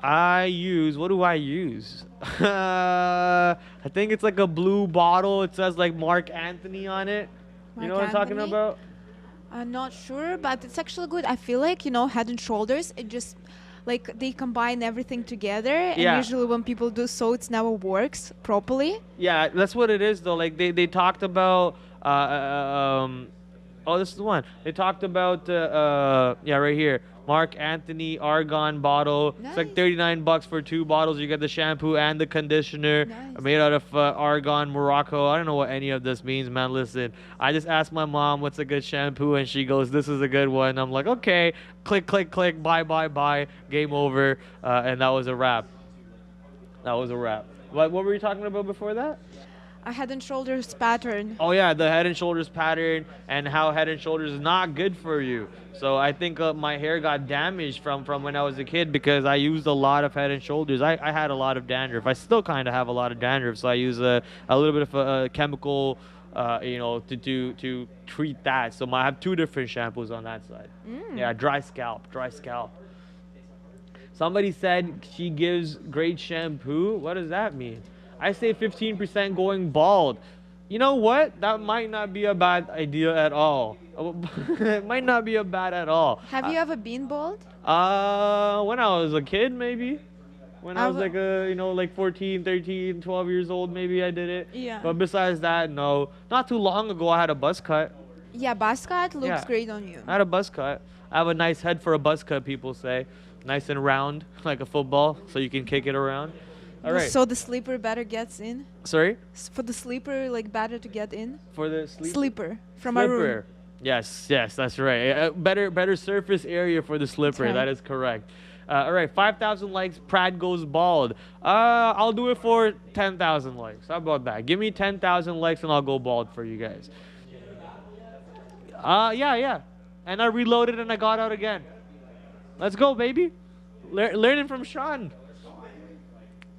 I use, what do I use? I think it's like a blue bottle. It says like Mark Anthony on it. You know what I'm talking about? I'm not sure, but it's actually good. I feel like, you know, Head and Shoulders, it just, like, they combine everything together. And usually when people do so, it never works properly. Yeah, that's what it is, though. Like, they talked about, oh, this is the one. They talked about, yeah, right here. Mark Anthony Argan bottle. Nice. It's like $39 for 2 bottles. You get the shampoo and the conditioner. Nice. Made out of argan, Morocco. I don't know what any of this means, man. Listen, I just asked my mom what's a good shampoo, and she goes, "This is a good one." I'm like, okay. Click, click, click. Buy, buy, buy. Game over. And that was a wrap. That was a wrap. What were you talking about before that? A Head and Shoulders pattern. Oh yeah, the Head and Shoulders pattern and how Head and Shoulders is not good for you. So I think my hair got damaged from when I was a kid because I used a lot of Head and Shoulders. I had a lot of dandruff. I still kind of have a lot of dandruff, so I use a little bit of a chemical, you know, to treat that. So I have 2 different shampoos on that side. Yeah, dry scalp. Somebody said she gives great shampoo. What does that mean? I say 15% going bald. You know what? That might not be a bad idea at all. It might not be a bad at all. Have you ever been bald? When I was a kid, maybe. When I was like you know, like 14, 13, 12 years old, maybe I did it. Yeah. But besides that, no. Not too long ago, I had a buzz cut. Yeah, buzz cut looks great on you. I had a buzz cut. I have a nice head for a buzz cut, people say. Nice and round, like a football, so you can kick it around. All right. So the sleeper better gets in? Sorry? For the sleeper, like, better to get in? For the sleeper? Sleeper. From a room. Yes, that's right. Better surface area for the slipper. Right. That is correct. All right, 5,000 likes. Prad goes bald. I'll do it for 10,000 likes. How about that? Give me 10,000 likes and I'll go bald for you guys. Yeah. And I reloaded and I got out again. Let's go, baby. Learning from Sean.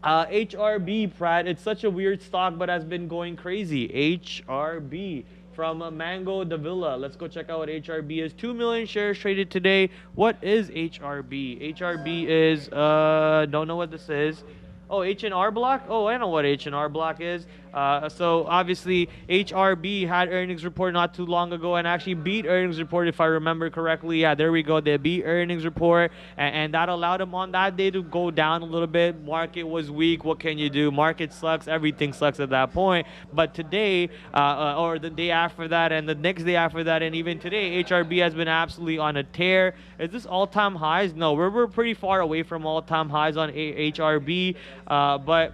HRB, Prad. It's such a weird stock, but has been going crazy. HRB from Mango Davila. Let's go check out what HRB is. 2 million shares traded today. What is HRB? HRB is, don't know what this is. Oh, H&R Block? Oh, I know what H&R Block is. So obviously HRB had earnings report not too long ago and actually beat earnings report if I remember correctly. Yeah, there we go. They beat earnings report and that allowed them on that day to go down a little bit. Market was weak. What can you do? Market sucks. Everything sucks at that point. But today or the day after that and the next day after that and even today, HRB has been absolutely on a tear. Is this all-time highs? No, we're pretty far away from all-time highs on HRB. But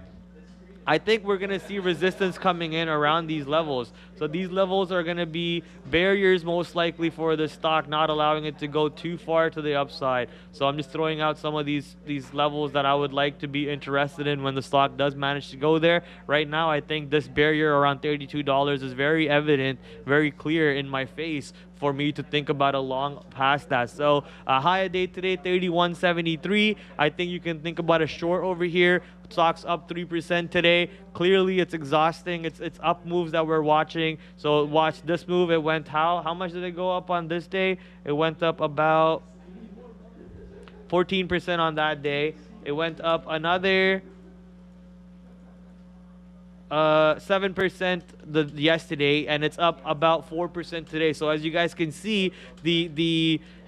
I think we're going to see resistance coming in around these levels. So these levels are going to be barriers most likely for the stock, not allowing it to go too far to the upside. So I'm just throwing out some of these levels that I would like to be interested in when the stock does manage to go there. Right now, I think this barrier around $32 is very evident, very clear in my face for me to think about a long past that. So high a day today, 31.73. I think you can think about a short over here. Stock's up 3% today. Clearly, it's exhausting. It's up moves that we're watching. So watch this move. It went how much did it go up on this day? It went up about 14% on that day. It went up another 7% yesterday, and it's up about 4% today. So as you guys can see,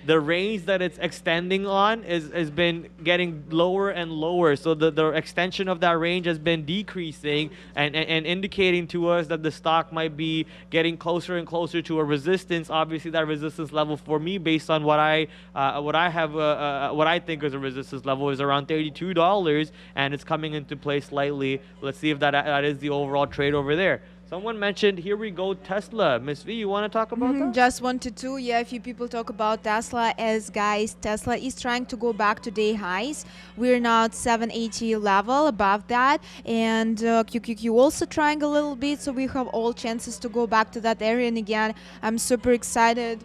the range that it's extending on has been getting lower and lower. So the extension of that range has been decreasing and indicating to us that the stock might be getting closer and closer to a resistance. Obviously, that resistance level for me, based on what I think is a resistance level, is around $32, and it's coming into play slightly. Let's see if that is the overall trade over there. Someone mentioned, here we go, Tesla. Miss V, you want to talk about that? Just wanted to, a few people talk about Tesla. As guys, Tesla is trying to go back to day highs. We're now at 780 level, above that, and QQQ also trying a little bit, so we have all chances to go back to that area. And again, I'm super excited.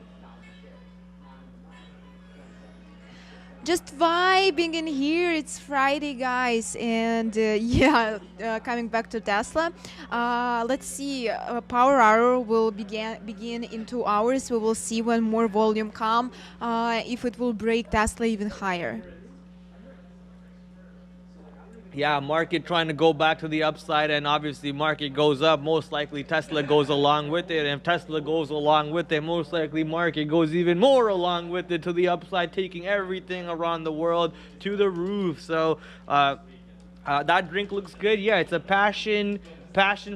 Just vibing in here. It's Friday, guys, and coming back to Tesla. Let's see. Power hour will begin in 2 hours. We will see when more volume come, if it will break Tesla even higher. Yeah, market trying to go back to the upside, and obviously market goes up. Most likely Tesla goes along with it, and if Tesla goes along with it, most likely market goes even more along with it to the upside, taking everything around the world to the roof. So that drink looks good. Yeah, it's a passion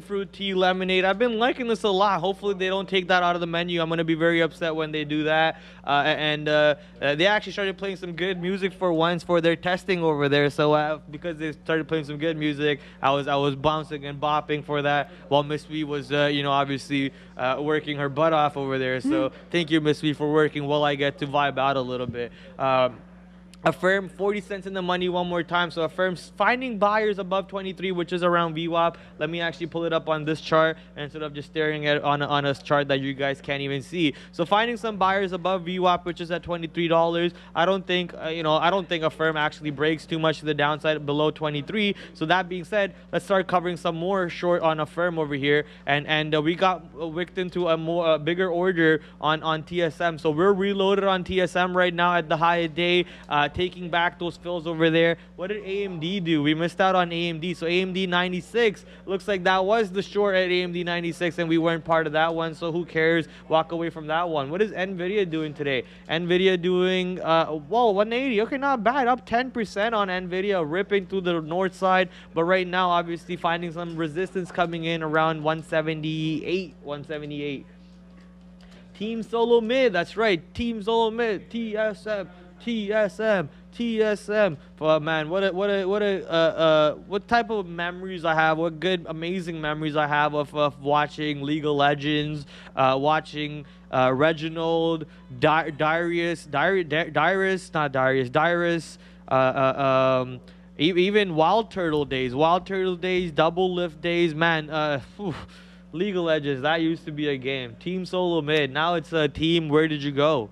fruit tea lemonade. I've been liking this a lot. Hopefully they don't take that out of the menu. I'm going to be very upset when they do that. They actually started playing some good music for once for their testing over there. So because they started playing some good music, I was bouncing and bopping for that while Miss V was obviously working her butt off over there. So thank you, Miss V, for working while I get to vibe out a little bit. Affirm 40 cents in the money one more time. So Affirm's finding buyers above 23, which is around VWAP. Let me actually pull it up on this chart instead of just staring at on a chart that you guys can't even see. So finding some buyers above VWAP, which is at $23. I don't think Affirm actually breaks too much to the downside below 23. So that being said, let's start covering some more short on Affirm over here. And we got wicked into a bigger order on TSM. So we're reloaded on TSM right now at the high of day. Taking back those fills over there. What did AMD do? We missed out on AMD. So AMD 96, looks like that was the short at AMD 96, and we weren't part of that one. So who cares? Walk away from that one. What is NVIDIA doing today? NVIDIA doing, 180. Okay, not bad. Up 10% on NVIDIA, ripping through the north side. But right now, obviously, finding some resistance coming in around 178. Team Solo Mid, that's right. Team Solo Mid, TSM. Man, what type of memories I have, what good, amazing memories I have of watching League of Legends, watching Reginald, Darius, even Wild Turtle days, Double Lift days, man. League of Legends, that used to be a game. Team Solo Mid, now it's a team. Where did you go?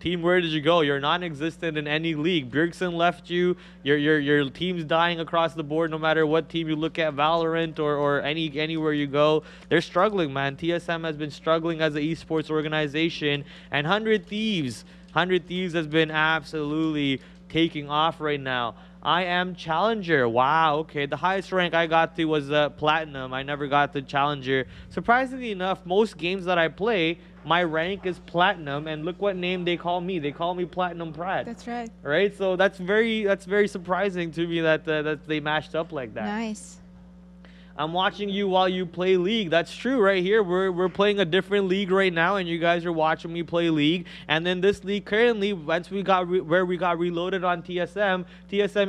Where did you go? You're non-existent in any league. Bjergsen left you. Your team's dying across the board no matter what team you look at, Valorant or anywhere you go. They're struggling, man. TSM has been struggling as an esports organization. And 100 Thieves has been absolutely taking off right now. I am Challenger. Wow, okay. The highest rank I got to was Platinum. I never got to Challenger. Surprisingly enough, most games that I play, my rank is Platinum, and look what name they call me. They call me Platinum Prad. That's right. Right? So that's very surprising to me that that they matched up like that. Nice. I'm watching you while you play League. That's true right here. We're playing a different league right now, and you guys are watching me play League. And then this league currently, once we got where we got reloaded on TSM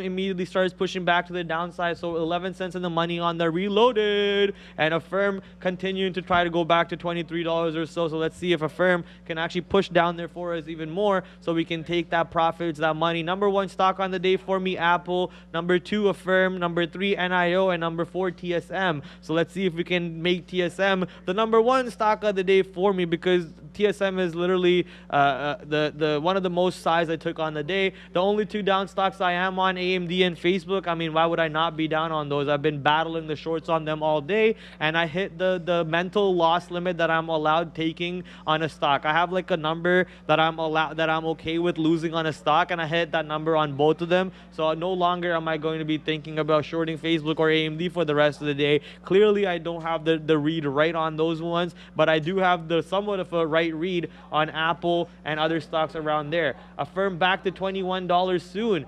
immediately starts pushing back to the downside. So 11 cents in the money on the reloaded, and Affirm continuing to try to go back to $23 or so. So let's see if Affirm can actually push down there for us even more, so we can take that profits, that money. Number 1 stock on the day for me, Apple. Number 2, Affirm. Number 3, NIO, and number 4, TSM. So let's see if we can make TSM the number 1 stock of the day for me, because TSM is literally the one of the most size I took on the day. The only 2 down stocks I am on, AMD and Facebook. I mean, why would I not be down on those? I've been battling the shorts on them all day, and I hit the mental loss limit that I'm allowed taking on a stock. I have like a number that I'm okay with losing on a stock, and I hit that number on both of them. So no longer am I going to be thinking about shorting Facebook or AMD for the rest of the day. Clearly, I don't have the read right on those ones, but I do have the somewhat of a right read on Apple and other stocks around there. Affirm back to $21 soon.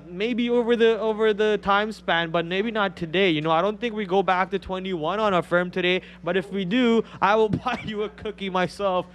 Maybe over the time span, but maybe not today. You know, I don't think we go back to 21 on Affirm today, but if we do, I will buy you a cookie myself.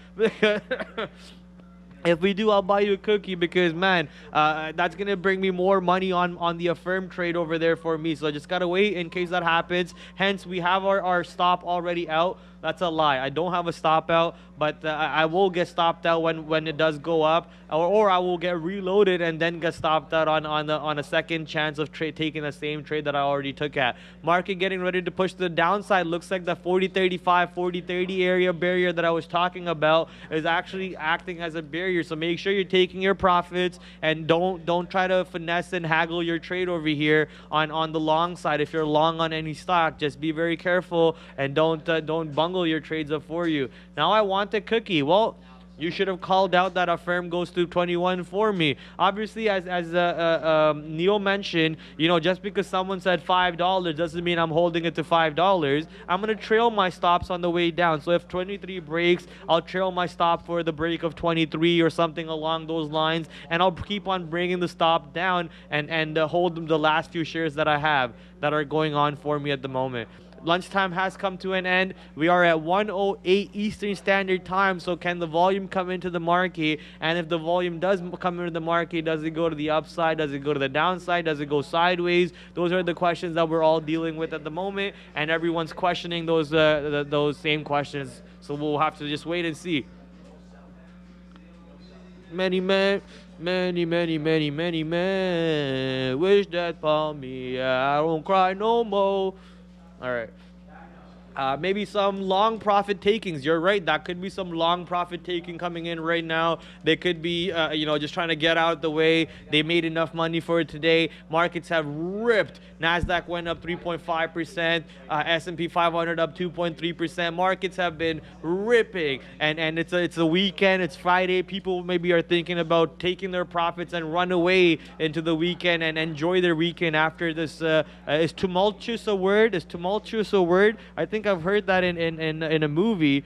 If we do, I'll buy you a cookie, because, man, that's going to bring me more money on the Affirm trade over there for me. So I just got to wait in case that happens. Hence, we have our stop already out. That's a lie. I don't have a stop out, but I will get stopped out when it does go up, or I will get reloaded and then get stopped out on a second chance of taking the same trade that I already took at. Market getting ready to push to the downside. Looks like the 40.35, 40.30 area barrier that I was talking about is actually acting as a barrier. So make sure you're taking your profits, and don't try to finesse and haggle your trade over here on the long side. If you're long on any stock, just be very careful and don't bungle your trades up for you. Now I want a cookie. Well, you should have called out that Affirm goes to 21 for me. Obviously, as Neil mentioned, you know, just because someone said $5 doesn't mean I'm holding it to $5. I'm going to trail my stops on the way down. So if 23 breaks, I'll trail my stop for the break of 23 or something along those lines, and I'll keep on bringing the stop down and hold the last few shares that I have that are going on for me at the moment. Lunchtime has come to an end. We are at 1:08 Eastern Standard Time. So can the volume come into the market? And if the volume does come into the market, does it go to the upside? Does it go to the downside? Does it go sideways? Those are the questions that we're all dealing with at the moment, and everyone's questioning those same questions. So we'll have to just wait and see. Many men wish that upon me. I don't cry no more. All right. Maybe some long profit takings. You're right. That could be some long profit taking coming in right now. They could be, just trying to get out the way. They made enough money for it today. Markets have ripped. Nasdaq went up 3.5%. S&P 500 up 2.3%. Markets have been ripping, and it's a weekend. It's Friday. People maybe are thinking about taking their profits and run away into the weekend and enjoy their weekend after this. Is tumultuous a word? Is tumultuous a word? I think I've heard that in a movie.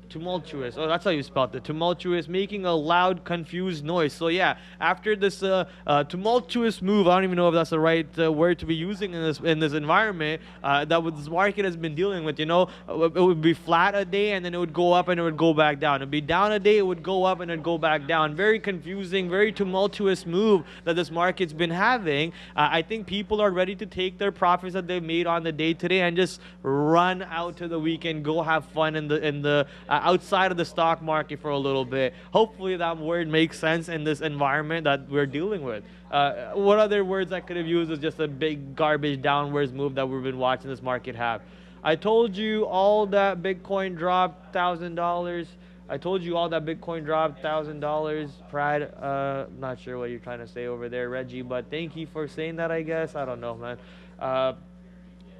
Tumultuous. Oh, that's how you spelled it. Tumultuous, making a loud, confused noise. So yeah, after this tumultuous move, I don't even know if that's the right word to be using in this environment that this market has been dealing with. You know, it would be flat a day, and then it would go up and it would go back down. It'd be down a day, it would go up and it'd go back down. Very confusing, very tumultuous move that this market's been having. I think people are ready to take their profits that they've made on the day today and just run out to the weekend, go have fun in the outside of the stock market for a little bit. Hopefully that word makes sense in this environment that we're dealing with. What other words I could have used is just a big garbage downwards move that we've been watching this market have. I told you all that Bitcoin dropped $1,000. I told you all that Bitcoin dropped $1,000. Prad, not sure what you're trying to say over there, Reggie, but thank you for saying that, I guess. I don't know, man.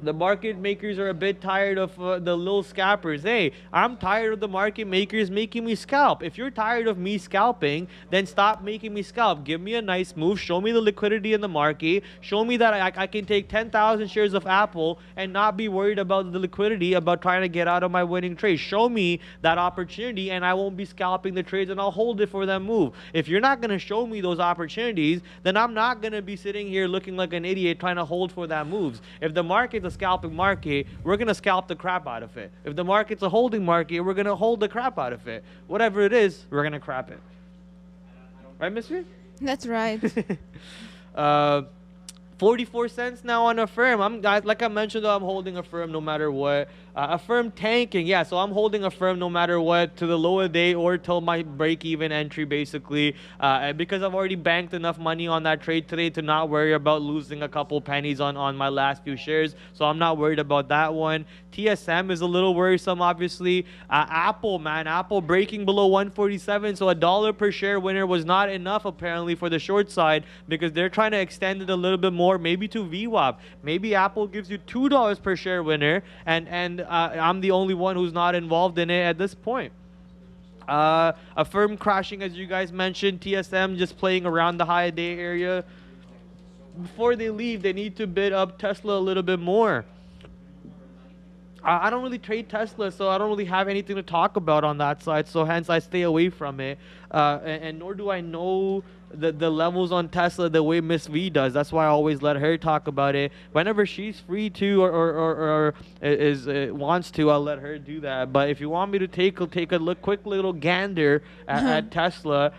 The market makers are a bit tired of the little scalpers. Hey, I'm tired of the market makers making me scalp. If you're tired of me scalping, then stop making me scalp. Give me a nice move. Show me the liquidity in the market. Show me that I can take 10,000 shares of Apple and not be worried about the liquidity, about trying to get out of my winning trade. Show me that opportunity and I won't be scalping the trades and I'll hold it for that move. If you're not going to show me those opportunities, then I'm not going to be sitting here looking like an idiot trying to hold for that moves. If the market's a scalping market, we're going to scalp the crap out of it. If the market's a holding market, we're going to hold the crap out of it. Whatever it is, we're going to crap it. Right, Miss V? That's right. 44 cents now on a firm. Like I mentioned, though, I'm holding a firm no matter what. A firm tanking, yeah, so I'm holding a firm no matter what to the low of the day or till my break-even entry, basically, because I've already banked enough money on that trade today to not worry about losing a couple pennies on my last few shares, so I'm not worried about that one. TSM is a little worrisome, obviously. Apple, man, Apple breaking below 147, so $1 per share winner was not enough, apparently, for the short side, because they're trying to extend it a little bit more, maybe to VWAP. Maybe Apple gives you $2 per share winner, and I'm the only one who's not involved in it at this point. A firm crashing, as you guys mentioned. TSM just playing around the high day area. Before they leave, they need to bid up Tesla a little bit more. I don't really trade Tesla, so I don't really have anything to talk about on that side, so hence I stay away from it. And nor do I know the levels on Tesla the way Miss V does. That's why I always let her talk about it. Whenever she's free to or wants to, I'll let her do that. But if you want me to take a quick little gander at Tesla,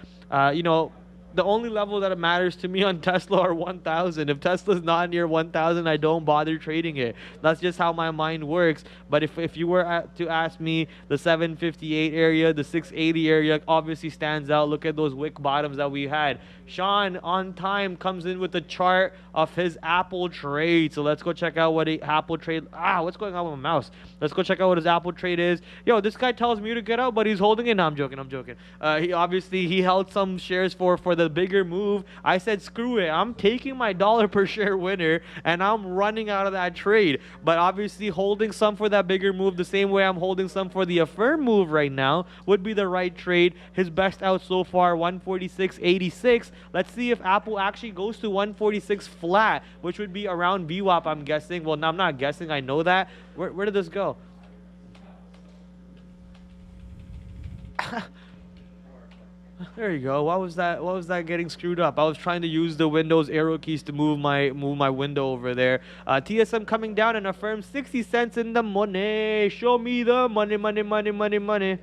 you know, the only level that matters to me on Tesla are 1,000. If Tesla's not near 1,000, I don't bother trading it. That's just how my mind works. But if you were to ask me, the 758 area, the 680 area obviously stands out. Look at those wick bottoms that we had. Sean, on time, comes in with a chart of his Apple trade. So let's go check out what Apple trade... what's going on with my mouse? Let's go check out what his Apple trade is. Yo, this guy tells me to get out, but he's holding it. No, I'm joking. He held some shares for the bigger move. I said, screw it. I'm taking my $1 per share winner, and I'm running out of that trade. But obviously, holding some for that bigger move the same way I'm holding some for the affirm move right now would be the right trade. His best out so far, 146.86. Let's see if Apple actually goes to 146 flat, which would be around VWAP, I'm guessing. Well, no, I'm not guessing. I know that. Where did this go? There you go. What was that getting screwed up? I was trying to use the Windows arrow keys to move my window over there. TSM coming down and affirm 60 cents in the money. Show me the money, money, money, money, money.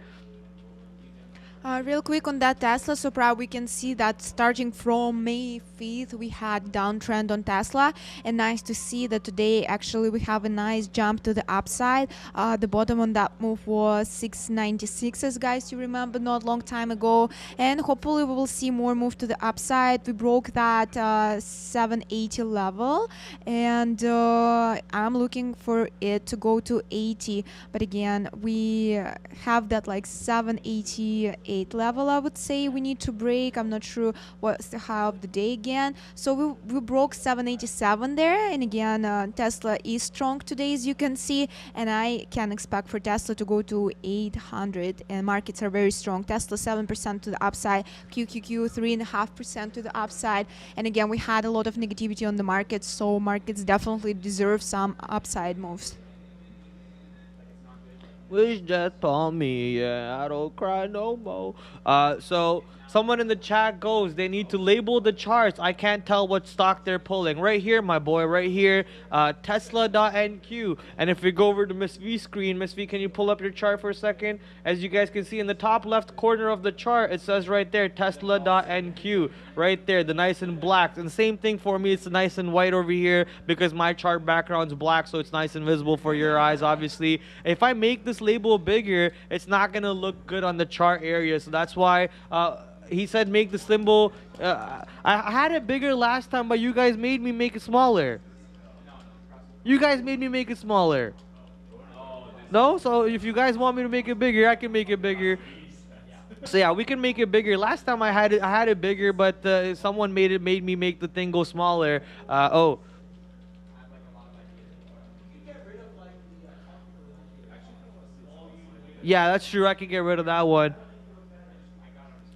Real quick on that Tesla, so probably we can see that starting from May 5th, we had downtrend on Tesla, and nice to see that today actually we have a nice jump to the upside. The bottom on that move was 696, as guys you remember not long time ago, and hopefully we will see more move to the upside. We broke that 780 level, and I'm looking for it to go to 80, but again we have that like 788 level, I would say we need to break. I'm not sure what's the high of the day again, so we broke 787 there, and again Tesla is strong today, as you can see, and I can expect for Tesla to go to 800, and markets are very strong. Tesla 7% to the upside, QQQ 3.5% to the upside, and again we had a lot of negativity on the markets, so markets definitely deserve some upside moves. Wish death upon me, yeah, I don't cry no more. So someone in the chat goes, they need to label the charts. I can't tell what stock they're pulling. Right here, my boy, right here, Tesla.NQ. And if we go over to Miss V's screen, Miss V, can you pull up your chart for a second? As you guys can see in the top left corner of the chart, it says right there, Tesla.NQ. Right there, the nice and black. And same thing for me, it's nice and white over here because my chart background's black, so it's nice and visible for your eyes, obviously. If I make this label bigger, it's not going to look good on the chart area, so that's why... he said make the symbol. I had it bigger last time, but you guys made me make it smaller. You guys made me make it smaller. No? So if you guys want me to make it bigger, I can make it bigger. So yeah, we can make it bigger. Last time I had it bigger, but someone made me make the thing go smaller. Yeah, that's true. I can get rid of that one.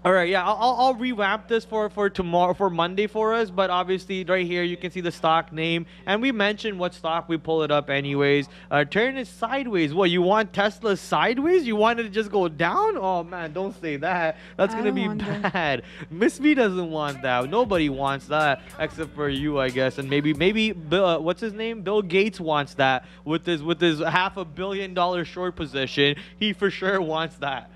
All right, yeah, I'll revamp this for tomorrow, for Monday for us. But obviously, right here you can see the stock name, and we mentioned what stock we pull it up anyways. Turn it sideways. What, you want Tesla sideways? You want it to just go down? Oh man, don't say that. That's gonna be bad. Miss V doesn't want that. Nobody wants that except for you, I guess, and maybe Bill, what's his name? Bill Gates wants that with his $500 million short position. He for sure wants that.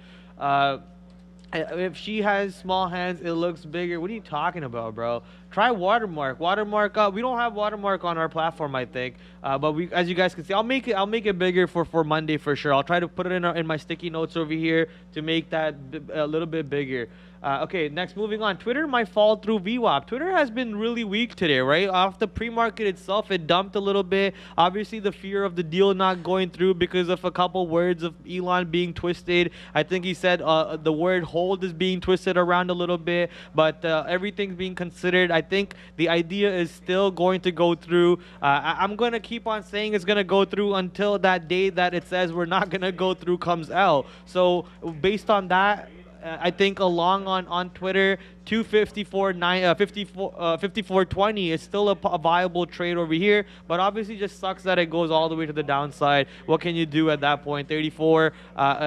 If she has small hands, it looks bigger. What are you talking about, bro? Try watermark. Watermark up. We don't have watermark on our platform, I think. But we, as you guys can see, I'll make it bigger for Monday for sure. I'll try to put it in my sticky notes over here to make that a little bit bigger. Okay, next, moving on. Twitter might fall through VWAP. Twitter has been really weak today, right? Off the pre-market itself, it dumped a little bit. Obviously, the fear of the deal not going through because of a couple words of Elon being twisted. I think he said the word hold is being twisted around a little bit, but everything's being considered. I think the idea is still going to go through. I'm going to keep on saying it's going to go through until that day that it says we're not going to go through comes out. So based on that, I think along on Twitter, 54.20 is still a viable trade over here, but obviously just sucks that it goes all the way to the downside. What can you do at that point? 34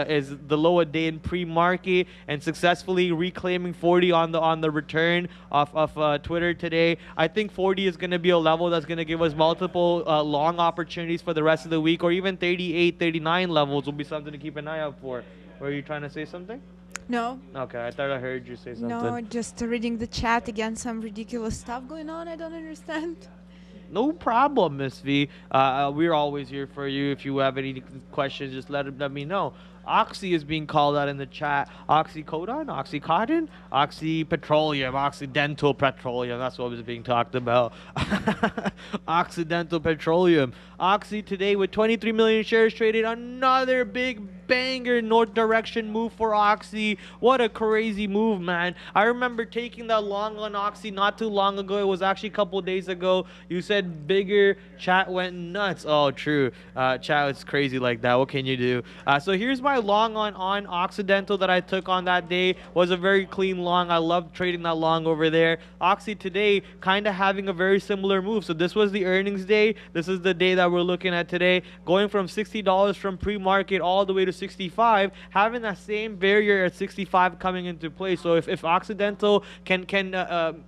is the low a day in pre-market, and successfully reclaiming 40 on the return of Twitter today. I think 40 is going to be a level that's going to give us multiple long opportunities for the rest of the week, or even 38, 39 levels will be something to keep an eye out for. Were you trying to say something? No. Okay, I thought I heard you say something. No, just reading the chat again. Some ridiculous stuff going on. I don't understand. No problem, Miss V. We're always here for you. If you have any questions, just let me know. Oxy is being called out in the chat. Oxycodone, Oxycontin, Oxypetroleum, Occidental Petroleum. That's what was being talked about. Occidental Petroleum. Oxy today with 23 million shares traded. Another big banger north direction move for Oxy. What a crazy move, man. I remember taking that long on Oxy not too long ago. It was actually a couple days ago. You said bigger. Chat went nuts. Oh, true. Chat is crazy like that. What can you do? So here's my long on Occidental that I took on that day. Was a very clean long. I loved trading that long over there. Oxy today kind of having a very similar move. So this was the earnings day. This is the day that we're looking at today, going from $60 from pre-market all the way to 65, having that same barrier at 65 coming into play. So if Occidental can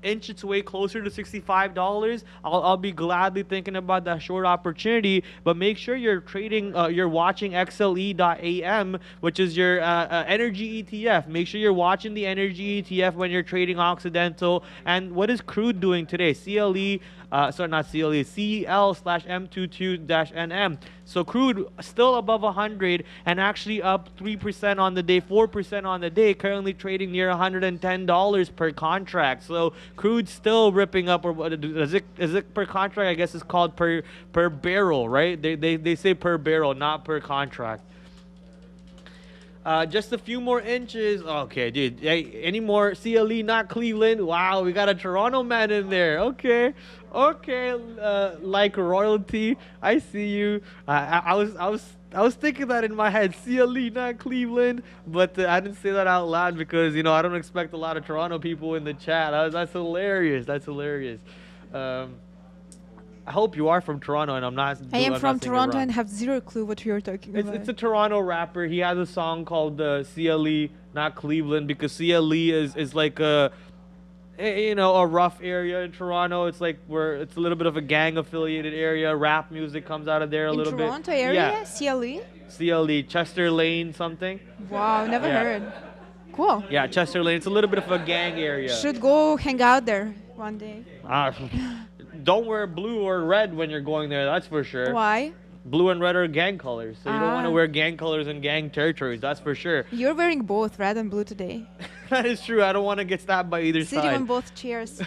inch its way closer to $65, I'll be gladly thinking about that short opportunity. But make sure you're trading, you're watching XLE.AM, which is your energy ETF. Make sure you're watching the energy ETF when you're trading Occidental. And what is crude doing today? CLE, sorry, not CLE, CL/M22-NM. So crude still above 100 and actually up 3% on the day, 4% on the day, currently trading near $110 per contract. So crude still ripping up, or is it per contract? I guess it's called per barrel, right? They say per barrel, not per contract. Just a few more inches. Okay, dude. Hey, any more CLE, not Cleveland? Wow, we got a Toronto man in there. Okay. Like royalty. I see you. I was thinking that in my head. CLE, not Cleveland. But I didn't say that out loud because, I don't expect a lot of Toronto people in the chat. That's hilarious. That's hilarious. I hope you are from Toronto and I'm not. I am from Toronto and have zero clue what you're talking about. It's a Toronto rapper. He has a song called CLE, not Cleveland, because CLE is like a rough area in Toronto. It's like it's a little bit of a gang affiliated area. Rap music comes out of there a little bit. Toronto area? Yeah. CLE, Chester Lane something. Wow, never heard. Cool. Yeah, Chester Lane. It's a little bit of a gang area. Should go hang out there one day. Don't wear blue or red when you're going there, that's for sure. Why? Blue and red are gang colors, so you don't want to wear gang colors in gang territories, that's for sure. You're wearing both red and blue today. That is true. I don't want to get stabbed by either Sitting side. on both chairs.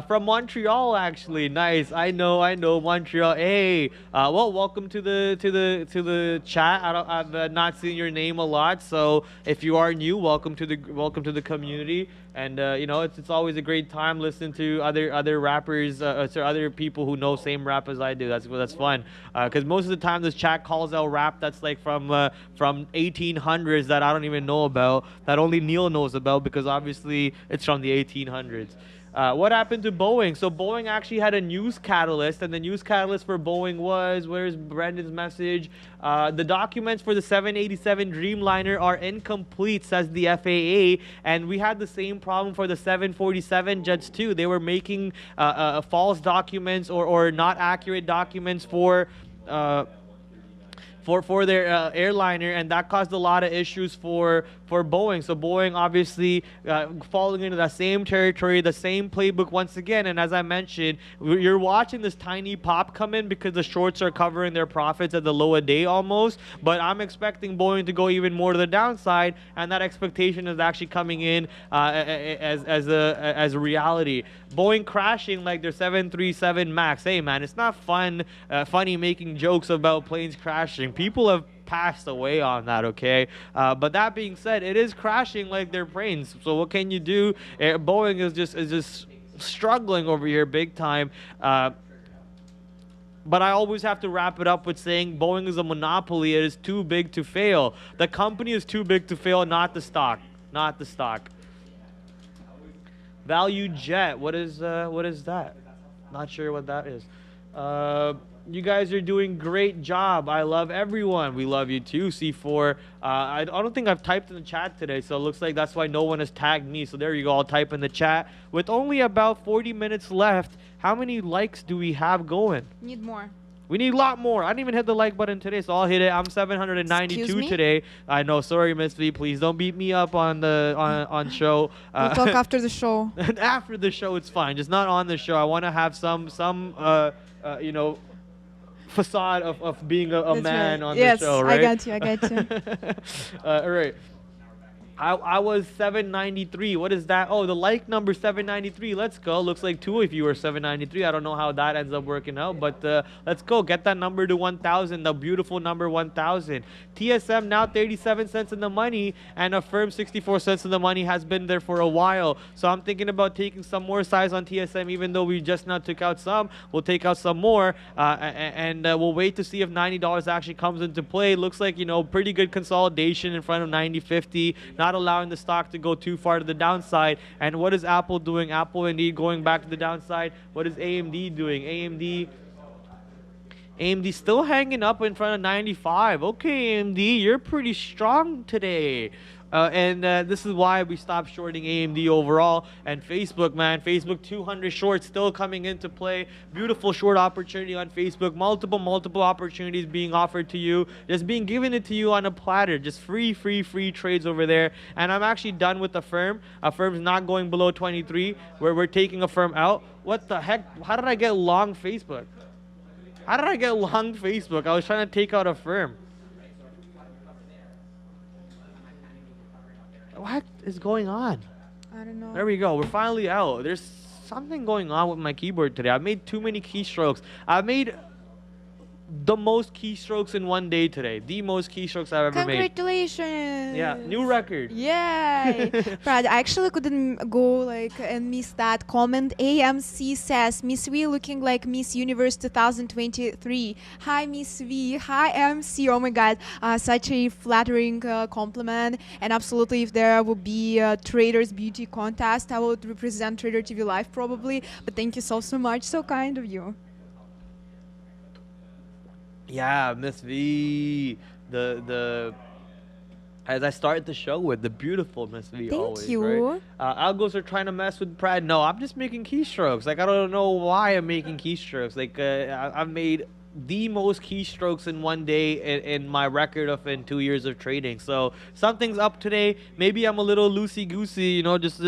From Montreal, actually. Nice. I know Montreal. Hey, well, welcome to the chat. I've not seen your name a lot, so if you are new, welcome to the community. And you know, it's always a great time listening to other rappers, to other people who know same rap as I do. That's fun. Because most of the time this chat calls out rap that's like from 1800s that I don't even know about, that only Neil knows about, because obviously it's from the 1800s. What happened to Boeing? So Boeing actually had a news catalyst, and the news catalyst for Boeing was, where's Brendan's message? The documents for the 787 Dreamliner are incomplete, says the FAA, and we had the same problem for the 747 jets too. They were making false documents or not accurate documents for their airliner, and that caused a lot of issues for Boeing. So Boeing obviously falling into that same territory, the same playbook once again. And as I mentioned, you're watching this tiny pop come in because the shorts are covering their profits at the low a day almost. But I'm expecting Boeing to go even more to the downside, and that expectation is actually coming in as a reality. Boeing crashing like their 737 Max. Hey man, it's not funny making jokes about planes crashing. People have passed away on that, okay? But that being said, it is crashing like their planes. So what can you do? Boeing is just struggling over here big time. But I always have to wrap it up with saying Boeing is a monopoly. It is too big to fail. The company is too big to fail, not the stock. Not the stock. Value Jet. What is that? Not sure what that is. You guys are doing great job. I love everyone. We love you too, C4. I don't think I've typed in the chat today, so it looks like that's why no one has tagged me. So there you go. I'll type in the chat. With only about 40 minutes left, how many likes do we have going? Need more. We need a lot more. I didn't even hit the like button today, so I'll hit it. I'm 792 today. I know. Sorry, Miss V. Please don't beat me up on the on show. We'll talk after the show. After the show, it's fine. Just not on the show. I want to have some you know, facade of being a man right. on Yes, the show, right? I got you. All right. I was 793. What is that? Oh, the like number 793. Let's go. Looks like two of you are 793. I don't know how that ends up working out, but let's go. Get that number to 1,000. The beautiful number 1,000. TSM now 37 cents in the money, and a firm 64 cents in the money has been there for a while. So I'm thinking about taking some more size on TSM, even though we just now took out some. We'll take out some more, and we'll wait to see if $90 actually comes into play. Looks like, you know, pretty good consolidation in front of 90.50. Not allowing the stock to go too far to the downside. And what is Apple doing? Apple indeed going back to the downside. What is AMD doing? AMD still hanging up in front of 95. Okay, AMD, you're pretty strong today. And this is why we stopped shorting AMD overall. And Facebook, man, Facebook 200 shorts still coming into play. Beautiful short opportunity on Facebook. Multiple opportunities being offered to you. Just being given it to you on a platter. Just free trades over there. And I'm actually done with the firm. A firm's not going below 23, where we're taking a firm out. What the heck? How did I get long Facebook? How did I get long Facebook? I was trying to take out a firm. What is going on? I don't know. There we go. We're finally out. There's something going on with my keyboard today. I've made too many keystrokes. I've made the most keystrokes in one day today. The most keystrokes I've ever made. Congratulations! Yeah, new record. Yay! Prad, I actually couldn't go like and miss that comment. AMC says, Miss V looking like Miss Universe 2023. Hi, Miss V. Hi, MC. Oh my God, such a flattering compliment. And absolutely, if there would be a Traders Beauty contest, I would represent Trader TV Live probably. But thank you so much. So kind of you. Yeah, Miss V, the as I started the show with, the beautiful Miss V. Thank always, you. right? Algos are trying to mess with Prad. No, I'm just making keystrokes. Like, I don't know why I'm making keystrokes. Like, I've made the most keystrokes in one day in my record of in 2 years of trading. So something's up today. Maybe I'm a little loosey-goosey, you know, just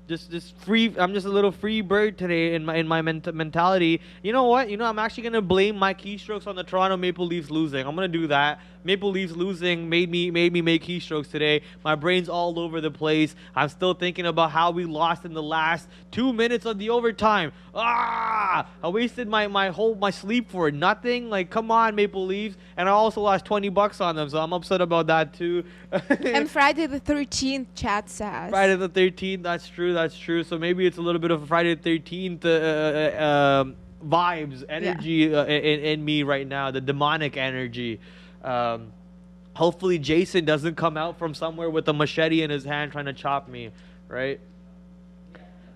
just free. I'm just a little free bird today in my mentality. You know what? I'm actually gonna blame my keystrokes on the Toronto Maple Leafs losing. I'm gonna do that. Maple Leafs losing made me make keystrokes today. My brain's all over the place. I'm still thinking about how we lost in the last 2 minutes of the overtime. I wasted my sleep for nothing. Like, come on, Maple Leafs. And I also lost $20 on them, so I'm upset about that too. And Friday the 13th, chat says. Friday the 13th. That's true. So maybe it's a little bit of a Friday the 13th vibes, energy in me right now. The demonic energy. Hopefully Jason doesn't come out from somewhere with a machete in his hand trying to chop me, right?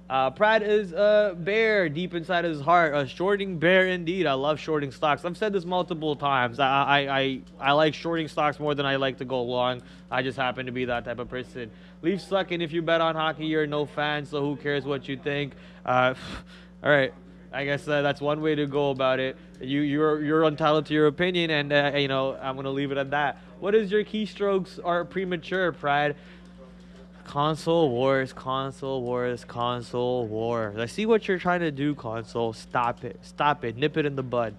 Prad is a bear deep inside his heart, a shorting bear indeed. I love shorting stocks. I've said this multiple times. I like shorting stocks more than I like to go long. I just happen to be that type of person. Leafs suck, and if you bet on hockey, you're no fan, so who cares what you think? All right. I guess that's one way to go about it. You're entitled to your opinion, and I'm gonna leave it at that. What is your keystrokes are premature, Prad? Console wars. I see what you're trying to do, console. Stop it. Nip it in the bud.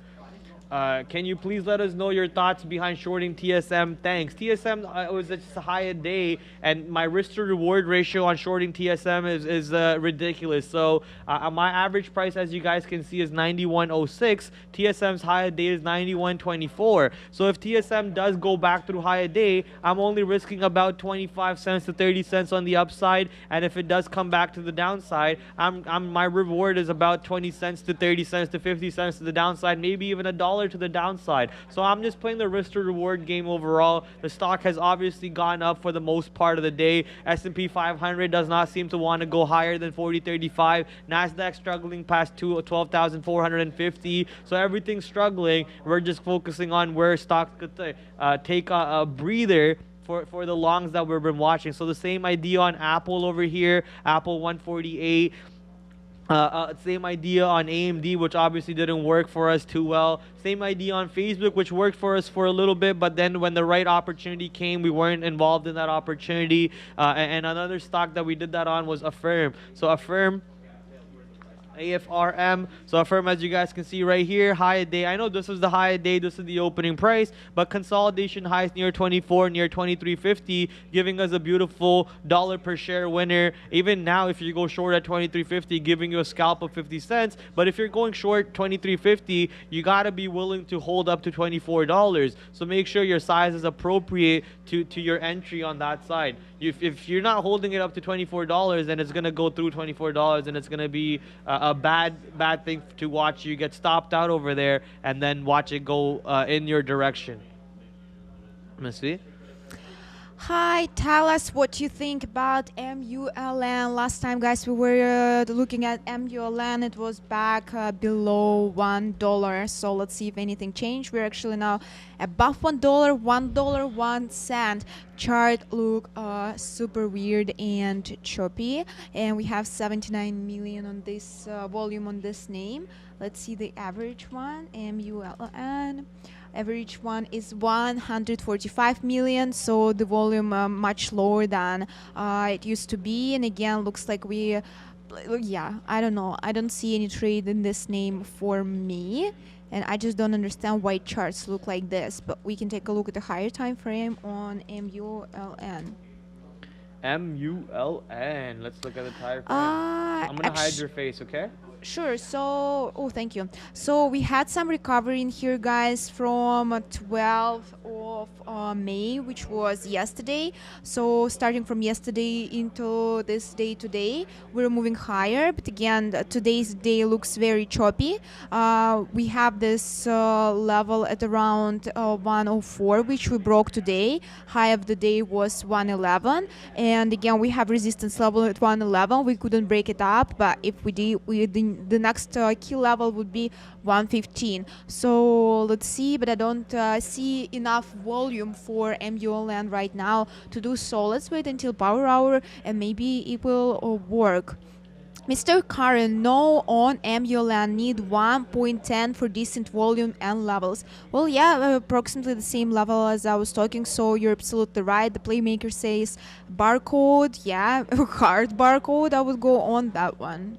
Can you please let us know your thoughts behind shorting TSM? Thanks. TSM was just a high day, and my risk to reward ratio on shorting TSM is ridiculous. So my average price, as you guys can see, is 91.06. TSM's high day is 91.24. So if TSM does go back through high day, I'm only risking about 25 cents to 30 cents on the upside, and if it does come back to the downside, my reward is about 20 cents to 30 cents to 50 cents to the downside, maybe even $1 to the downside. So I'm just playing the risk to reward game overall. The stock has obviously gone up for the most part of the day. S&P 500 does not seem to want to go higher than 40.35. Nasdaq struggling past 12,450. So everything's struggling. We're just focusing on where stocks could take a breather for the longs that we've been watching. So the same idea on Apple over here, Apple 148. Same idea on AMD, which obviously didn't work for us too well. Same idea on Facebook, which worked for us for a little bit, but then when the right opportunity came, we weren't involved in that opportunity. And another stock that we did that on was Affirm. So Affirm, AFRM. So Affirm, as you guys can see right here, high day. I know this was the high day, this is the opening price, but consolidation highs near 24, near 23.50, giving us a beautiful dollar per share winner. Even now, if you go short at 23.50, giving you a scalp of 50 cents. But if you're going short 23.50, you gotta be willing to hold up to $24. So make sure your size is appropriate to your entry on that side. If you're not holding it up to $24, then it's gonna go through $24, and it's gonna be a bad thing to watch you get stopped out over there, and then watch it go in your direction. Missy? Hi, tell us what you think about MULN. Last time, guys, we were looking at MULN. It was back below $1. So let's see if anything changed. We're actually now above $1, $1.01. Chart look super weird and choppy. And we have 79 million on this volume on this name. Let's see the average one, MULN. Average one is 145 million, so the volume much lower than it used to be. And again, looks like I don't know. I don't see any trade in this name for me, and I just don't understand why charts look like this. But we can take a look at the higher time frame on MULN. MULN. Let's look at the time frame. I'm gonna hide your face, okay? Sure. So, thank you. So we had some recovery in here, guys, from 12th of May, which was yesterday. So starting from yesterday into this day today, we're moving higher. But again, today's day looks very choppy. We have this level at around 104, which we broke today. High of the day was 111. And again, we have resistance level at 111. We couldn't break it up, but if we did, the next key level would be 115. So let's see, but I don't see enough volume for MULN right now to do so. Let's wait until power hour, and maybe it will work. Mr. Karen, no on MULN, need 1.10 for decent volume and levels. Well, yeah, approximately the same level as I was talking, so you're absolutely right. The playmaker says barcode, yeah, hard barcode, I would go on that one.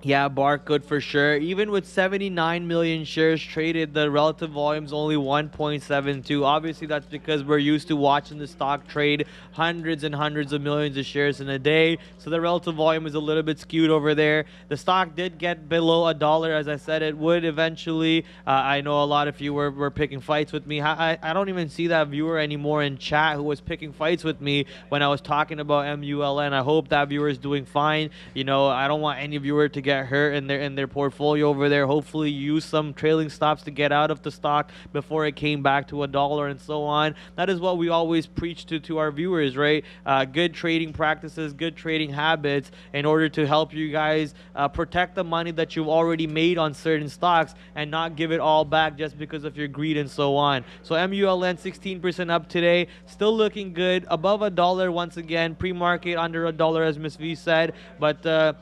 Yeah, barcode for sure. Even with 79 million shares traded, the relative volume's only 1.72. Obviously, that's because we're used to watching the stock trade hundreds and hundreds of millions of shares in a day. So the relative volume is a little bit skewed over there. The stock did get below $1, as I said it would eventually. I know a lot of you were picking fights with me. I don't even see that viewer anymore in chat who was picking fights with me when I was talking about MULN. I hope that viewer is doing fine. You know, I don't want any viewer to get hurt in their portfolio over there. Hopefully you use some trailing stops to get out of the stock before it came back to $1 and so on. That is what we always preach to our viewers, right? Good trading practices, good trading habits in order to help you guys protect the money that you've already made on certain stocks and not give it all back just because of your greed and so on. So MULN 16% up today, still looking good, above $1 once again, pre-market under $1 as Miss V said, but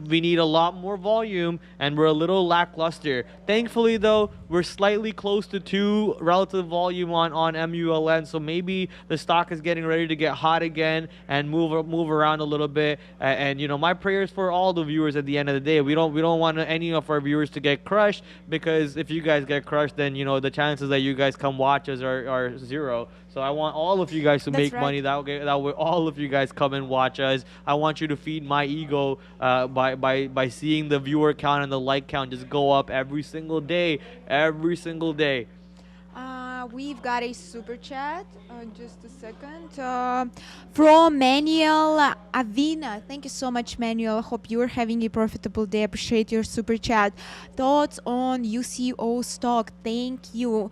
we need a lot more volume and we're a little lackluster. Thankfully though, we're slightly close to 2 relative volume on MULN, so maybe the stock is getting ready to get hot again and move around a little bit. And you know, my prayers for all the viewers at the end of the day. We don't want any of our viewers to get crushed, because if you guys get crushed, then you know the chances that you guys come watch us are zero. So I want all of you guys to make money. That way all of you guys come and watch us. I want you to feed my ego by seeing the viewer count and the like count just go up every single day. Every single day. We've got a super chat. Just a second. From Manuel Avina. Thank you so much, Manuel. Hope you're having a profitable day. Appreciate your super chat. Thoughts on UCO stock? Thank you.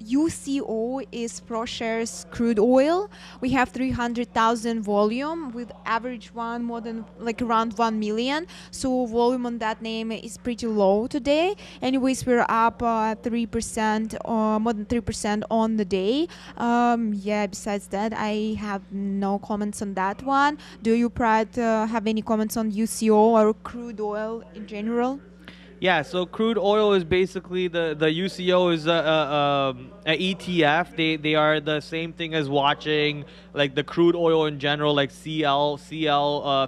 UCO is ProShares crude oil. We have 300,000 volume with average one more than like around 1 million. So volume on that name is pretty low today. Anyways, we're up 3% or more than 3% on the day. Yeah, besides that, I have no comments on that one. Do you, Prad, have any comments on UCO or crude oil in general? Yeah, so crude oil is basically the UCO is a ETF. They are the same thing as watching like the crude oil in general, like CL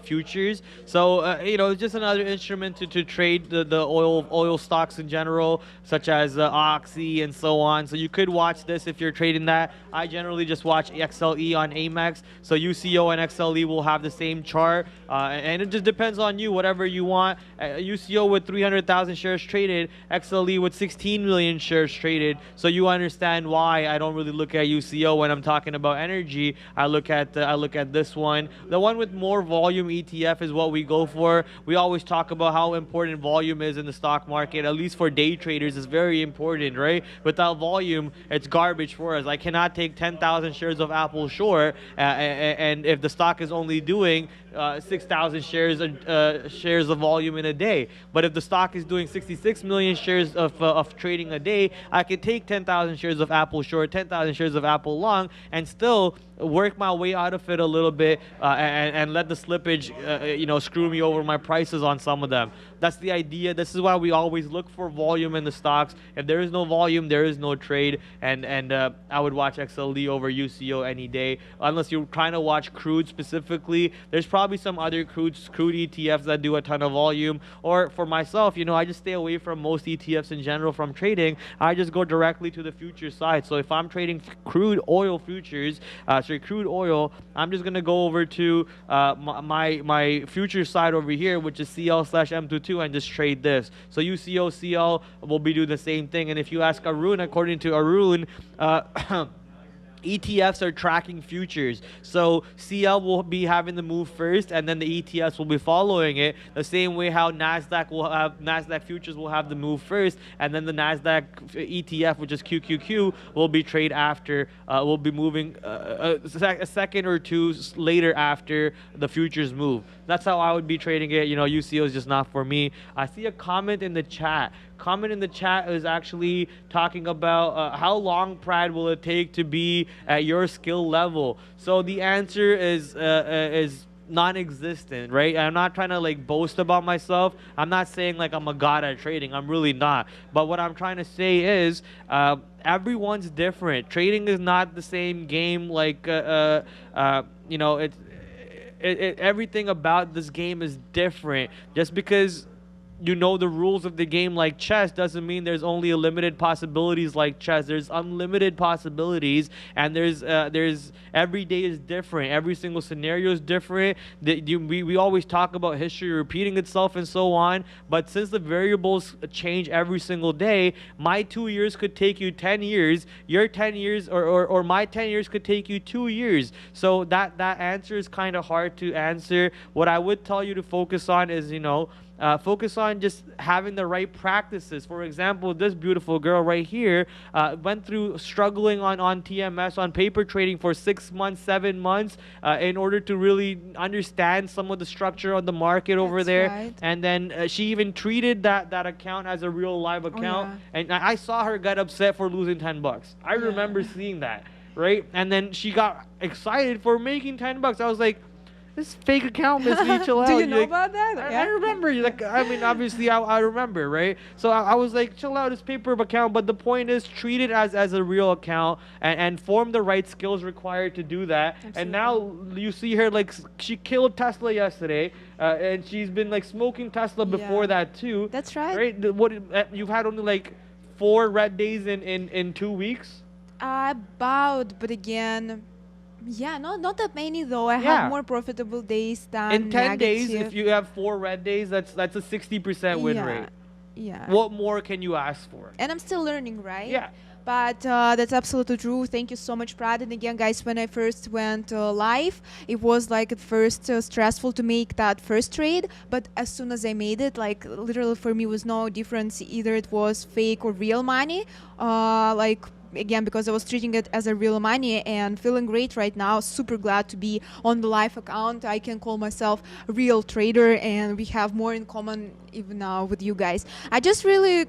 futures. So you know, it's just another instrument to trade the oil stocks in general, such as Oxy and so on. So you could watch this if you're trading that. I generally just watch XLE on Amex. So UCO and XLE will have the same chart, and it just depends on you, whatever you want. UCO with 300,000 shares traded, XLE with 16 million shares traded. So you understand why I don't really look at UCO when I'm talking about energy. I look at this one. The one with more volume ETF is what we go for. We always talk about how important volume is in the stock market. At least for day traders, it's very important, right? Without volume, it's garbage for us. I cannot take 10,000 shares of Apple short, and if the stock is only doing 6,000 shares of volume in a day. But if the stock is doing 66 million shares of trading a day, I could take 10,000 shares of Apple short, 10,000 shares of Apple long, and still work my way out of it a little bit, and let the slippage you know, screw me over my prices on some of them. That's the idea. This is why we always look for volume in the stocks. If there is no volume, there is no trade, and I would watch XLE over UCO any day, unless you're trying to watch crude specifically. There's probably some other crude ETFs that do a ton of volume, or for myself, you know, I just stay away from most ETFs in general from trading. I just go directly to the future side. So if I'm trading crude oil futures, crude oil, I'm just gonna go over to my future side over here, which is CL/M22, and just trade this. So UCO, CL will be doing the same thing. And if you ask Arun, according to Arun, ETFs are tracking futures. So CL will be having the move first, and then the ETFs will be following it. The same way how NASDAQ futures will have the move first, and then the NASDAQ ETF, which is QQQ, will be trade after, will be moving a second or two later after the futures move. That's how I would be trading it. You know, UCO is just not for me. I see a comment in the chat. comment in the chat is actually talking about how long, Prad, will it take to be at your skill level. So the answer is non-existent, right? I'm not trying to like boast about myself. I'm not saying like I'm a god at trading. I'm really not. But what I'm trying to say is everyone's different. Trading is not the same game. Like you know, everything about this game is different. Just because you know the rules of the game like chess doesn't mean there's only a limited possibilities like chess. There's unlimited possibilities, and there's every day is different. Every single scenario is different. We always talk about history repeating itself and so on, but since the variables change every single day, my 2 years could take you 10 years. Your 10 years or my 10 years could take you 2 years. So that answer is kind of hard to answer. What I would tell you to focus on is, you know, focus on just having the right practices. For example, this beautiful girl right here went through struggling on TMS, on paper trading for 6 months, 7 months in order to really understand some of the structure of the market over there. Right. And then she even treated that account as a real live account. Yeah. And I saw her get upset for losing 10 bucks. I remember seeing that, right? And then she got excited for making 10 bucks. I was like, this fake account, Miss Lee, chill out. Do you know Like, about that? I remember. Like, I mean, obviously, I remember, right? So I was like, chill out, this paper account. But the point is, treat it as a real account and form the right skills required to do that. Absolutely. And now you see her, like, she killed Tesla yesterday, and she's been like smoking Tesla before that too. That's right. Right? What you've had only like 4 red days in 2 weeks. About, but again, yeah, not that many though. I have more profitable days than in 10 days. negative. If you have 4 red days, that's a 60% win rate. Yeah. What more can you ask for? And I'm still learning, right? Yeah. But that's absolutely true. Thank you so much, Prad. And again, guys, when I first went live, it was like at first stressful to make that first trade. But as soon as I made it, like literally for me was no difference. Either it was fake or real money. Like, again, because I was treating it as a real money and feeling great right now. Super glad to be on the live account. I can call myself a real trader, and we have more in common even now with you guys. I just real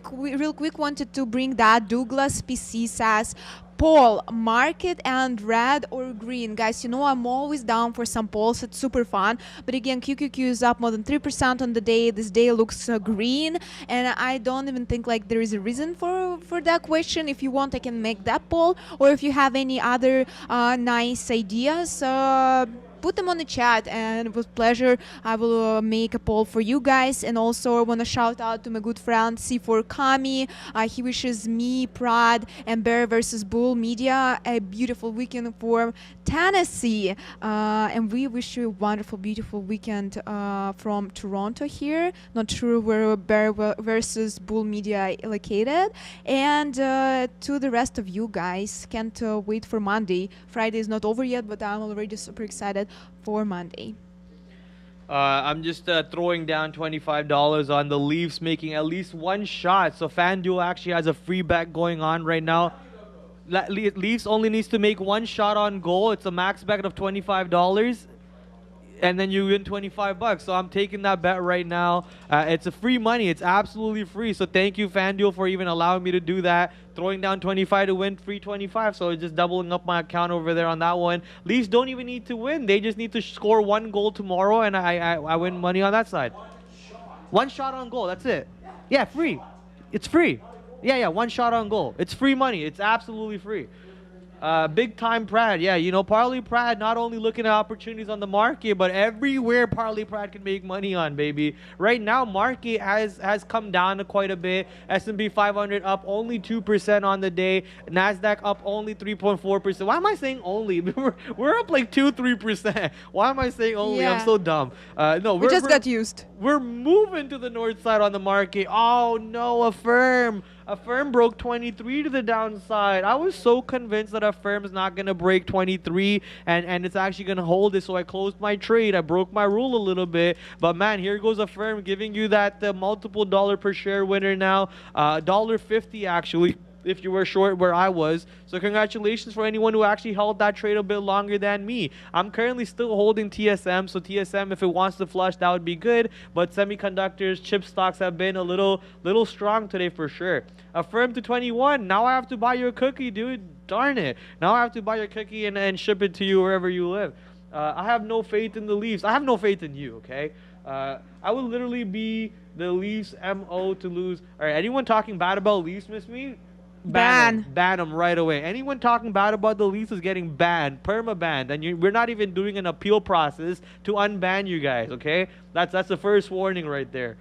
quick wanted to bring that Douglas PC says, poll, market and red or green. Guys, you know I'm always down for some polls. It's super fun. But again, QQQ is up more than 3% on the day. This day looks green, and I don't even think like there is a reason for that question. If you want, I can make that poll, or if you have any other nice ideas, put them on the chat, and with pleasure I will make a poll for you guys. And also I want to shout out to my good friend C4 Kami. He wishes me, Prad, and Bear versus Bull Media a beautiful weekend for Tennessee, and we wish you a wonderful, beautiful weekend from Toronto here. Not sure where Bear versus Bull Media is located. And to the rest of you guys, can't wait for Monday. Friday is not over yet, but I'm already super excited for Monday. I'm just throwing down $25 on the Leafs making at least one shot. So FanDuel actually has a free bet going on right now. Leafs only needs to make one shot on goal. It's a max bet of $25. And then you win 25 bucks. So I'm taking that bet right now. It's a free money. It's absolutely free. So thank you, FanDuel, for even allowing me to do that. Throwing down 25 to win free 25. So just doubling up my account over there on that one. Leafs don't even need to win. They just need to score 1 goal tomorrow, and I win money on that side. One shot on goal. That's it. Yeah, free. It's free. Yeah, 1 shot on goal. It's free money. It's absolutely free. Big time Prad. Yeah, you know, Parley Prad not only looking at opportunities on the market, but everywhere Parley Prad can make money on, baby. Right now, market has come down quite a bit. S&P 500 up only 2% on the day. NASDAQ up only 3.4%. Why am I saying only? We're up like 2-3%. Why am I saying only? Yeah. I'm so dumb. No, We just got used. We're moving to the north side on the market. Oh no, Affirm broke 23 to the downside. I was so convinced that Affirm is not gonna break 23 and it's actually gonna hold it. So I closed my trade. I broke my rule a little bit. But man, here goes Affirm giving you that multiple dollar per share winner now. $1.50 actually. if you were short where I was. So congratulations for anyone who actually held that trade a bit longer than me. I'm currently still holding TSM, so TSM, if it wants to flush, that would be good. But semiconductors, chip stocks have been a little strong today for sure. Affirm to 21. Now I have to buy your cookie, dude. Darn it. Now I have to buy your cookie and ship it to you wherever you live. I have no faith in the Leafs. I have no faith in you, okay? I would literally be the Leafs MO to lose. All right, anyone talking bad about Leafs, miss me? Ban them right away. Anyone talking bad about the Leafs is getting banned, perma-banned, and we're not even doing an appeal process to unban you guys, okay? That's the first warning right there.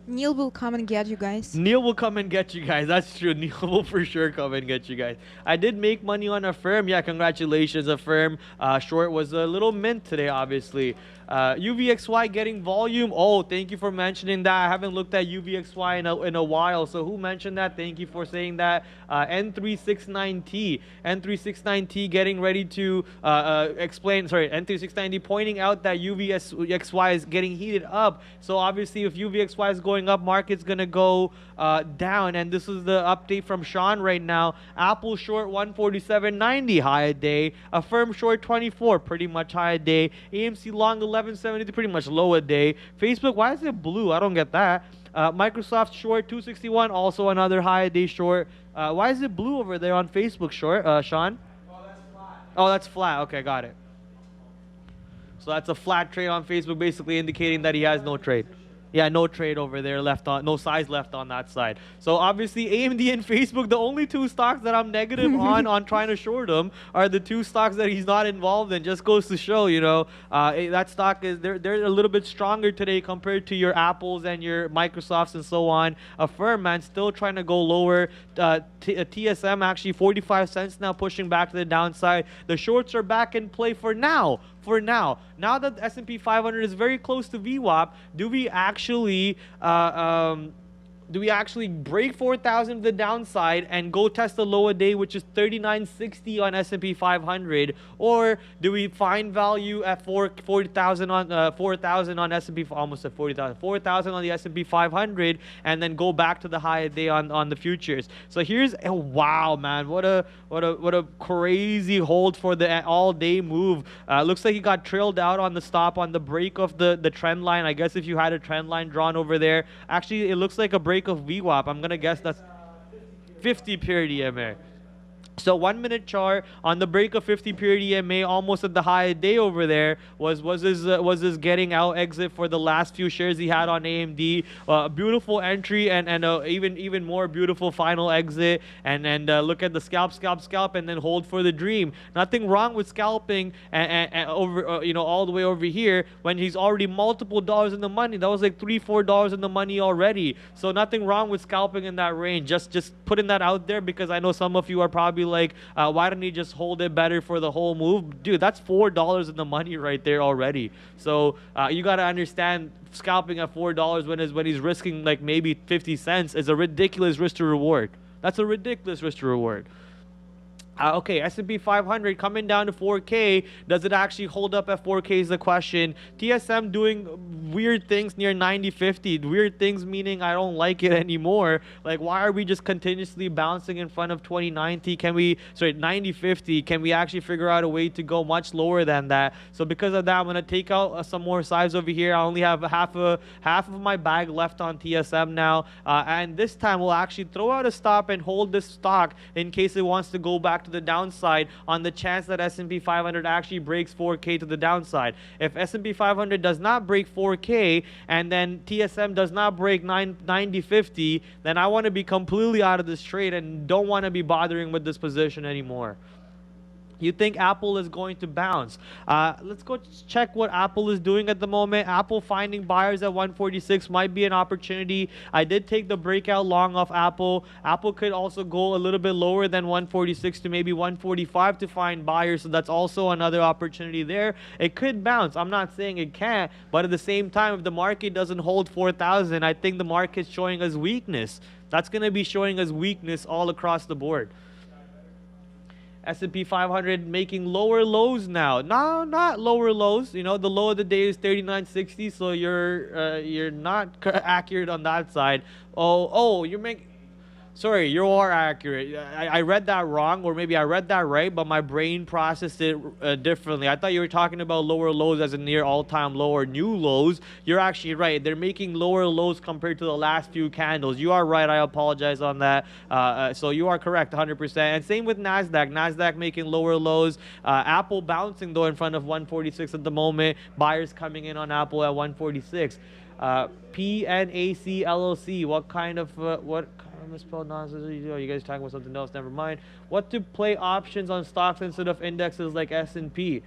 Neil will come and get you guys. Neil will come and get you guys. That's true. Neil will for sure come and get you guys. I did make money on Affirm. Yeah, congratulations, Affirm. Short was a little mint today, obviously. UVXY getting volume. Oh, thank you for mentioning that. I haven't looked at UVXY in a while. So who mentioned that? Thank you for saying that. N369T. N369T getting ready to explain. Sorry, N369T pointing out that UVXY is getting heated up. So obviously, if UVXY is going up, market's going to go down. And this is the update from Sean right now. Apple short 147.90, high a day. Affirm short 24, pretty much high a day. AMC long 11.70, pretty much low a day. Facebook, why is it blue? I don't get that. Microsoft short 261, also another high a day short. Why is it blue over there on Facebook short, Sean? Oh, that's flat. Oh, that's flat. Okay, got it. So that's a flat trade on Facebook, basically indicating that he has no trade. Yeah, no trade over there left on, no size left on that side. So obviously AMD and Facebook, the only two stocks that I'm negative on trying to short them are the two stocks that he's not involved in. Just goes to show, you know, that stock is, they're a little bit stronger today compared to your Apples and your Microsofts and so on. Affirm, man, still trying to go lower. TSM actually 45 cents now, pushing back to the downside. The shorts are back in play for now. Now that the S&P 500 is very close to VWAP, do we actually break 4,000 to the downside and go test the low a day, which is 39.60 on S&P 500, or do we find value at 4,000 on S&P, almost at 40,000, 4,000 on the S&P 500, and then go back to the high a day on the futures? So here's wow, man, what a crazy hold for the all-day move. Looks like he got trailed out on the stop on the break of the trend line. I guess if you had a trend line drawn over there, actually it looks like a break of VWAP. I'm gonna guess that's 50 period EMA. So 1 minute chart on the break of 50 period EMA, almost at the high day over there, was his getting out exit for the last few shares he had on AMD. Beautiful entry and even more beautiful final exit. And look at the scalp, and then hold for the dream. Nothing wrong with scalping and over all the way over here when he's already multiple dollars in the money. That was like $3-4 in the money already. So nothing wrong with scalping in that range. Just putting that out there because I know some of you are probably like, why don't you just hold it better for the whole move? Dude, that's $4 in the money right there already. So you got to understand, scalping at $4 when he's risking like maybe 50 cents is a ridiculous risk to reward. That's a ridiculous risk to reward. Okay, S&P 500 coming down to 4K. Does it actually hold up at 4K is the question. TSM doing weird things near 90.50. Weird things meaning I don't like it anymore. Like, why are we just continuously bouncing in front of 2090? 90.50? Can we actually figure out a way to go much lower than that? So because of that, I'm going to take out some more size over here. I only have half of my bag left on TSM now. And this time we'll actually throw out a stop and hold this stock in case it wants to go back to the downside on the chance that S&P 500 actually breaks 4K to the downside. If S&P 500 does not break 4K and then TSM does not break 90.50, then I want to be completely out of this trade and don't want to be bothering with this position anymore. You think Apple is going to bounce? Let's go check what Apple is doing at the moment. Apple finding buyers at 146 might be an opportunity. I did take the breakout long off Apple. Apple could also go a little bit lower than 146 to maybe 145 to find buyers. So that's also another opportunity there. It could bounce. I'm not saying it can't, but at the same time, if the market doesn't hold 4,000, I think the market's showing us weakness. That's going to be showing us weakness all across the board. S&P 500 making lower lows now. No, not lower lows. You know, the low of the day is 39.60, so you're not accurate on that side. Oh, you're making. Sorry, you are accurate. I read that wrong, or maybe I read that right, but my brain processed it differently. I thought you were talking about lower lows as in near all-time low or new lows. You're actually right. They're making lower lows compared to the last few candles. You are right. I apologize on that. So you are correct, 100%. And same with NASDAQ. NASDAQ making lower lows. Apple bouncing, though, in front of 146 at the moment. Buyers coming in on Apple at 146. PNAC LLC. What kind of misspelled nonsense? Are you guys talking about something else? Never mind. What to play options on stocks instead of indexes like S&P?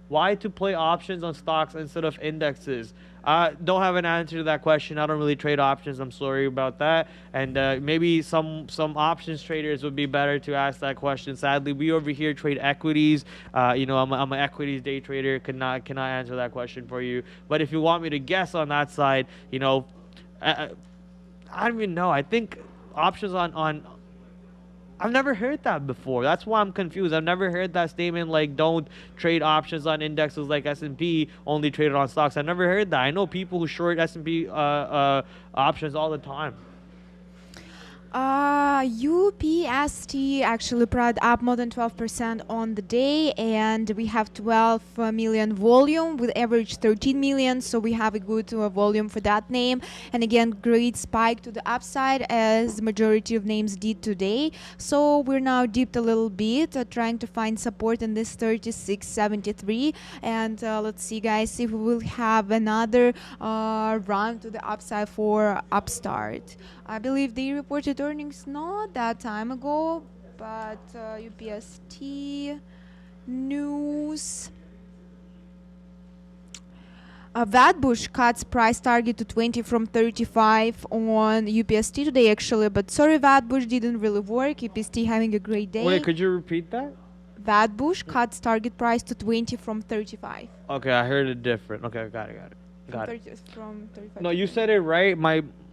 Why to play options on stocks instead of indexes? Don't have an answer to that question. I don't really trade options. I'm sorry about that. And maybe some options traders would be better to ask that question. Sadly, we over here trade equities. I'm an equities day trader. Cannot answer that question for you. But if you want me to guess on that side, I don't even know. I think options on I've never heard that before. That's why I'm confused. I've never heard that statement like don't trade options on indexes like S&P, only trade it on stocks. I've never heard that. I know people who short S&P options all the time. UPST actually Prad up more than 12% on the day, and we have 12 million volume with average 13 million, so we have a good volume for that name. And again, great spike to the upside as the majority of names did today. So we're now dipped a little bit, trying to find support in this 36.73. And let's see, guys, if we will have another run to the upside for Upstart. I believe they reported earnings not that time ago, but UPST news. Vadbush cuts price target to 20 from 35 on UPST today, actually. But sorry, Vadbush didn't really work. UPST having a great day. Wait, could you repeat that? Vadbush cuts target price to 20 from 35. Okay, I heard it different. Okay, got it. From 35. No, you said it right.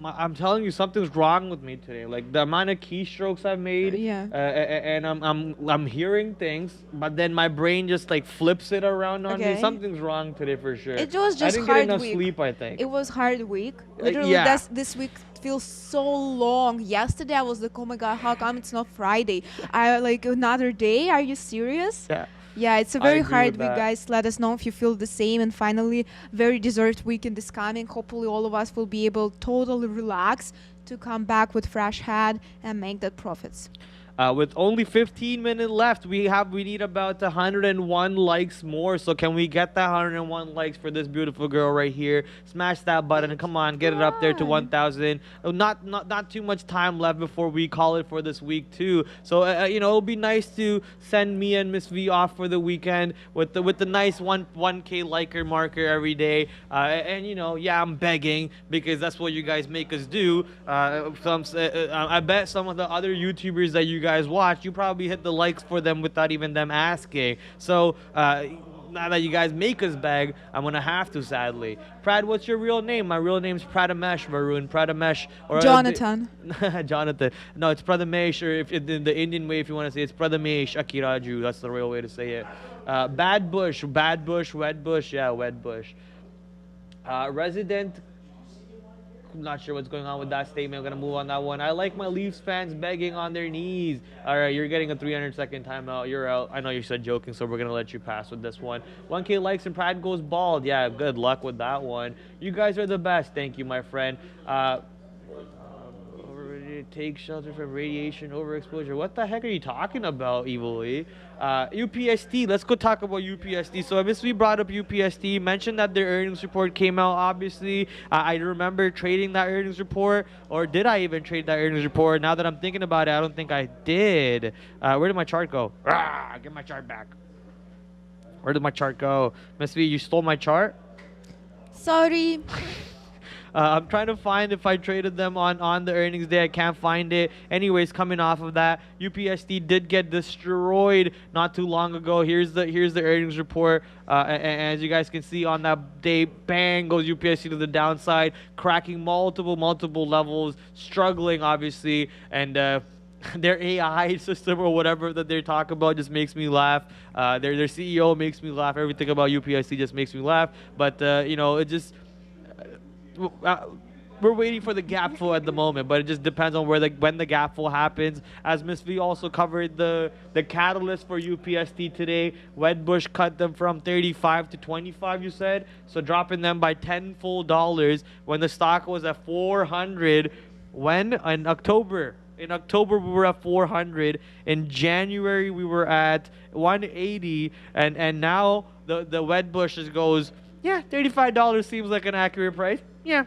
I'm telling you, something's wrong with me today. Like the amount of keystrokes I've made, and I'm hearing things, but then my brain just like flips it around on me. Something's wrong today for sure. It was just I didn't hard get enough week. sleep, I think. It was hard week. Literally, this week feels so long. Yesterday I was like, oh my god, how come it's not Friday? I like another day. Are you serious? Yeah. Yeah, it's a very hard week, guys. Let us know if you feel the same. And finally, very deserved weekend is coming. Hopefully, all of us will be able to totally relax to come back with fresh head and make that profits. With only 15 minutes left, we need about 101 likes more. So can we get that 101 likes for this beautiful girl right here? Smash that button and come on, get it up there to 1,000. Not too much time left before we call it for this week too. So it'll be nice to send me and Miss V off for the weekend with the nice 1K liker marker every day. I'm begging because that's what you guys make us do. I bet some of the other YouTubers that you guys watch, you probably hit the likes for them without even them asking. So now that you guys make us beg, I'm gonna have to, sadly. Prad, what's your real name? My real name's Pradamesh, Varun. Pradamesh. Or Jonathan. Jonathan. No, it's Pradamesh, or if in the Indian way, if you want to say it's Pradamesh Akiraju. That's the real way to say it. Bad bush, wet bush. Yeah, wet bush. Resident. I'm not sure what's going on with that statement. I'm going to move on that one. I like my Leafs fans begging on their knees. All right, you're getting a 300-second timeout. You're out. I know you said joking, so we're going to let you pass with this one. 1K likes and Prad goes bald. Yeah, good luck with that one. You guys are the best. Thank you, my friend. Take shelter from radiation overexposure. What the heck are you talking about, Evilly? UPST, let's go talk about UPST. So we brought up UPST, mentioned that their earnings report came out, obviously. I remember trading that earnings report, or did I even trade that earnings report? Now that I'm thinking about it, I don't think I did. Where did my chart go? Get my chart back. Where did my chart go? Miss V, you stole my chart? Sorry. I'm trying to find if I traded them on the earnings day. I can't find it. Anyways, coming off of that, UPST did get destroyed not too long ago. Here's the earnings report. And as you guys can see on that day, bang goes UPST to the downside, cracking multiple levels, struggling obviously, and their AI system or whatever that they're talking about just makes me laugh. Their CEO makes me laugh. Everything about UPST just makes me laugh. But it just. we're waiting for the gap fill at the moment, but it just depends on when the gap fill happens. As Miss V also covered the catalyst for UPST today. Wedbush cut them from 35 to 25, you said, so dropping them by 10 full dollars when the stock was at 400. When? In October. In October, we were at 400. In January, we were at 180. And now the Wedbush just goes, yeah, $35 seems like an accurate price. Yeah,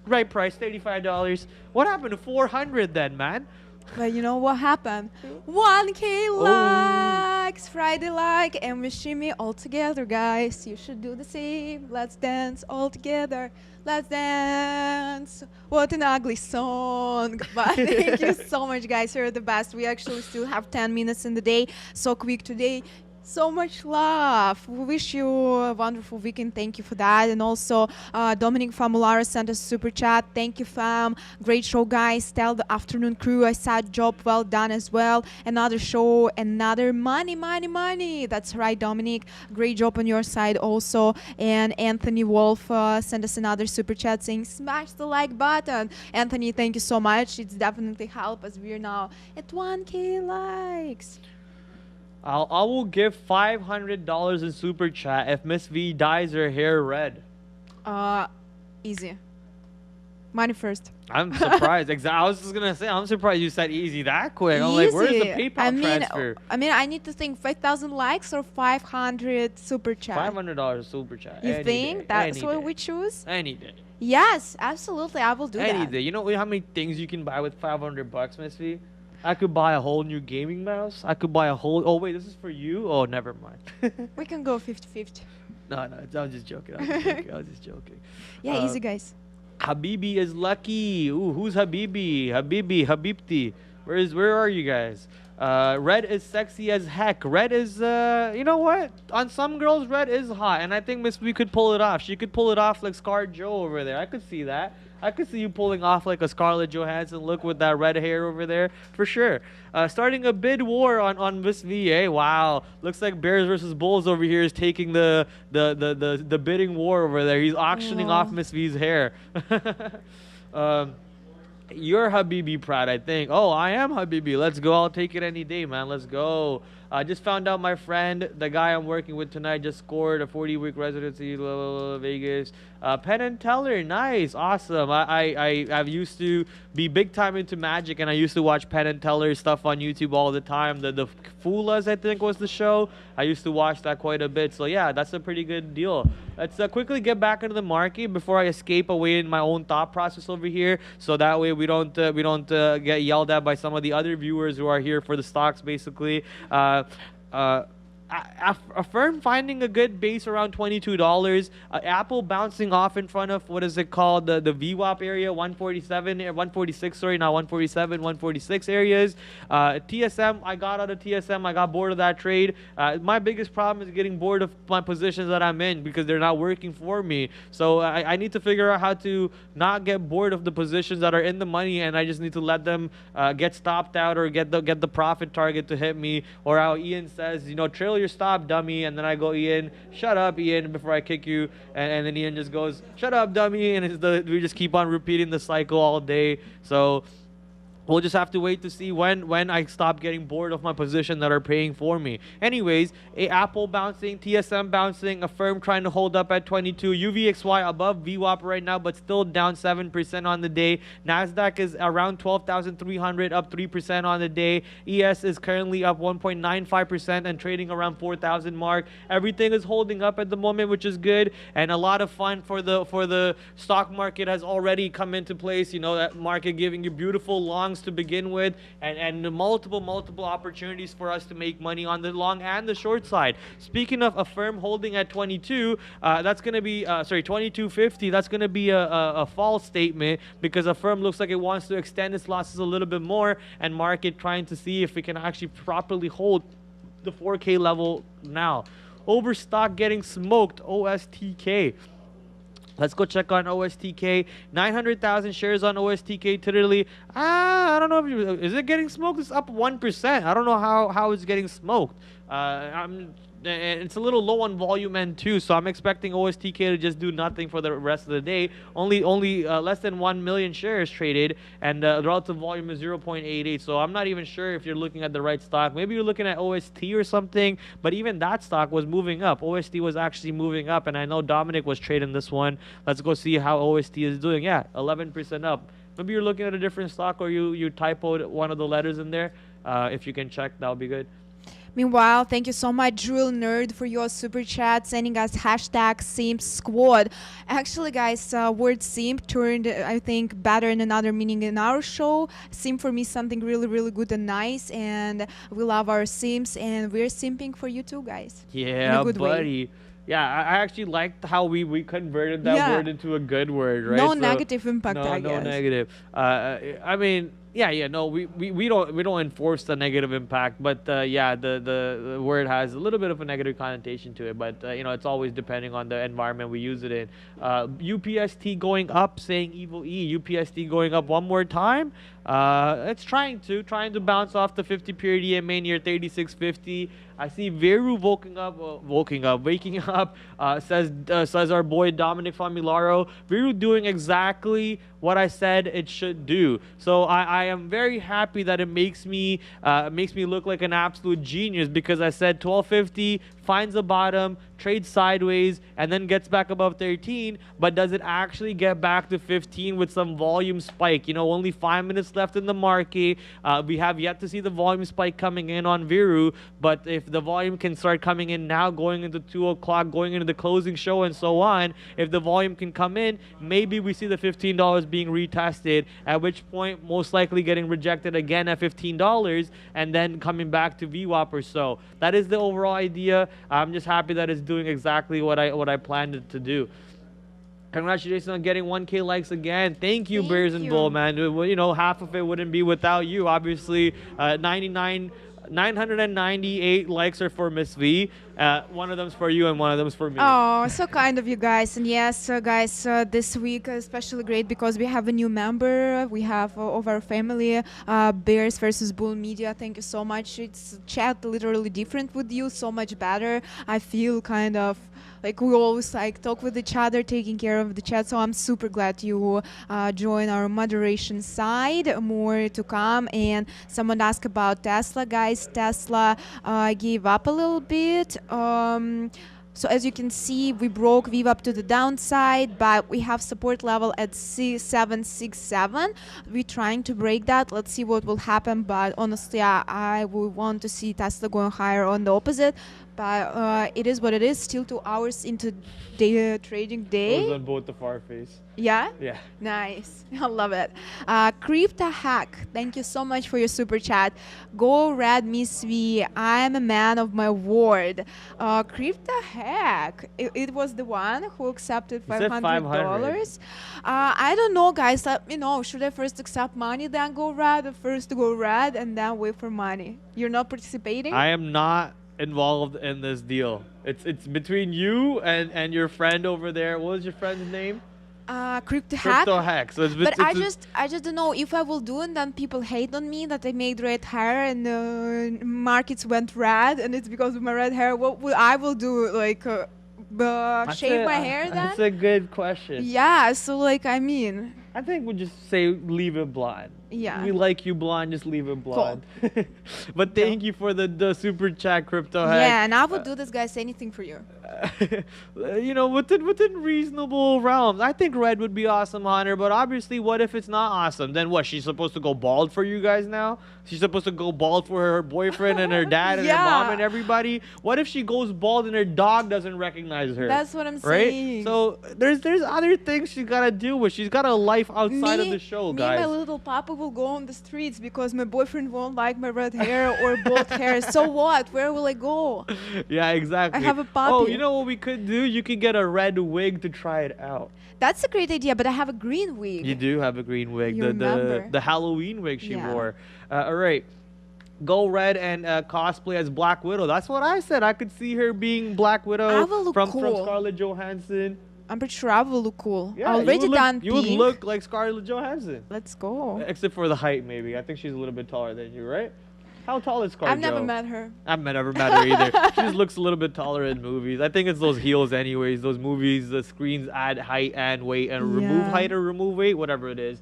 right price, $35. What happened to 400 then, man? But you know what happened? 1K likes, Friday like, and we shimmy all together, guys. You should do the same. Let's dance all together. Let's dance. What an ugly song. But thank you so much, guys. You're the best. We actually still have 10 minutes in the day. So quick today. So much love. We wish you a wonderful weekend. Thank you for that. And also, Dominic Famulara sent us a super chat. Thank you, fam. Great show, guys. Tell the afternoon crew I said job well done as well. Another show, another money, money, money. That's right, Dominic. Great job on your side also. And Anthony Wolf sent us another super chat saying smash the like button. Anthony, thank you so much. It's definitely help as we're now at 1K likes. I will give $500 in super chat if Miss V dyes her hair red. Easy. Money first. I'm surprised. I was just gonna say, I'm surprised you said easy that quick. I'm like, where's the PayPal transfer? I mean, I need to think 5,000 likes or 500 super chat. $500 super chat. You think that's what we choose? Any day. Yes, absolutely. I will do that. Any day. You know how many things you can buy with $500, Miss V? I could buy a whole new gaming mouse. I could buy a whole... Oh, wait, this is for you? Oh, never mind. We can go 50-50. No, I'm just joking. I was just joking. Yeah, easy, guys. Habibi is lucky. Ooh, who's Habibi? Habibti. Where are you guys? Red is sexy as heck. Red is, you know what? On some girls, red is hot. And I think Miss V could pull it off. She could pull it off like Scar Joe over there. I could see that. I could see you pulling off like a Scarlett Johansson look with that red hair over there, for sure. Starting a bid war on Miss VA. Wow, looks like Bears versus Bulls over here is taking the bidding war over there. He's auctioning off Miss V's hair. You're Habibi Prad, I think. Oh, I am Habibi. Let's go. I'll take it any day, man. Let's go. I just found out my friend, the guy I'm working with tonight, just scored a 40-week residency, Vegas. Penn and Teller, nice, awesome. I've used to be big time into Magic, and I used to watch Penn and Teller stuff on YouTube all the time. The Fulas, I think, was the show. I used to watch that quite a bit. So yeah, that's a pretty good deal. Let's quickly get back into the market before I escape away in my own thought process over here. So that way we don't get yelled at by some of the other viewers who are here for the stocks, basically. Affirm finding a good base around $22. Apple bouncing off in front of, what is it called, the VWAP area, 146, sorry, not 147, 146 areas. TSM, I got out of TSM. I got bored of that trade. My biggest problem is getting bored of my positions that I'm in because they're not working for me. So I need to figure out how to not get bored of the positions that are in the money, and I just need to let them get stopped out or get the profit target to hit me, or how Ian says, you know, trail your stop, dummy. And then I go, Ian, shut up, Ian, before I kick you. And then Ian just goes, shut up, dummy. And we just keep on repeating the cycle all day. So we'll just have to wait to see when I stop getting bored of my position that are paying for me. Anyways, Apple bouncing, TSM bouncing, Affirm trying to hold up at 22, UVXY above VWAP right now, but still down 7% on the day. NASDAQ is around 12,300, up 3% on the day. ES is currently up 1.95% and trading around 4,000 mark. Everything is holding up at the moment, which is good, and a lot of fun for the stock market has already come into place. You know, that market giving you beautiful long to begin with, and multiple opportunities for us to make money on the long and the short side. Speaking of Affirm holding at 22, that's going to be 22.50. That's going to be a false statement because Affirm looks like it wants to extend its losses a little bit more, and market trying to see if we can actually properly hold the 4K level now. Overstock getting smoked, OSTK. Let's go check on OSTK. 900,000 shares on OSTK today. I don't know if is it getting smoked? It's up 1%. I don't know how it's getting smoked. and it's a little low on volume end too. So I'm expecting OSTK to just do nothing for the rest of the day. Only less than 1 million shares traded, and the relative volume is 0.88. So I'm not even sure if you're looking at the right stock. Maybe you're looking at OST or something. But even that stock was moving up. OST was actually moving up, and I know Dominic was trading this one. Let's go see how OST is doing. Yeah, 11% up. Maybe you're looking at a different stock, or you typoed one of the letters in there. If you can check, that would be good. Meanwhile, thank you so much, Drill Nerd, for your super chat, sending us hashtag Simp Squad. Actually, guys, word simp turned, I think, better in another meaning in our show. Simp for me is something really, really good and nice, and we love our simps, and we're simping for you too, guys. Yeah, in a good buddy. way. Yeah, I actually liked how we converted that word into a good word, right? No negative impact, I guess. No negative. I mean, no, we don't enforce the negative impact, but yeah, the word has a little bit of a negative connotation to it, but it's always depending on the environment we use it in. UPST going up, saying evil E. UPST going up one more time. It's trying to bounce off the 50 period EMA near 3650. I see Veru waking up. Says our boy Dominic Familaro. Veru doing exactly what I said it should do. So I am very happy that it makes me look like an absolute genius, because I said 1250 finds the bottom, trades sideways, and then gets back above 13. But does it actually get back to 15 with some volume spike? Only 5 minutes left in the market. We have yet to see the volume spike coming in on Veru, but if the volume can start coming in now, going into 2 o'clock, going into the closing show, and so on, if the volume can come in, maybe we see the $15 being retested, at which point most likely getting rejected again at $15 and then coming back to VWAP or so. That is the overall idea. I'm just happy that it's doing exactly what I planned it to do. Congratulations on getting 1K likes again. Thank you, Bears and Bull, man. Half of it wouldn't be without you. Obviously, 998 likes are for Miss V. One of them's for you and one of them's for me. Oh, so kind of you guys. And yes, guys, this week especially great because we have a new member. We have of our family, Bears versus Bull Media. Thank you so much. It's chat literally different with you, so much better. I feel kind of like we always talk with each other, taking care of the chat. So I'm super glad you join our moderation side. More to come. And someone asked about Tesla, guys. Tesla gave up a little bit. So as you can see, we broke VWAP to the downside, but we have support level at 767. We're trying to break that. Let's see what will happen. But honestly, I would want to see Tesla going higher on the opposite. But it is what it is. Still 2 hours into day trading day. It was on both the far face. Yeah? Yeah. Nice. I love it. Crypto Hack, thank you so much for your super chat. Go Red Miss V. I am a man of my word. Crypto Hack. It was the one who accepted $500. I don't know, guys. Should I first accept money, then go red, or first go red and then wait for money? You're not participating? I am not involved in this deal. It's between you and your friend over there. What was your friend's name? Crypto Hack. So I just don't know if I will do it. Then people hate on me that I made red hair and markets went red, and it's because of my red hair. What I will do? Shave my hair then? That's a good question. Yeah. So I think we'll just say leave it blonde. Yeah. We like you blonde, just leave it blonde. Cool. But thank you for the super chat, Crypto Hack. Yeah, and I would do this, guys, anything for you. Within reasonable realms. I think red would be awesome on her, but obviously, what if it's not awesome? Then what? She's supposed to go bald for you guys now? She's supposed to go bald for her boyfriend and her dad and her mom and everybody? What if she goes bald and her dog doesn't recognize her? That's what I'm saying. Right? So there's other things she's got to deal with. She's got a life outside of the show, guys. My little papa will go on the streets because my boyfriend won't like my red hair or bald hair. So what? Where will I go? Yeah, exactly. I have a puppy. Oh, you know what we could do? You could get a red wig to try it out. That's a great idea, but I have a green wig. You do have a green wig. The Halloween wig she wore. All right. Go red and cosplay as Black Widow. That's what I said. I could see her being Black Widow from Scarlett Johansson. I'm pretty sure I will look cool. Yeah, you would look like Scarlett Johansson. Let's go. Except for the height, maybe. I think she's a little bit taller than you, right? How tall is ScarJo? I've never met her. I've never met her either. She just looks a little bit taller in movies. I think it's those heels anyways. Those movies, the screens add height and weight and remove height or remove weight, whatever it is.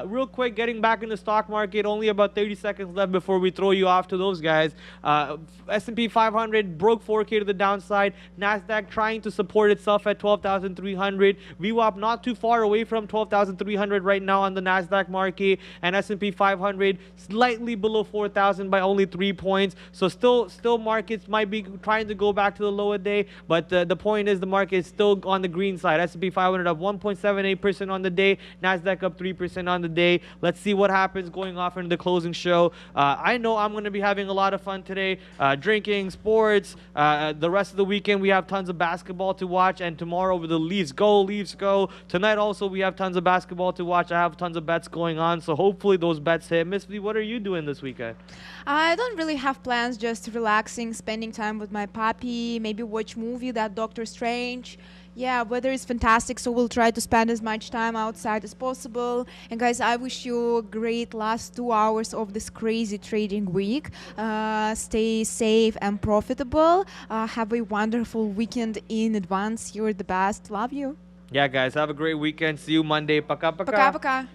Real quick, getting back in the stock market, only about 30 seconds left before we throw you off to those guys. S&P 500 broke 4K to the downside. NASDAQ trying to support itself at 12,300. VWAP not too far away from 12,300 right now on the NASDAQ market. And S&P 500 slightly below 4,000 by only 3 points. So still markets might be trying to go back to the lower day, but the point is the market is still on the green side. S&P 500 up 1.78% on the day, NASDAQ up 3% on the day. Let's see what happens going off into the closing show. I know I'm going to be having a lot of fun today, drinking, sports. The rest of the weekend we have tons of basketball to watch, and tomorrow with the Leafs go. Tonight also we have tons of basketball to watch. I have tons of bets going on, so hopefully those bets hit. Miss V, what are you doing this weekend? I don't really have plans, just relaxing, spending time with my puppy, maybe watch movie, that Doctor Strange. Yeah, weather is fantastic, so we'll try to spend as much time outside as possible. And guys, I wish you a great last 2 hours of this crazy trading week. Stay safe and profitable. Have a wonderful weekend in advance. You're the best. Love you. Yeah, guys, have a great weekend. See you Monday. Paka. Пока-пока.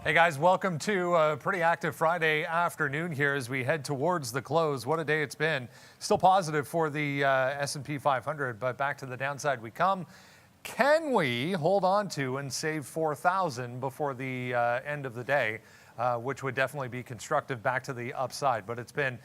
Hey guys, welcome to a pretty active Friday afternoon here as we head towards the close. What a day it's been. Still positive for the S&P 500, but back to the downside we come. Can we hold on to and save 4,000 before the end of the day, which would definitely be constructive back to the upside? But it's been